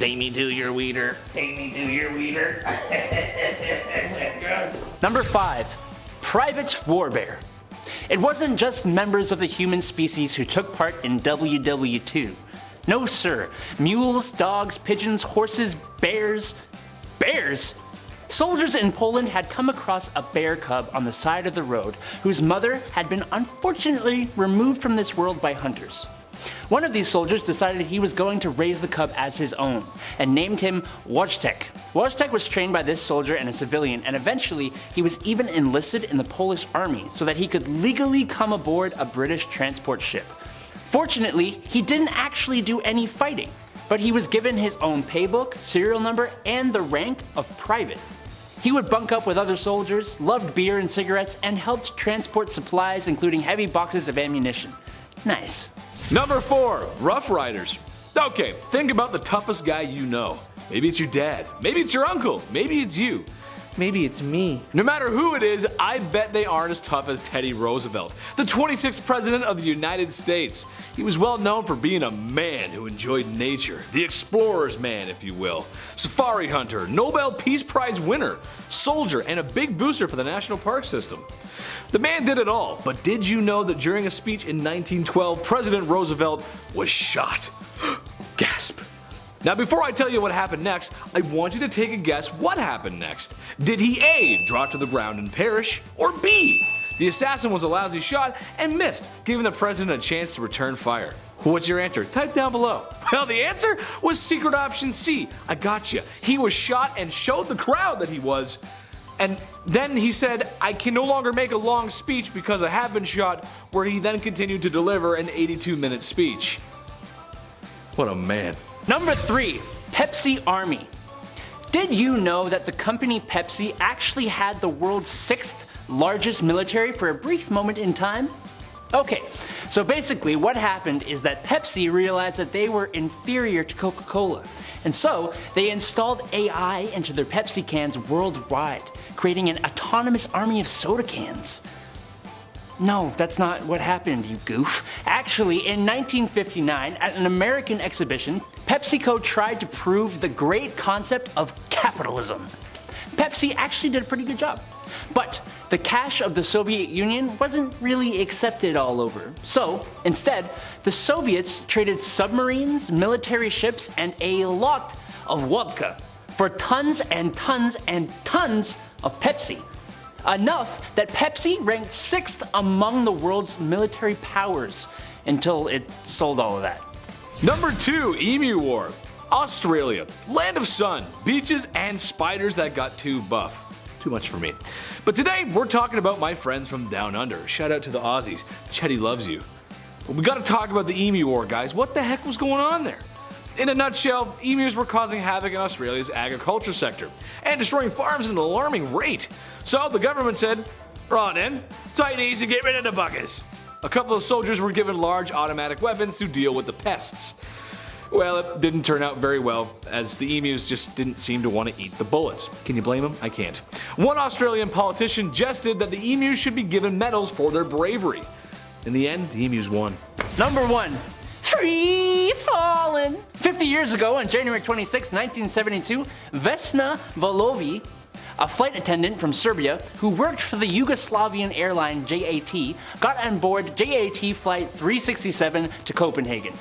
Take me to your weeder. Take me to your weeder. Number 5. Private Warbear. It wasn't just members of the human species who took part in WW2. No sir, mules, dogs, pigeons, horses, bears. Bears? Soldiers in Poland had come across a bear cub on the side of the road whose mother had been unfortunately removed from this world by hunters. One of these soldiers decided he was going to raise the cub as his own and named him Wojtek. Wojtek was trained by this soldier and a civilian, and eventually he was even enlisted in the Polish army so that he could legally come aboard a British transport ship. Fortunately, he didn't actually do any fighting, but he was given his own paybook, serial number, and the rank of private. He would bunk up with other soldiers, loved beer and cigarettes, and helped transport supplies including heavy boxes of ammunition. Nice. Number 4, Rough Riders. Okay, think about the toughest guy you know. Maybe it's your dad, maybe it's your uncle, maybe it's you. Maybe it's me. No matter who it is, I bet they aren't as tough as Teddy Roosevelt, the 26th President of the United States. He was well known for being a man who enjoyed nature, the explorer's man, if you will. Safari hunter, Nobel Peace Prize winner, soldier, and a big booster for the National Park System. The man did it all, but did you know that during a speech in 1912, President Roosevelt was shot? Gasp. Now before I tell you what happened next, I want you to take a guess what happened next. Did he A. drop to the ground and perish, or B. the assassin was a lousy shot and missed, giving the president a chance to return fire? What's your answer? Type down below. Well, the answer was secret option C. I gotcha. He was shot and showed the crowd that he was. And then he said, I can no longer make a long speech because I have been shot, where he then continued to deliver an 82-minute speech. What a man. Number 3. Pepsi Army. Did you know that the company Pepsi actually had the world's 6th largest military for a brief moment in time? Okay, so basically what happened is that Pepsi realized that they were inferior to Coca-Cola, and so they installed AI into their Pepsi cans worldwide, creating an autonomous army of soda cans. No, that's not what happened, you goof. Actually, in 1959, at an American exhibition, PepsiCo tried to prove the great concept of capitalism. Pepsi actually did a pretty good job. But the cash of the Soviet Union wasn't really accepted all over. So, instead, the Soviets traded submarines, military ships, and a lot of vodka for tons and tons and tons of Pepsi. Enough that Pepsi ranked 6th among the world's military powers until it sold all of that. Number 2. Emu War. Australia. Land of sun, beaches, and spiders that got too buff. Too much for me. But today we're talking about my friends from down under. Shout out to the Aussies. Chetty loves you. But we gotta talk about the Emu War, guys. What the heck was going on there? In a nutshell, emus were causing havoc in Australia's agriculture sector and destroying farms at an alarming rate. So the government said, right in, Chinese and get rid of the buggers. A couple of soldiers were given large automatic weapons to deal with the pests. Well, it didn't turn out very well, as the emus just didn't seem to want to eat the bullets. Can you blame them? I can't. One Australian politician jested that the emus should be given medals for their bravery. In the end, the emus won. Number 1. Free falling. 50 years ago, on January 26, 1972, Vesna Valovi, a flight attendant from Serbia who worked for the Yugoslavian airline JAT, got on board JAT Flight 367 to Copenhagen.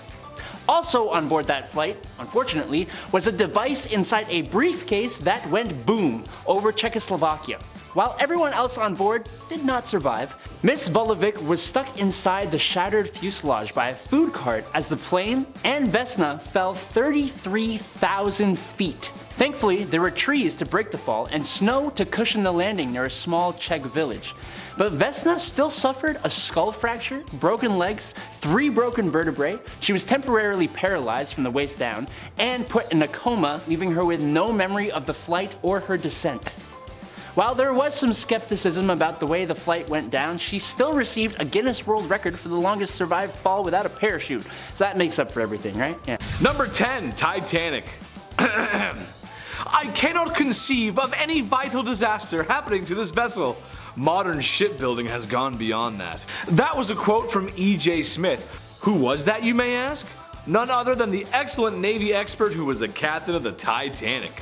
Also on board that flight, unfortunately, was a device inside a briefcase that went boom over Czechoslovakia. While everyone else on board did not survive, Miss Volovic was stuck inside the shattered fuselage by a food cart as the plane and Vesna fell 33,000 feet. Thankfully, there were trees to break the fall and snow to cushion the landing near a small Czech village. But Vesna still suffered a skull fracture, broken legs, 3 broken vertebrae, she was temporarily paralyzed from the waist down, and put in a coma, leaving her with no memory of the flight or her descent. While there was some skepticism about the way the flight went down, she still received a Guinness World Record for the longest survived fall without a parachute. So that makes up for everything, right? Yeah. Number 10. Titanic. I cannot conceive of any vital disaster happening to this vessel. Modern shipbuilding has gone beyond that. That was a quote from E.J. Smith. Who was that, you may ask? None other than the excellent Navy expert who was the captain of the Titanic.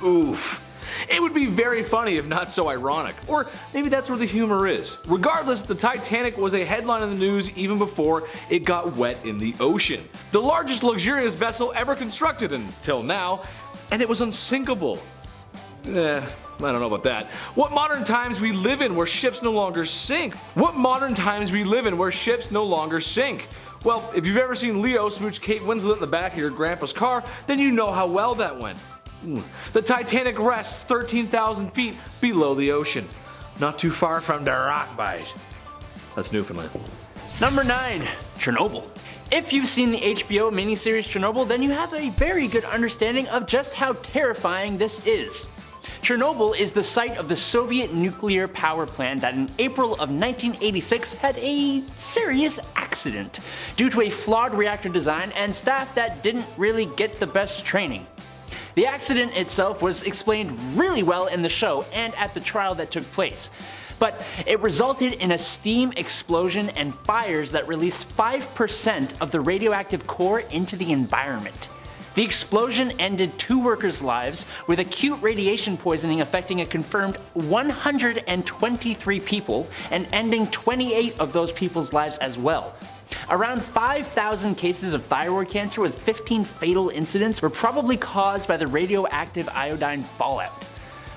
Oof. It would be very funny if not so ironic, or maybe that's where the humor is. Regardless, the Titanic was a headline in the news even before it got wet in the ocean. The largest luxurious vessel ever constructed until now, and it was unsinkable. I don't know about that. What modern times we live in where ships no longer sink? What modern times we live in where ships no longer sink? Well, if you've ever seen Leo smooch Kate Winslet in the back of your grandpa's car, then you know how well that went. The Titanic rests 13,000 feet below the ocean, not too far from the rock bite. That's Newfoundland. Number 9. Chernobyl. If you've seen the HBO miniseries Chernobyl, then you have a very good understanding of just how terrifying this is. Chernobyl is the site of the Soviet nuclear power plant that in April of 1986 had a serious accident due to a flawed reactor design and staff that didn't really get the best training. The accident itself was explained really well in the show and at the trial that took place, but it resulted in a steam explosion and fires that released 5% of the radioactive core into the environment. The explosion ended 2 workers' lives, with acute radiation poisoning affecting a confirmed 123 people and ending 28 of those people's lives as well. Around 5,000 cases of thyroid cancer with 15 fatal incidents were probably caused by the radioactive iodine fallout.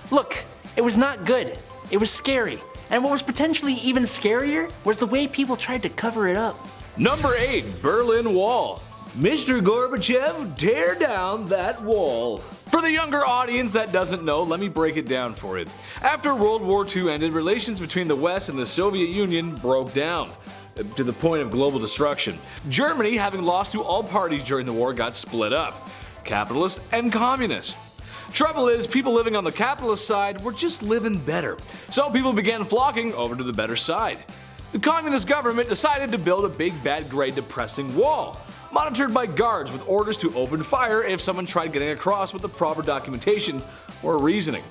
Look, it was not good. It was scary. And what was potentially even scarier was the way people tried to cover it up. Number 8. Berlin Wall. Mr. Gorbachev, tear down that wall. For the younger audience that doesn't know, let me break it down for you. After World War II ended, relations between the West and the Soviet Union broke down, to the point of global destruction. Germany, having lost to all parties during the war, got split up. Capitalist and communist. Trouble is, people living on the capitalist side were just living better, so people began flocking over to the better side. The communist government decided to build a big bad Great Depressing wall, monitored by guards with orders to open fire if someone tried getting across with the proper documentation or reasoning.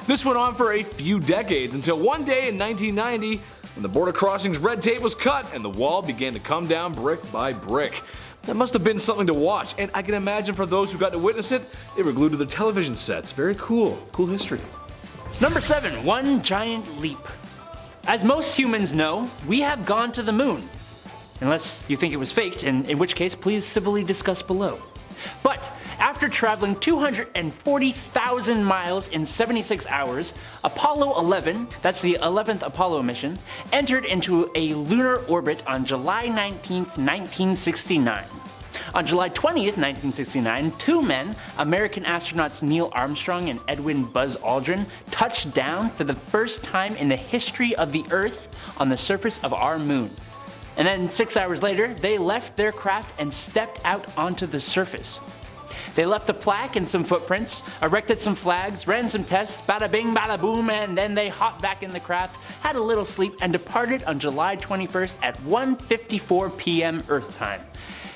This went on for a few decades until one day in 1990 when the border crossings red tape was cut and the wall began to come down brick by brick. That must have been something to watch, and I can imagine for those who got to witness it, they were glued to their television sets. Very cool. Cool history. Number 7. One giant leap. As most humans know, we have gone to the moon. Unless you think it was faked, in which case please civilly discuss below. But after traveling 240,000 miles in 76 hours, Apollo 11, that's the 11th Apollo mission, entered into a lunar orbit on July 19th, 1969. On July 20th, 1969, two men, American astronauts Neil Armstrong and Edwin Buzz Aldrin, touched down for the first time in the history of the Earth on the surface of our moon. And then 6 hours later, they left their craft and stepped out onto the surface. They left a plaque and some footprints, erected some flags, ran some tests, bada bing bada boom, and then they hopped back in the craft, had a little sleep, and departed on July 21st at 1:54 p.m. Earth time.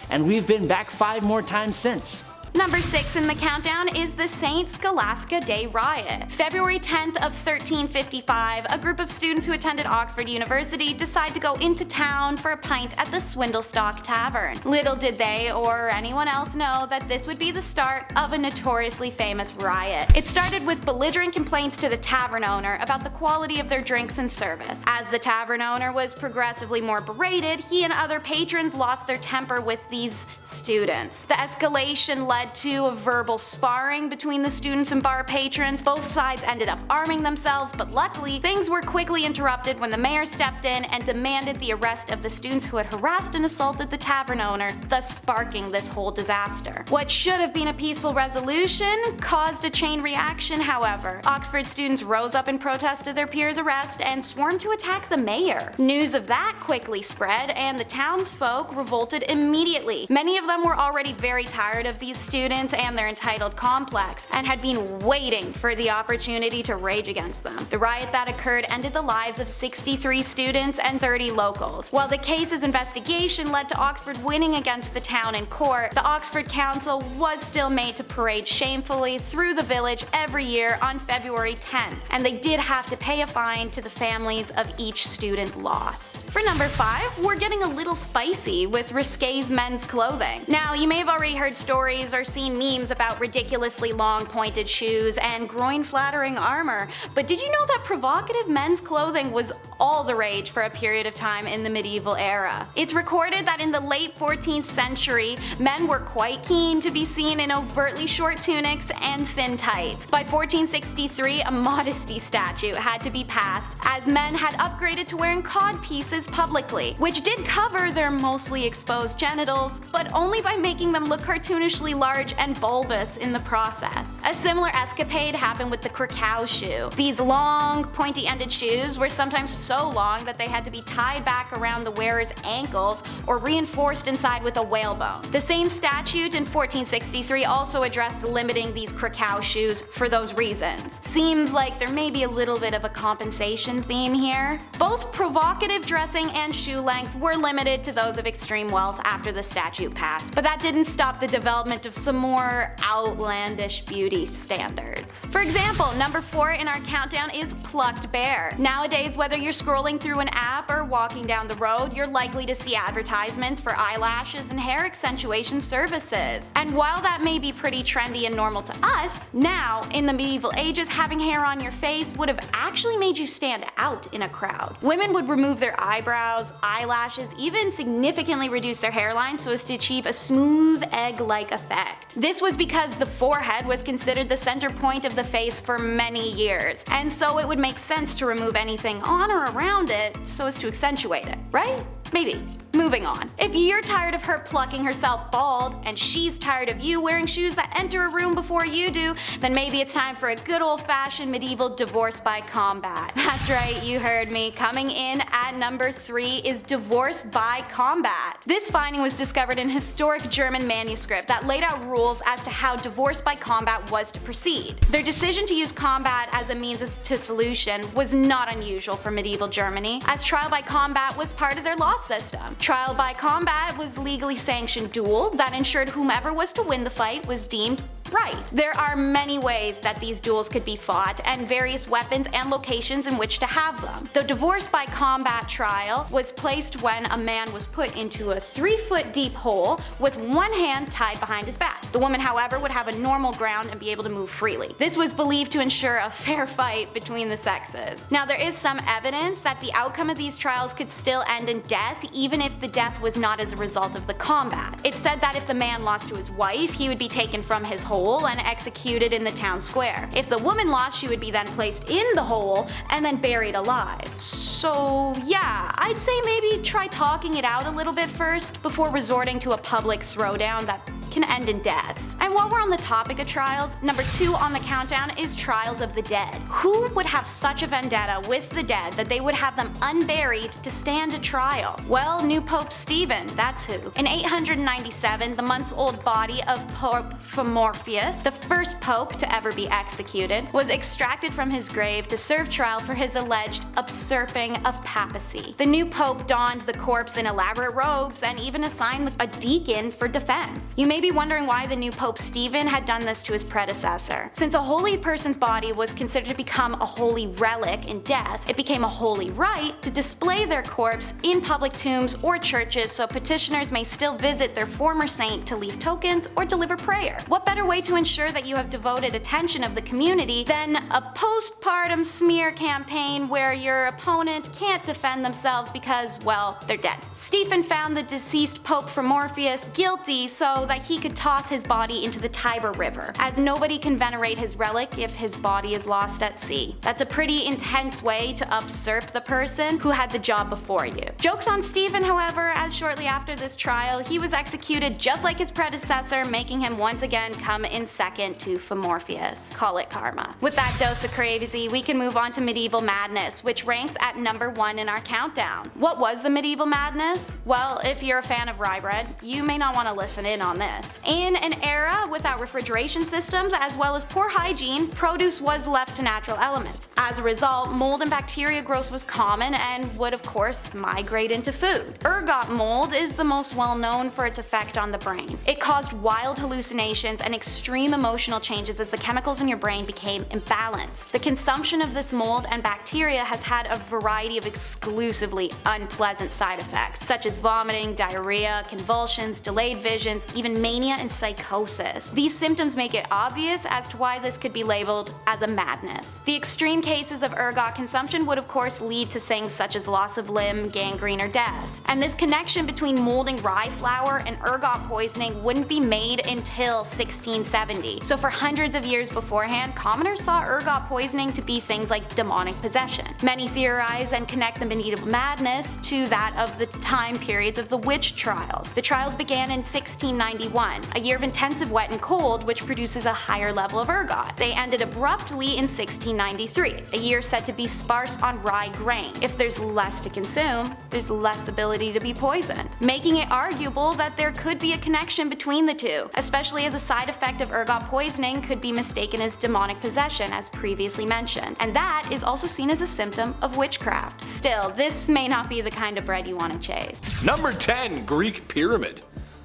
And we've been back 5 more times since. Number 6 in the countdown is the St. Scholastica Day Riot. February 10th of 1355, a group of students who attended Oxford University decide to go into town for a pint at the Swindlestock Tavern. Little did they or anyone else know that this would be the start of a notoriously famous riot. It started with belligerent complaints to the tavern owner about the quality of their drinks and service. As the tavern owner was progressively more berated, he and other patrons lost their temper with these students. The escalation led to a verbal sparring between the students and bar patrons. Both sides ended up arming themselves, but luckily, things were quickly interrupted when the mayor stepped in and demanded the arrest of the students who had harassed and assaulted the tavern owner, thus sparking this whole disaster. What should have been a peaceful resolution caused a chain reaction, however. Oxford students rose up in protest of their peers' arrest and swarmed to attack the mayor. News of that quickly spread, and the townsfolk revolted immediately. Many of them were already very tired of these students and their entitled complex, and had been waiting for the opportunity to rage against them. The riot that occurred ended the lives of 63 students and 30 locals. While the case's investigation led to Oxford winning against the town in court, the Oxford Council was still made to parade shamefully through the village every year on February 10th, and they did have to pay a fine to the families of each student lost. For number 5, we're getting a little spicy with risqué men's clothing. Now, you may have already heard stories or seen memes about ridiculously long pointed shoes and groin-flattering armor, but did you know that provocative men's clothing was all the rage for a period of time in the medieval era? It's recorded that in the late 14th century, men were quite keen to be seen in overtly short tunics and thin tights. By 1463, a modesty statute had to be passed, as men had upgraded to wearing codpieces publicly, which did cover their mostly exposed genitals, but only by making them look cartoonishly large and bulbous in the process. A similar escapade happened with the Krakow shoe. These long, pointy-ended shoes were sometimes so long that they had to be tied back around the wearer's ankles or reinforced inside with a whalebone. The same statute in 1463 also addressed limiting these Krakow shoes for those reasons. Seems like there may be a little bit of a compensation theme here. Both provocative dressing and shoe length were limited to those of extreme wealth after the statute passed, but that didn't stop the development of some more outlandish beauty standards. For example, number 4 in our countdown is plucked bear. Nowadays, whether you're scrolling through an app or walking down the road, you're likely to see advertisements for eyelashes and hair accentuation services. And while that may be pretty trendy and normal to us, now, in the medieval ages, having hair on your face would have actually made you stand out in a crowd. Women would remove their eyebrows, eyelashes, even significantly reduce their hairline so as to achieve a smooth egg-like effect. This was because the forehead was considered the center point of the face for many years, and so it would make sense to remove anything on or around it so as to accentuate it, right? Maybe. Moving on. If you're tired of her plucking herself bald, and she's tired of you wearing shoes that enter a room before you do, then maybe it's time for a good old-fashioned medieval divorce by combat. That's right, you heard me. Coming in at number 3 is divorce by combat. This finding was discovered in a historic German manuscript that laid out rules as to how divorce by combat was to proceed. Their decision to use combat as a means to solution was not unusual for medieval Germany, as trial by combat was part of their law system. Trial by combat was legally sanctioned duel that ensured whomever was to win the fight was deemed right. There are many ways that these duels could be fought, and various weapons and locations in which to have them. The divorce by combat trial was placed when a man was put into a 3-foot deep hole with one hand tied behind his back. The woman, however, would have a normal ground and be able to move freely. This was believed to ensure a fair fight between the sexes. Now, there is some evidence that the outcome of these trials could still end in death, even if the death was not as a result of the combat. It's said that if the man lost to his wife, he would be taken from his hole and executed in the town square. If the woman lost, she would be then placed in the hole and then buried alive. So yeah, I'd say maybe try talking it out a little bit first before resorting to a public throwdown that can end in death. And while we're on the topic of trials, number 2 on the countdown is trials of the dead. Who would have such a vendetta with the dead that they would have them unburied to stand a trial? Well, new Pope Stephen, that's who. In 897, the months-old body of Pope Phomorphius, the first pope to ever be executed, was extracted from his grave to serve trial for his alleged usurping of papacy. The new pope donned the corpse in elaborate robes and even assigned a deacon for defense. You may be wondering why the new Pope Stephen had done this to his predecessor. Since a holy person's body was considered to become a holy relic in death, it became a holy rite to display their corpse in public tombs or churches so petitioners may still visit their former saint to leave tokens or deliver prayer. What better way to ensure that you have devoted attention of the community than a postpartum smear campaign where your opponent can't defend themselves because, well, they're dead. Stephen found the deceased Pope Phomorphius guilty so that he could toss his body into the Tiber River, as nobody can venerate his relic if his body is lost at sea. That's a pretty intense way to usurp the person who had the job before you. Joke's on Stephen, however, as shortly after this trial, he was executed just like his predecessor, making him once again come in second to Phomorphius. Call it karma. With that dose of crazy, we can move on to medieval madness, which ranks at number 1 in our countdown. What was the medieval madness? Well, if you're a fan of rye bread, you may not want to listen in on this. In an era without refrigeration systems as well as poor hygiene, produce was left to natural elements. As a result, mold and bacteria growth was common and would of course migrate into food. Ergot mold is the most well known for its effect on the brain. It caused wild hallucinations and extreme emotional changes as the chemicals in your brain became imbalanced. The consumption of this mold and bacteria has had a variety of exclusively unpleasant side effects, such as vomiting, diarrhea, convulsions, delayed visions, even mania and psychosis. These symptoms make it obvious as to why this could be labeled as a madness. The extreme cases of ergot consumption would of course lead to things such as loss of limb, gangrene, or death. And this connection between molding rye flour and ergot poisoning wouldn't be made until 1670. So for hundreds of years beforehand, commoners saw ergot poisoning to be things like demonic possession. Many theorize and connect the medieval madness to that of the time periods of the witch trials. The trials began in 1691, a year of intensive wet and cold which produces a higher level of ergot. They ended abruptly in 1693, a year said to be sparse on rye grain. If there's less to consume, there's less ability to be poisoned, making it arguable that there could be a connection between the two, especially as a side effect of ergot poisoning could be mistaken as demonic possession as previously mentioned, and that is also seen as a symptom of witchcraft. Still, this may not be the kind of bread you want to chase. Number 10, Greek pyramid.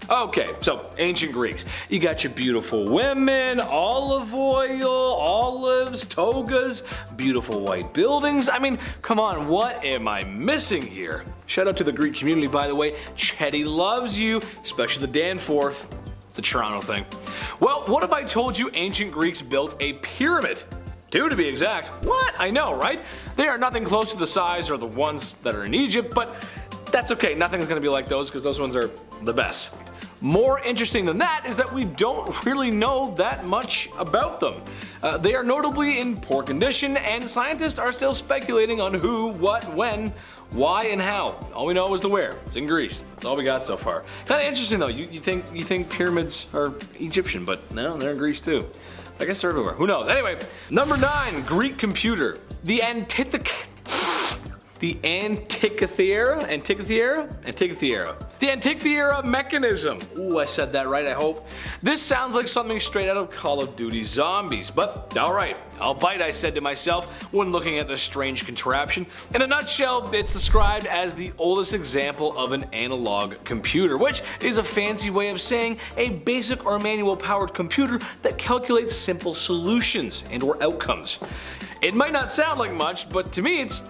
Okay, so ancient Greeks. You got your beautiful women, olive oil, olives, togas, beautiful white buildings. I mean, come on, what am I missing here? Shout out to the Greek community, by the way. Chetty loves you, especially the Danforth. It's a Toronto thing. Well, what if I told you ancient Greeks built a pyramid? 2 to be exact. What? I know, right? They are nothing close to the size or the ones that are in Egypt, but that's okay. Nothing's gonna be like those because those ones are the best. More interesting than that is that we don't really know that much about them. They are notably in poor condition, and scientists are still speculating on who, what, when, why, and how. All we know is the where. It's in Greece. That's all we got so far. Kind of interesting though. You think pyramids are Egyptian, but no, they're in Greece too. I guess they're everywhere. Who knows? Anyway, number 9, Greek computer. The Antikythera mechanism. Ooh, I said that right, I hope. This sounds like something straight out of Call of Duty Zombies, but alright, I'll bite, I said to myself when looking at this strange contraption. In a nutshell, it's described as the oldest example of an analog computer, which is a fancy way of saying a basic or manual powered computer that calculates simple solutions and or outcomes. It might not sound like much, but to me it's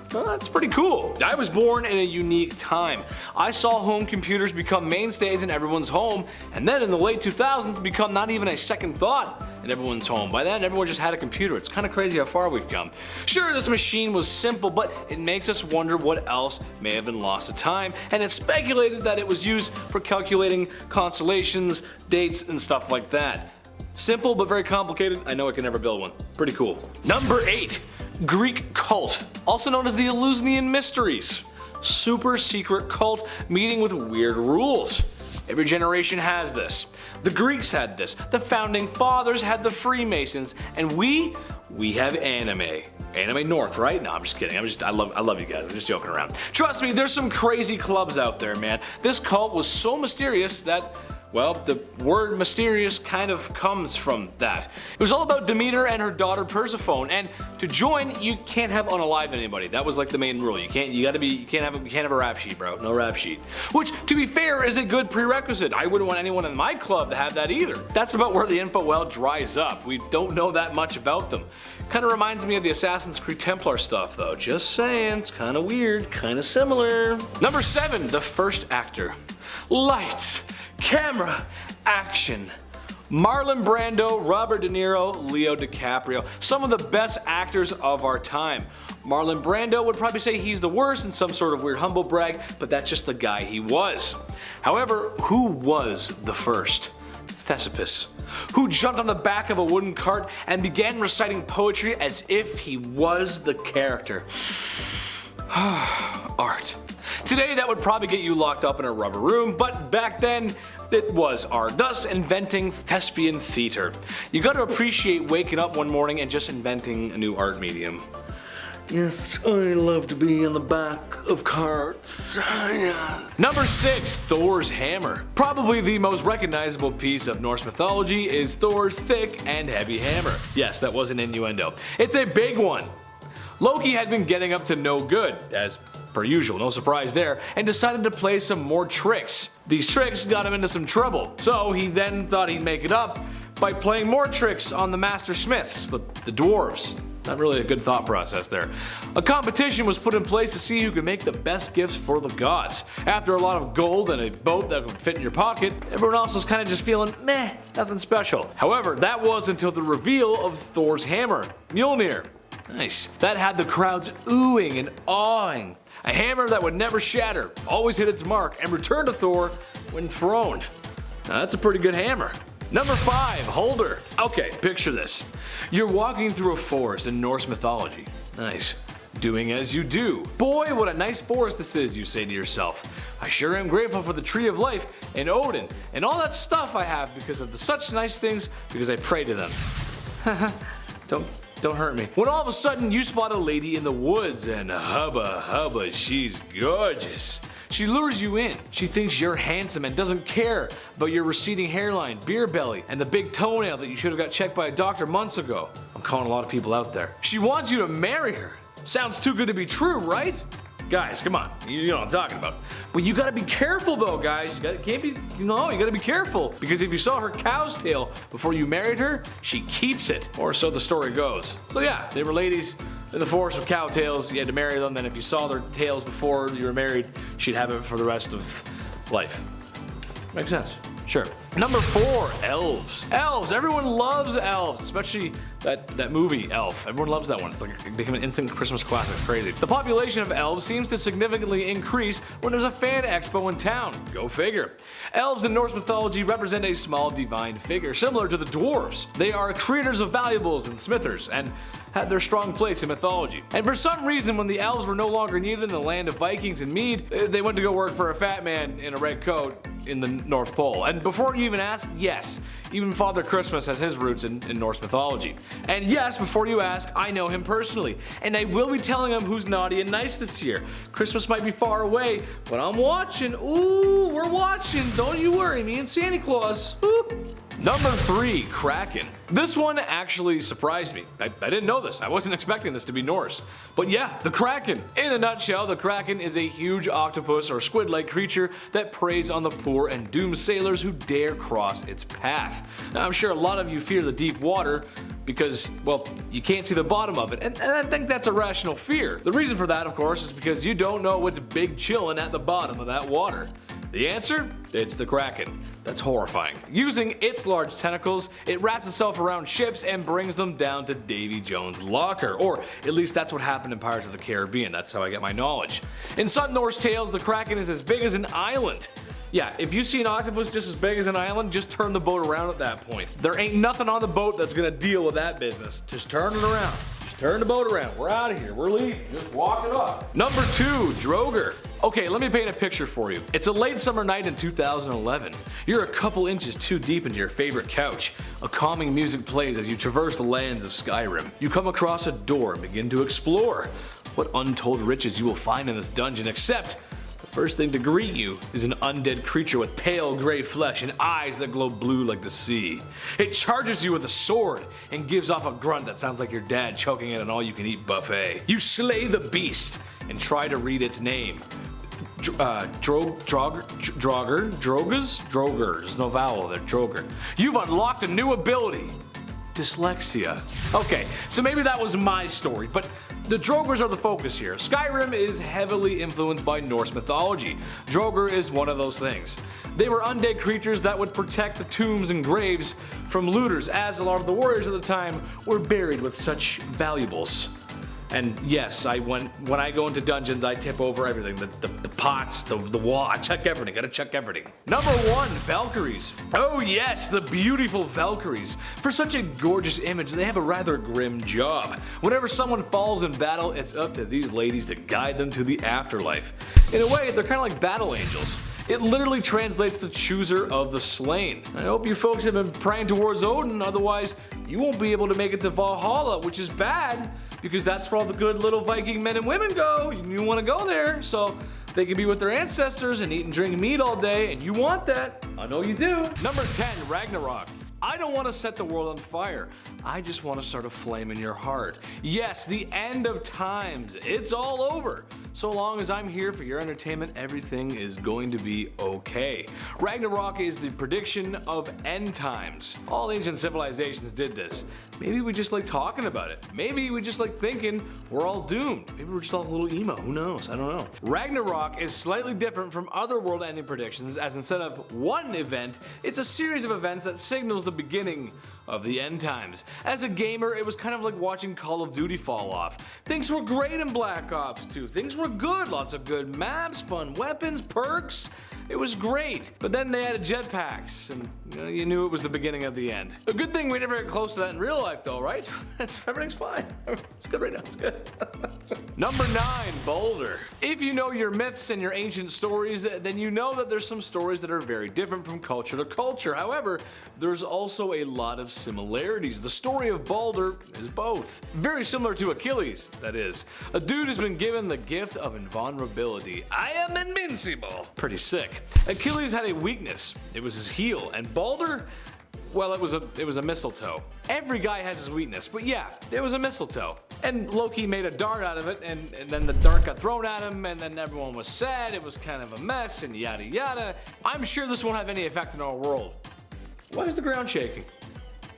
pretty cool. I was born in a unique time. I saw home computers become mainstays in everyone's home, and then in the late 2000s become not even a second thought in everyone's home. By then everyone just had a computer. It's kind of crazy how far we've come. Sure, this machine was simple, but it makes us wonder what else may have been lost to time, and it's speculated that it was used for calculating constellations, dates, and stuff like that. Simple but very complicated. I know I can never build one. Pretty cool. Number 8. Greek cult, also known as the Eleusinian Mysteries. Super secret cult meeting with weird rules. Every generation has this. The Greeks had this, the founding fathers had the Freemasons, and we have anime. Anime North, right? No, I'm just kidding. I love you guys. I'm just joking around. Trust me, there's some crazy clubs out there, man. This cult was so mysterious that, well, the word mysterious kind of comes from that. It was all about Demeter and her daughter Persephone, and to join, you can't have unalived anybody. That was like the main rule. You can't have a rap sheet, bro. No rap sheet. Which, to be fair, is a good prerequisite. I wouldn't want anyone in my club to have that either. That's about where the info well dries up. We don't know that much about them. Kind of reminds me of the Assassin's Creed Templar stuff, though. Just saying, it's kind of weird, kind of similar. Number 7, the first actor. Lights, camera, action. Marlon Brando, Robert De Niro, Leo DiCaprio. Some of the best actors of our time. Marlon Brando would probably say he's the worst in some sort of weird humble brag, but that's just the guy he was. However, who was the first? Thespius, who jumped on the back of a wooden cart and began reciting poetry as if he was the character. Art. Today that would probably get you locked up in a rubber room, but back then it was art, thus inventing thespian theater. You gotta appreciate waking up one morning and just inventing a new art medium. Yes, I love to be in the back of carts. Number 6, Thor's hammer. Probably the most recognizable piece of Norse mythology is Thor's thick and heavy hammer. Yes, that was an innuendo. It's a big one. Loki had been getting up to no good, as per usual, no surprise there, and decided to play some more tricks. These tricks got him into some trouble, so he then thought he'd make it up by playing more tricks on the master smiths, the dwarves. Not really a good thought process there. A competition was put in place to see who could make the best gifts for the gods. After a lot of gold and a boat that could fit in your pocket, everyone else was kind of just feeling meh, nothing special. However, that was until the reveal of Thor's hammer, Mjolnir. Nice. That had the crowds oohing and awing. A hammer that would never shatter, always hit its mark, and return to Thor when thrown. Now, that's a pretty good hammer. Number 5, holder. Okay, picture this. You're walking through a forest in Norse mythology. Nice. Doing as you do. Boy, what a nice forest this is, you say to yourself. I sure am grateful for the tree of life and Odin and all that stuff I have because of the such nice things because I pray to them. Don't hurt me. When all of a sudden you spot a lady in the woods and hubba, she's gorgeous. She lures you in. She thinks you're handsome and doesn't care about your receding hairline, beer belly, and the big toenail that you should have got checked by a doctor months ago. I'm calling a lot of people out there. She wants you to marry her. Sounds too good to be true, right? Guys, come on, you know what I'm talking about. But you gotta be careful though, guys. You gotta be careful. Because if you saw her cow's tail before you married her, she keeps it. Or so the story goes. So yeah, they were ladies in the forest of cow tails. You had to marry them. Then if you saw their tails before you were married, she'd have it for the rest of life. Makes sense. Sure. Number 4, elves. Elves. Everyone loves elves, especially that movie Elf. Everyone loves that one. It's like it became an instant Christmas classic. Crazy. The population of elves seems to significantly increase when there's a fan expo in town. Go figure. Elves in Norse mythology represent a small divine figure, similar to the dwarves. They are creators of valuables and smithers, and had their strong place in mythology. And for some reason, when the elves were no longer needed in the land of Vikings and Mede, they went to go work for a fat man in a red coat in the North Pole. And before you even ask, yes, even Father Christmas has his roots in Norse mythology. And yes, before you ask, I know him personally, and I will be telling him who's naughty and nice this year. Christmas might be far away, but I'm watching. Ooh, we're watching. Don't you worry, me and Santa Claus. Ooh. Number 3, Kraken. This one actually surprised me. I didn't know this. I wasn't expecting this to be Norse. But yeah, the Kraken. In a nutshell, the Kraken is a huge octopus or squid-like creature that preys on the poor and doomed sailors who dare cross its path. Now, I'm sure a lot of you fear the deep water because, well, you can't see the bottom of it, and I think that's a rational fear. The reason for that, of course, is because you don't know what's big chillin' at the bottom of that water. The answer? It's the Kraken. That's horrifying. Using its large tentacles, it wraps itself around ships and brings them down to Davy Jones' locker. Or at least that's what happened in Pirates of the Caribbean. That's how I get my knowledge. In some Norse tales, the Kraken is as big as an island. Yeah, if you see an octopus just as big as an island, just turn the boat around at that point. There ain't nothing on the boat that's gonna deal with that business. Just turn it around. Just turn the boat around. We're out of here. We're leaving. Just walk it off. Number 2, Droger. Okay, let me paint a picture for you. It's a late summer night in 2011. You're a couple inches too deep into your favorite couch. A calming music plays as you traverse the lands of Skyrim. You come across a door and begin to explore. What untold riches you will find in this dungeon, except the first thing to greet you is an undead creature with pale gray flesh and eyes that glow blue like the sea. It charges you with a sword and gives off a grunt that sounds like your dad choking at an all-you-can-eat buffet. You slay the beast and try to read its name. Droger, there's no vowel there, Droger. You've unlocked a new ability. Dyslexia. Okay, so maybe that was my story, but the Drogers are the focus here. Skyrim is heavily influenced by Norse mythology. Droger is one of those things. They were undead creatures that would protect the tombs and graves from looters, as a lot of the warriors at the time were buried with such valuables. And yes, when I go into dungeons, I tip over everything. The pots, the wall, I check everything, gotta check everything. Number 1, Valkyries. Oh yes, the beautiful Valkyries. For such a gorgeous image, they have a rather grim job. Whenever someone falls in battle, it's up to these ladies to guide them to the afterlife. In a way, they're kind of like battle angels. It literally translates to chooser of the slain. I hope you folks have been praying towards Odin, otherwise you won't be able to make it to Valhalla, which is bad, because that's where all the good little Viking men and women go. You want to go there, so they can be with their ancestors and eat and drink meat all day, and you want that. I know you do. Number 10, Ragnarok. I don't want to set the world on fire. I just want to start a flame in your heart. Yes, the end of times. It's all over. So long as I'm here for your entertainment, everything is going to be okay. Ragnarok is the prediction of end times. All ancient civilizations did this. Maybe we just like talking about it. Maybe we just like thinking we're all doomed. Maybe we're just all a little emo. Who knows? I don't know. Ragnarok is slightly different from other world-ending predictions, as instead of one event, it's a series of events that signals the beginning of the end times. As a gamer, it was kind of like watching Call of Duty fall off. Things were great in Black Ops 2. Things were good. Lots of good maps, fun weapons, perks. It was great. But then they added jetpacks, and you knew it was the beginning of the end. A good thing we never get close to that in real life though, right? Everything's fine. It's good right now, it's good. Number 9, Boulder. If you know your myths and your ancient stories, then you know that there's some stories that are very different from culture to culture. However, there's also a lot of similarities. The story of Balder is both. Very similar to Achilles, that is. A dude who's been given the gift of invulnerability. I am invincible. Pretty sick. Achilles had a weakness. It was his heel. And Balder, Well, it was a mistletoe. Every guy has his weakness, but yeah, it was a mistletoe. And Loki made a dart out of it, and then the dart got thrown at him, and then everyone was sad, it was kind of a mess, and yada yada. I'm sure this won't have any effect in our world. Why is the ground shaking?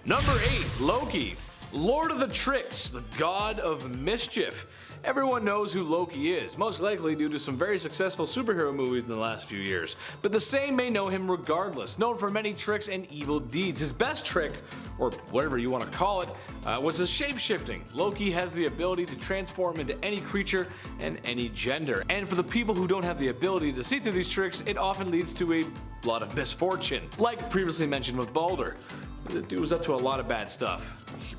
Number 8, Loki. Lord of the Tricks, the god of mischief. Everyone knows who Loki is, most likely due to some very successful superhero movies in the last few years. But the same may know him regardless, known for many tricks and evil deeds. His best trick, or whatever you want to call it, was his shape-shifting. Loki has the ability to transform into any creature and any gender. And for the people who don't have the ability to see through these tricks, it often leads to a lot of misfortune. Like previously mentioned with Baldur. The dude was up to a lot of bad stuff.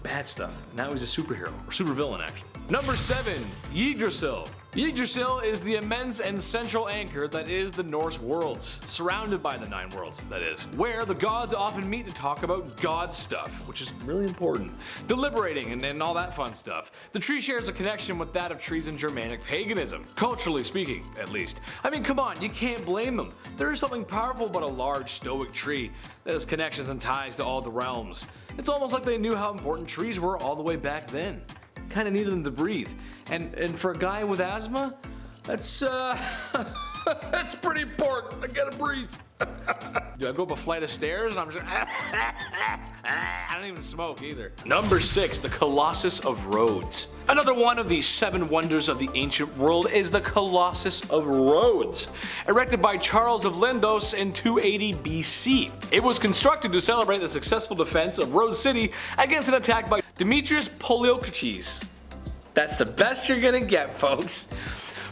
Bad stuff. Now he's a superhero, or supervillain actually. Number 7, Yggdrasil. Yggdrasil is the immense and central anchor that is the Norse worlds, surrounded by the 9 worlds, that is, where the gods often meet to talk about god stuff, which is really important, deliberating and all that fun stuff. The tree shares a connection with that of trees in Germanic paganism, culturally speaking, at least. I mean, come on, you can't blame them. There is something powerful about a large stoic tree that has connections and ties to all the realms. It's almost like they knew how important trees were all the way back then. Kind of needed them to breathe. And for a guy with asthma, that's that's pretty important. I gotta breathe. Do I go up a flight of stairs and I'm just I don't even smoke either. Number 6, the Colossus of Rhodes. Another one of the 7 wonders of the ancient world is the Colossus of Rhodes, erected by Charles of Lindos in 280 BC. It was constructed to celebrate the successful defense of Rhodes City against an attack by Demetrius Poliorcetes. That's the best you're gonna get, folks.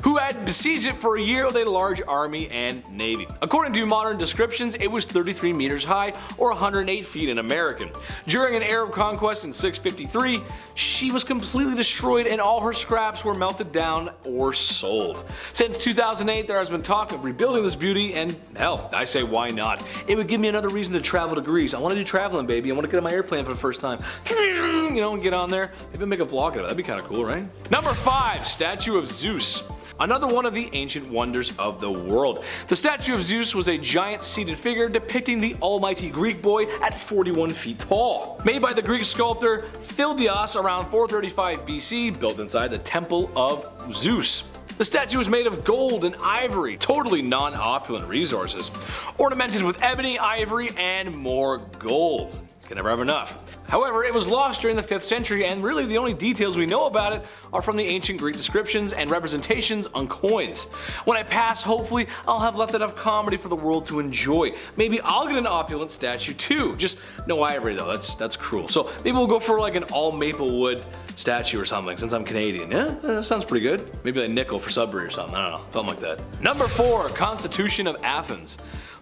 Who had besieged it for a year with a large army and navy. According to modern descriptions, it was 33 meters high, or 108 feet in American. During an Arab conquest in 653, she was completely destroyed and all her scraps were melted down or sold. Since 2008, there has been talk of rebuilding this beauty, and hell, I say why not? It would give me another reason to travel to Greece. I want to do traveling, baby. I want to get on my airplane for the first time. You know, and get on there. Maybe make a vlog of it. That'd be kind of cool, right? Number 5, Statue of Zeus. Another one of the ancient wonders of the world. The statue of Zeus was a giant seated figure depicting the almighty Greek boy at 41 feet tall. Made by the Greek sculptor Phildias around 435 BC, built inside the Temple of Zeus. The statue was made of gold and ivory, totally non-opulent resources, ornamented with ebony, ivory, and more gold. Can never have enough. However, it was lost during the 5th century, and really the only details we know about it are from the ancient Greek descriptions and representations on coins. When I pass, hopefully I'll have left enough comedy for the world to enjoy. Maybe I'll get an opulent statue too. Just no ivory though, that's cruel. So maybe we'll go for like an all maple wood statue or something since I'm Canadian. Yeah, that sounds pretty good. Maybe a nickel for Sudbury or something, I don't know, something like that. Number 4, Constitution of Athens.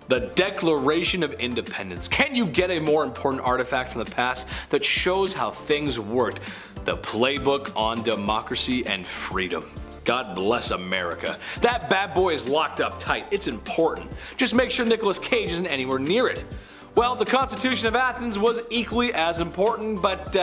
The Declaration of Independence. Can you get a more important artifact from the past that shows how things worked? The playbook on democracy and freedom. God bless America. That bad boy is locked up tight. It's important. Just make sure Nicolas Cage isn't anywhere near it. Well, the Constitution of Athens was equally as important, but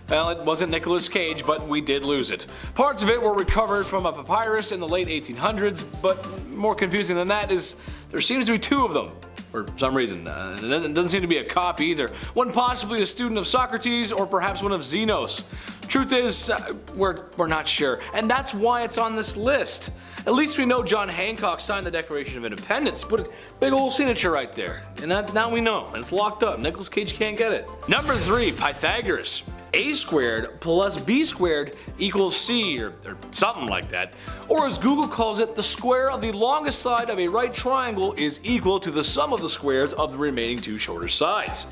well, it wasn't Nicolas Cage, but we did lose it. Parts of it were recovered from a papyrus in the late 1800s, but more confusing than that is there seems to be 2 of them, for some reason. It doesn't seem to be a copy either. One possibly a student of Socrates, or perhaps one of Xenos. Truth is, we're not sure, and that's why it's on this list. At least we know John Hancock signed the Declaration of Independence. Put a big old signature right there, and now we know, and it's locked up. Nicolas Cage can't get it. Number 3, Pythagoras. A squared plus B squared equals C, or something like that. Or as Google calls it, the square of the longest side of a right triangle is equal to the sum of the squares of the remaining 2 shorter sides.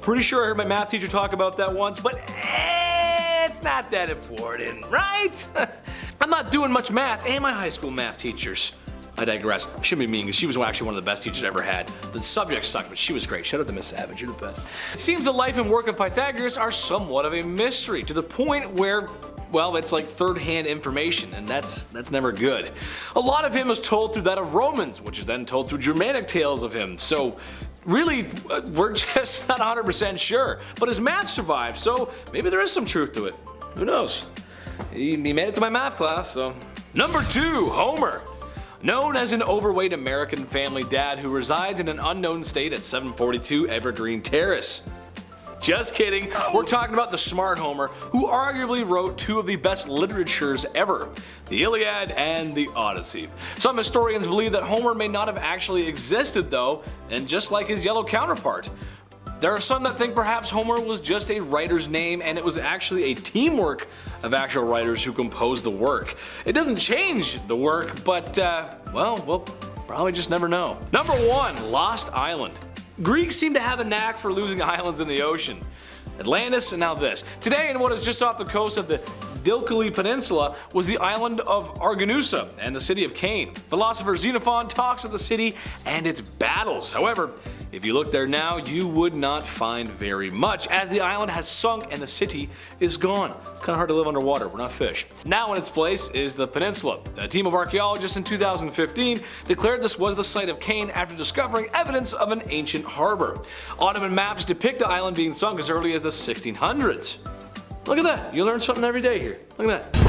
Pretty sure I heard my math teacher talk about that once, but it's not that important, right? I'm not doing much math, and my high school math teachers. I digress. I shouldn't be mean, because she was actually one of the best teachers I ever had. The subject sucked, but she was great. Shout out to Miss Savage, you're the best. It seems the life and work of Pythagoras are somewhat of a mystery, to the point where, well, it's like third-hand information, and that's never good. A lot of him is told through that of Romans, which is then told through Germanic tales of him, so really, we're just not 100% sure. But his math survived, so maybe there is some truth to it. Who knows? He made it to my math class, so. Number 2, Homer. Known as an overweight American family dad who resides in an unknown state at 742 Evergreen Terrace. Just kidding, we're talking about the smart Homer, who arguably wrote two of the best literatures ever, the Iliad and the Odyssey. Some historians believe that Homer may not have actually existed though, and just like his yellow counterpart. There are some that think perhaps Homer was just a writer's name and it was actually a teamwork of actual writers who composed the work. It doesn't change the work, but well, we'll probably just never know. Number 1. Lost Island. Greeks seem to have a knack for losing islands in the ocean. Atlantis and now this. Today, in what is just off the coast of the Dilkali Peninsula, was the island of Argonusa and the city of Cain. Philosopher Xenophon talks of the city and its battles. However, if you look there now, you would not find very much, as the island has sunk and the city is gone. It's kind of hard to live underwater, we're not fish. Now in its place is the peninsula. A team of archaeologists in 2015 declared this was the site of Cain after discovering evidence of an ancient harbor. Ottoman maps depict the island being sunk as early as the 1600s. Look at that, you learn something every day here. Look at that.